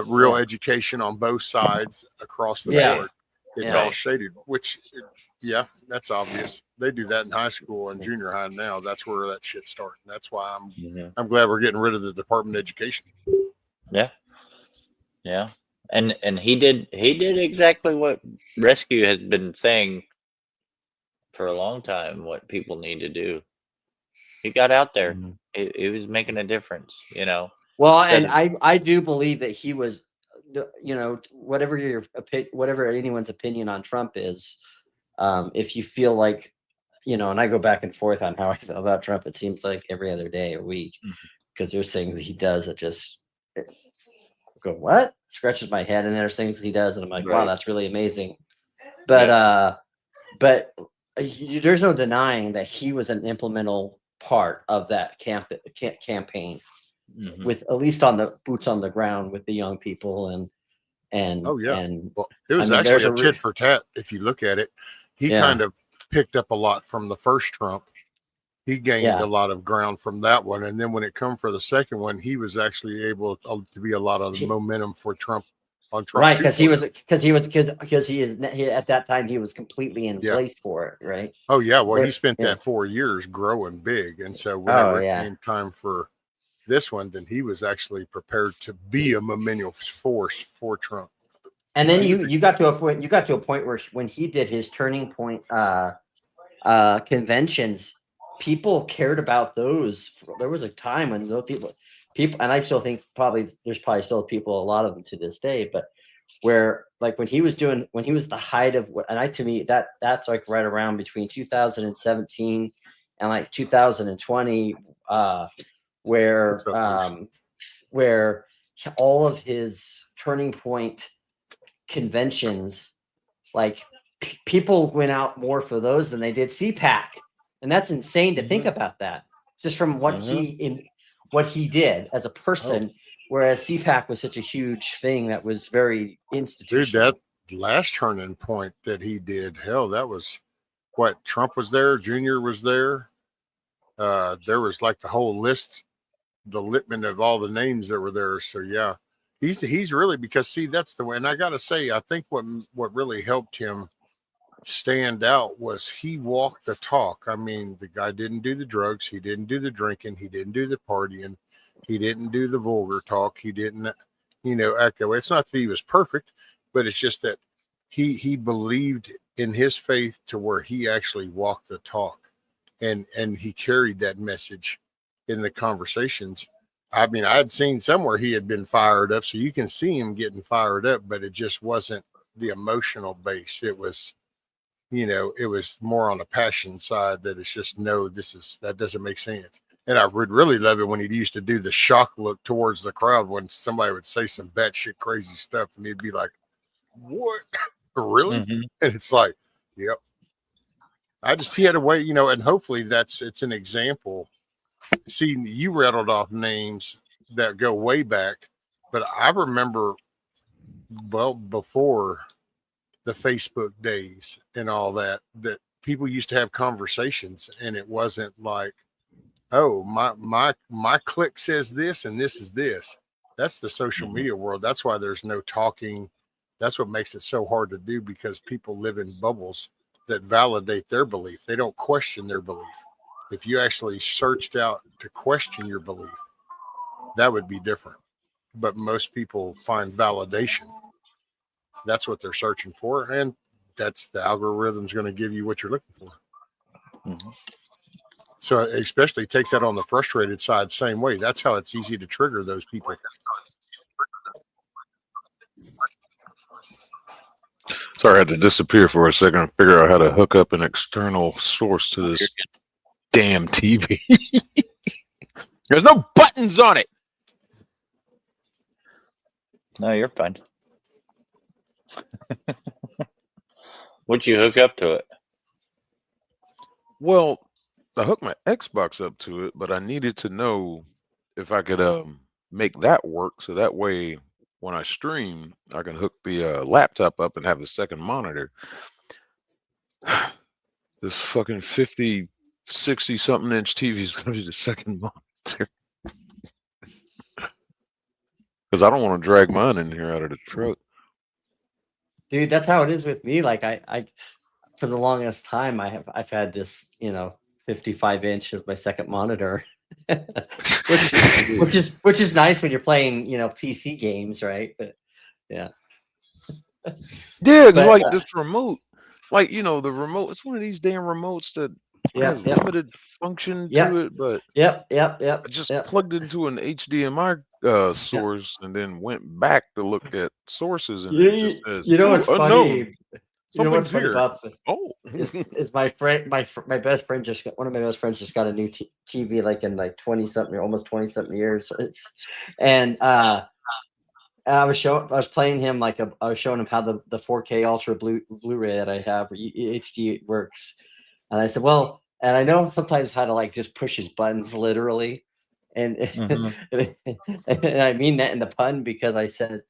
real education on both sides across the board. It's all shaded, which, that's obvious. They do that in high school and junior high now. That's where that shit started. That's why I'm glad we're getting rid of the Department of Education. Yeah. And he did exactly what Rescue has been saying for a long time, what people need to do. He got out there. It was making a difference, Well, and I do believe that he was, whatever anyone's opinion on Trump is, if you feel like, and I go back and forth on how I feel about Trump, it seems like every other day or week, because there's things that he does that just go, what? Scratches my head. And there's things that he does, and I'm like, wow, that's really amazing. But there's no denying that he was an implemental part of that campaign, with at least on the boots on the ground with the young people and well, it was actually a tit for tat. If you look at it, he kind of picked up a lot from the first Trump. He gained a lot of ground from that one, and then when it come for the second one, he was actually able to be a lot of momentum for Trump on Trump. Right, because he at that time he was completely in place for it. Right. Oh yeah, well he spent that 4 years growing big, and so whenever it came time for this one, then he was actually prepared to be a momental force for Trump. And then you got to a point. You got to a point where when he did his turning point conventions, people cared about those. There was a time when those people, and I still think there's probably still people, a lot of them to this day, but where like when he was the height of what, and to me that's like right around between 2017 and like 2020, where What's up, Bruce? where all of his Turning Point conventions, like people went out more for those than they did CPAC, and that's insane to think about that. Just from what he did as a person, whereas CPAC was such a huge thing that was very institutional. Dude, that last Turning Point that he did, hell, that was what Trump was there, Junior was there. There was like the whole list, the litman of all the names that were there. So yeah, he's really, because see, that's the way. And I got to say, I think what really helped him stand out was he walked the talk. I mean, the guy didn't do the drugs, he didn't do the drinking, he didn't do the partying, he didn't do the vulgar talk, he didn't, act that way. It's not that he was perfect, but it's just that he believed in his faith to where he actually walked the talk, and he carried that message in the conversations. I mean, I had seen somewhere he had been fired up, so you can see him getting fired up, but it just wasn't the emotional base. It was, it was more on the passion side, that it's just, no, that doesn't make sense. And I would really love it when he used to do the shock look towards the crowd when somebody would say some batshit crazy stuff, and he'd be like, what? Really? And it's like, yep. He had a way, and hopefully it's an example. See, you rattled off names that go way back, but I remember, well, before the Facebook days and all that people used to have conversations, and it wasn't like, oh, my clique says this and this is this. That's the social media world. That's why there's no talking. That's what makes it so hard to do, because people live in bubbles that validate their belief. They don't question their belief. If you actually searched out to question your belief, that would be different. But most people find validation. That's what they're searching for. And that's the algorithm's going to give you what you're looking for. So especially take that on the frustrated side, same way. That's how it's easy to trigger those people. Sorry, I had to disappear for a second and figure out how to hook up an external source to this damn TV. There's no buttons on it. No, you're fine. Would you hook up to it? Well, I hooked my Xbox up to it, but I needed to know if I could make that work, so that way when I stream, I can hook the laptop up and have the second monitor. This fucking 50, 60 something inch TV is going to be the second monitor. Because I don't want to drag mine in here out of the truck. Dude, that's how it is with me. Like I for the longest time, I've had this, 55 inch as my second monitor, which is nice when you're playing, PC games, right? But yeah. Yeah, because like this remote, like, the remote, it's one of these damn remotes that has limited function to it, but I just plugged into an HDMI source and then went back to look at sources, and it just says, what's funny? You know what's funny here. about is my friend, my best friend one of my best friends just got a new TV, like in like 20 something, almost 20 something years. I was playing him I was showing him how the 4K Ultra Blu-ray that I have, HD works, and I said, well, and I know sometimes how to like just push his buttons literally, and and I mean that in the pun, because I said,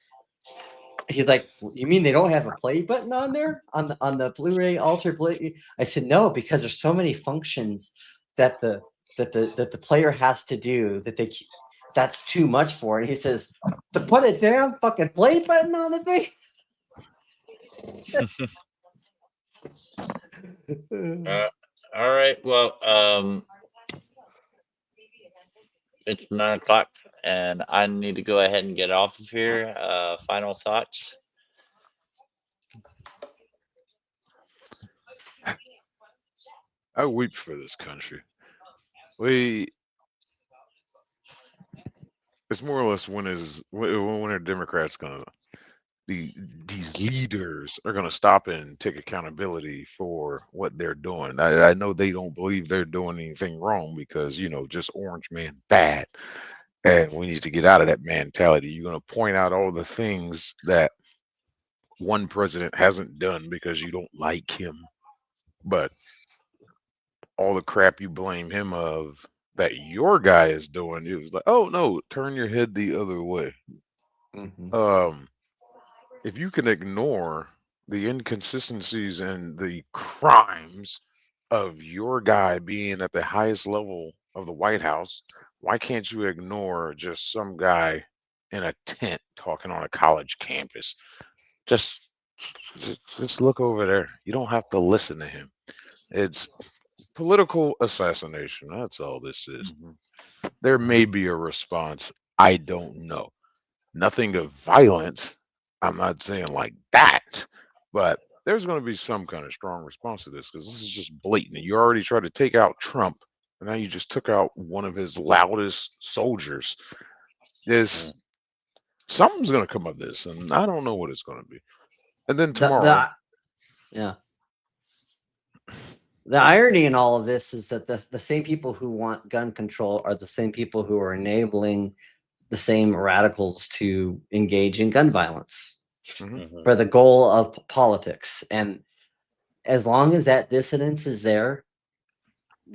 he's like, you mean they don't have a play button on there on the Blu-ray Ultra Blu-ray? I said, no, because there's so many functions that the player has to do that's too much for it. He says, to put a damn fucking play button on the thing. All right. Well, it's 9 o'clock, and I need to go ahead and get off of here. Final thoughts. I weep for this country. It's more or less when are Democrats gonna these leaders are going to stop and take accountability for what they're doing. I know they don't believe they're doing anything wrong because, just orange man bad. And we need to get out of that mentality. You're going to point out all the things that one president hasn't done because you don't like him. But all the crap you blame him of that your guy is doing, it was like, oh no, turn your head the other way. If you can ignore the inconsistencies and the crimes of your guy being at the highest level of the White House, why can't you ignore just some guy in a tent talking on a college campus? Just look over there. You don't have to listen to him. It's political assassination. That's all this is. There may be a response. I don't know. Nothing of violence. I'm not saying like that, but there's going to be some kind of strong response to this because this is just blatant. You already tried to take out Trump, and now you just took out one of his loudest soldiers. There's something's going to come of this, and I don't know what it's going to be. And then tomorrow, yeah. The irony in all of this is that the same people who want gun control are the same people who are enabling the same radicals to engage in gun violence for the goal of politics. And as long as that dissonance is there,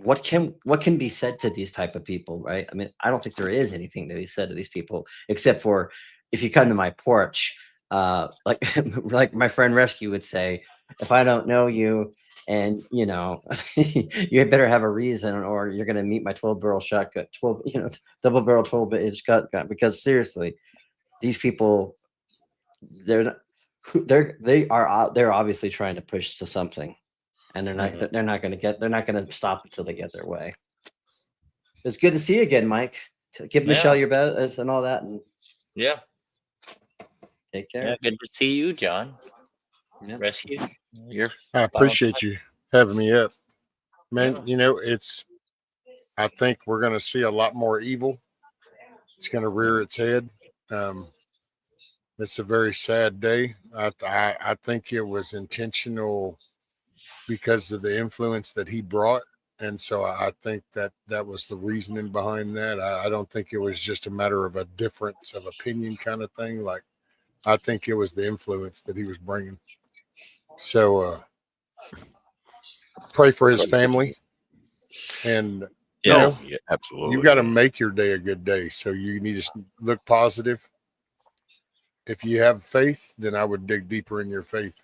what can be said to these type of people, right? I mean, I don't think there is anything to be said to these people, except for if you come to my porch, like my friend Rescue would say, if I don't know you and you better have a reason or you're going to meet my 12-barrel shotgun, double barrel 12-inch shotgun, because seriously, these people, they're obviously trying to push to something, and they're not going to stop until they get their way. It's good to see you again, Mike. Give Michelle your best and all that. And yeah. Take care. Yeah, good to see you, John. Yep. Rescue. I appreciate you having me up, man. I think we're going to see a lot more evil. It's going to rear its head. It's a very sad day. I think it was intentional because of the influence that he brought. And so I think that was the reasoning behind that. I don't think it was just a matter of a difference of opinion kind of thing. Like, I think it was the influence that he was bringing. So pray for his family. And, absolutely. You got to make your day a good day. So you need to look positive. If you have faith, then I would dig deeper in your faith.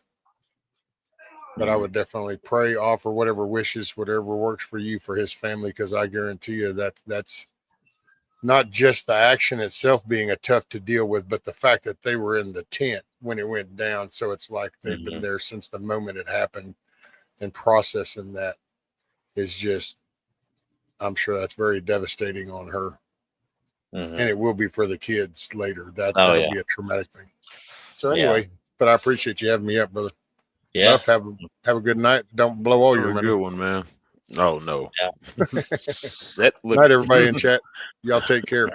But I would definitely pray, offer whatever wishes, whatever works for you, for his family, because I guarantee you that's not just the action itself being a tough to deal with, but the fact that they were in the tent when it went down. So it's like they've been there since the moment it happened, and processing that is just, I'm sure that's very devastating on her. And it will be for the kids later. That'll be a traumatic thing. So anyway, but I appreciate you having me up, brother. Yeah. Have a good night. Don't blow all your money. Good one, man. Oh no. Yeah. Night, everybody in chat. Y'all take care.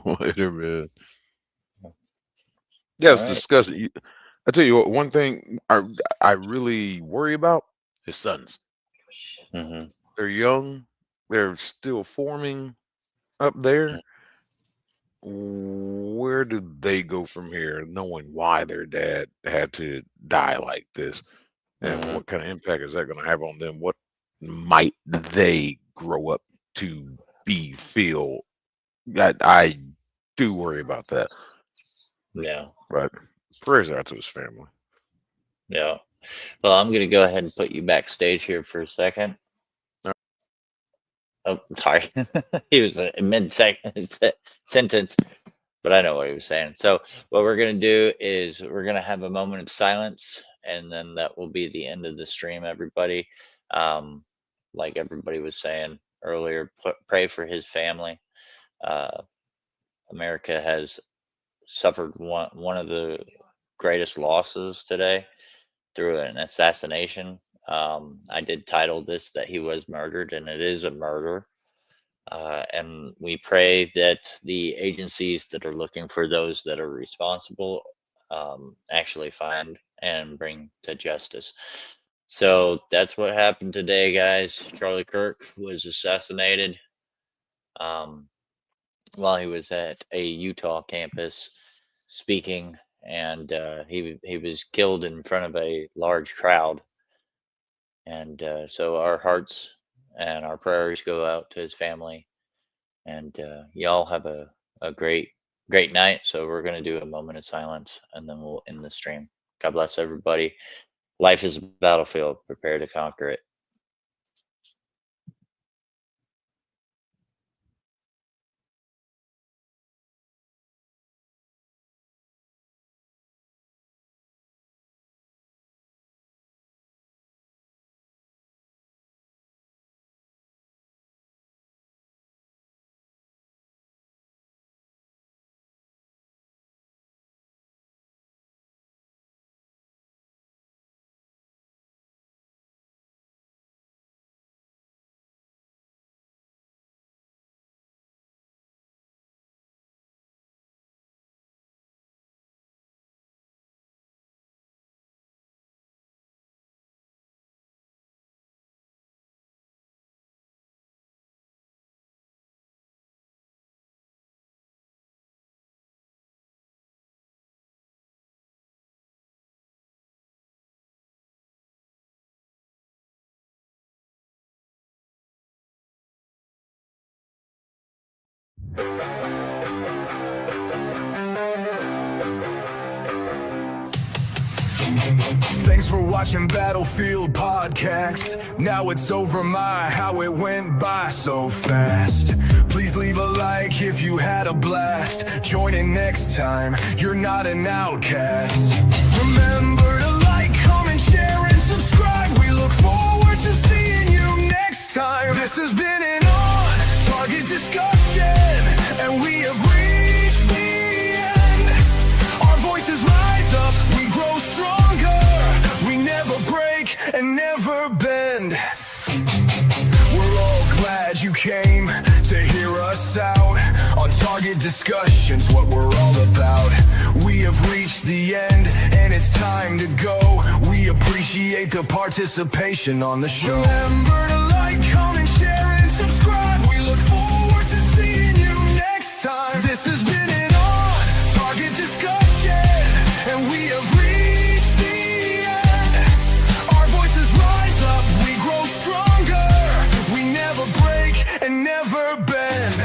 Later, man. Yeah, let's discuss it. I tell you what, one thing I really worry about is sons. They're young. They're still forming up there. Where do they go from here, knowing why their dad had to die like this? And what kind of impact is that going to have on them? What might they grow up to feel? I do worry about that. Yeah. But prayers out to his family. Yeah. Well, I'm going to go ahead and put you backstage here for a second. Oh, sorry. He was in mid-sentence, but I know what he was saying. So what we're going to do is we're going to have a moment of silence, and then that will be the end of the stream, everybody. Like everybody was saying earlier, pray for his family. America has suffered one of the greatest losses today through an assassination. I did title this that he was murdered, and it is a murder. And we pray that the agencies that are looking for those that are responsible actually find and bring to justice. So that's what happened today, guys. Charlie Kirk was assassinated while he was at a Utah campus speaking, and he was killed in front of a large crowd. And so our hearts and our prayers go out to his family. And y'all have a great night. So we're going to do a moment of silence, and then we'll end the stream. God bless everybody. Life is a battlefield. Prepare to conquer it. Thanks for watching Battlefield Podcast. Now it's over, my how it went by so fast. Please leave a like if you had a blast. Join in next time, you're not an outcast. Remember to like, comment, share, and subscribe. We look forward to seeing you next time. This has been an on-target discussion, and we have reached the end. Our voices rise up, we grow stronger. We never break and never bend. We're all glad you came to hear us out. On Target Discussions, what we're all about. We have reached the end, and it's time to go. We appreciate the participation on the show. Remember to like, comment, share, and subscribe. We look forward to seeing you next time. This has been an on-target discussion, and we have reached the end. Our voices rise up, we grow stronger. We never break and never bend.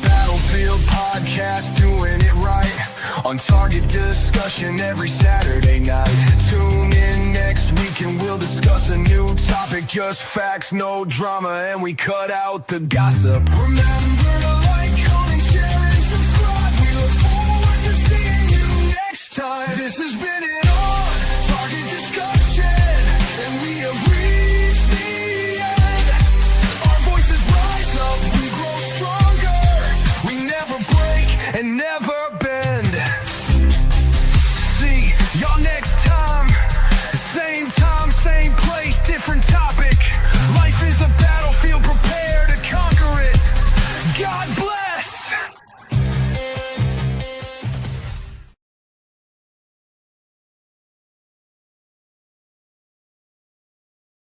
Battlefield Podcast, doing it right. On Target Discussion every Saturday night. Tune in next week and we'll discuss a new topic. Just facts, no drama, and we cut out the gossip. Remember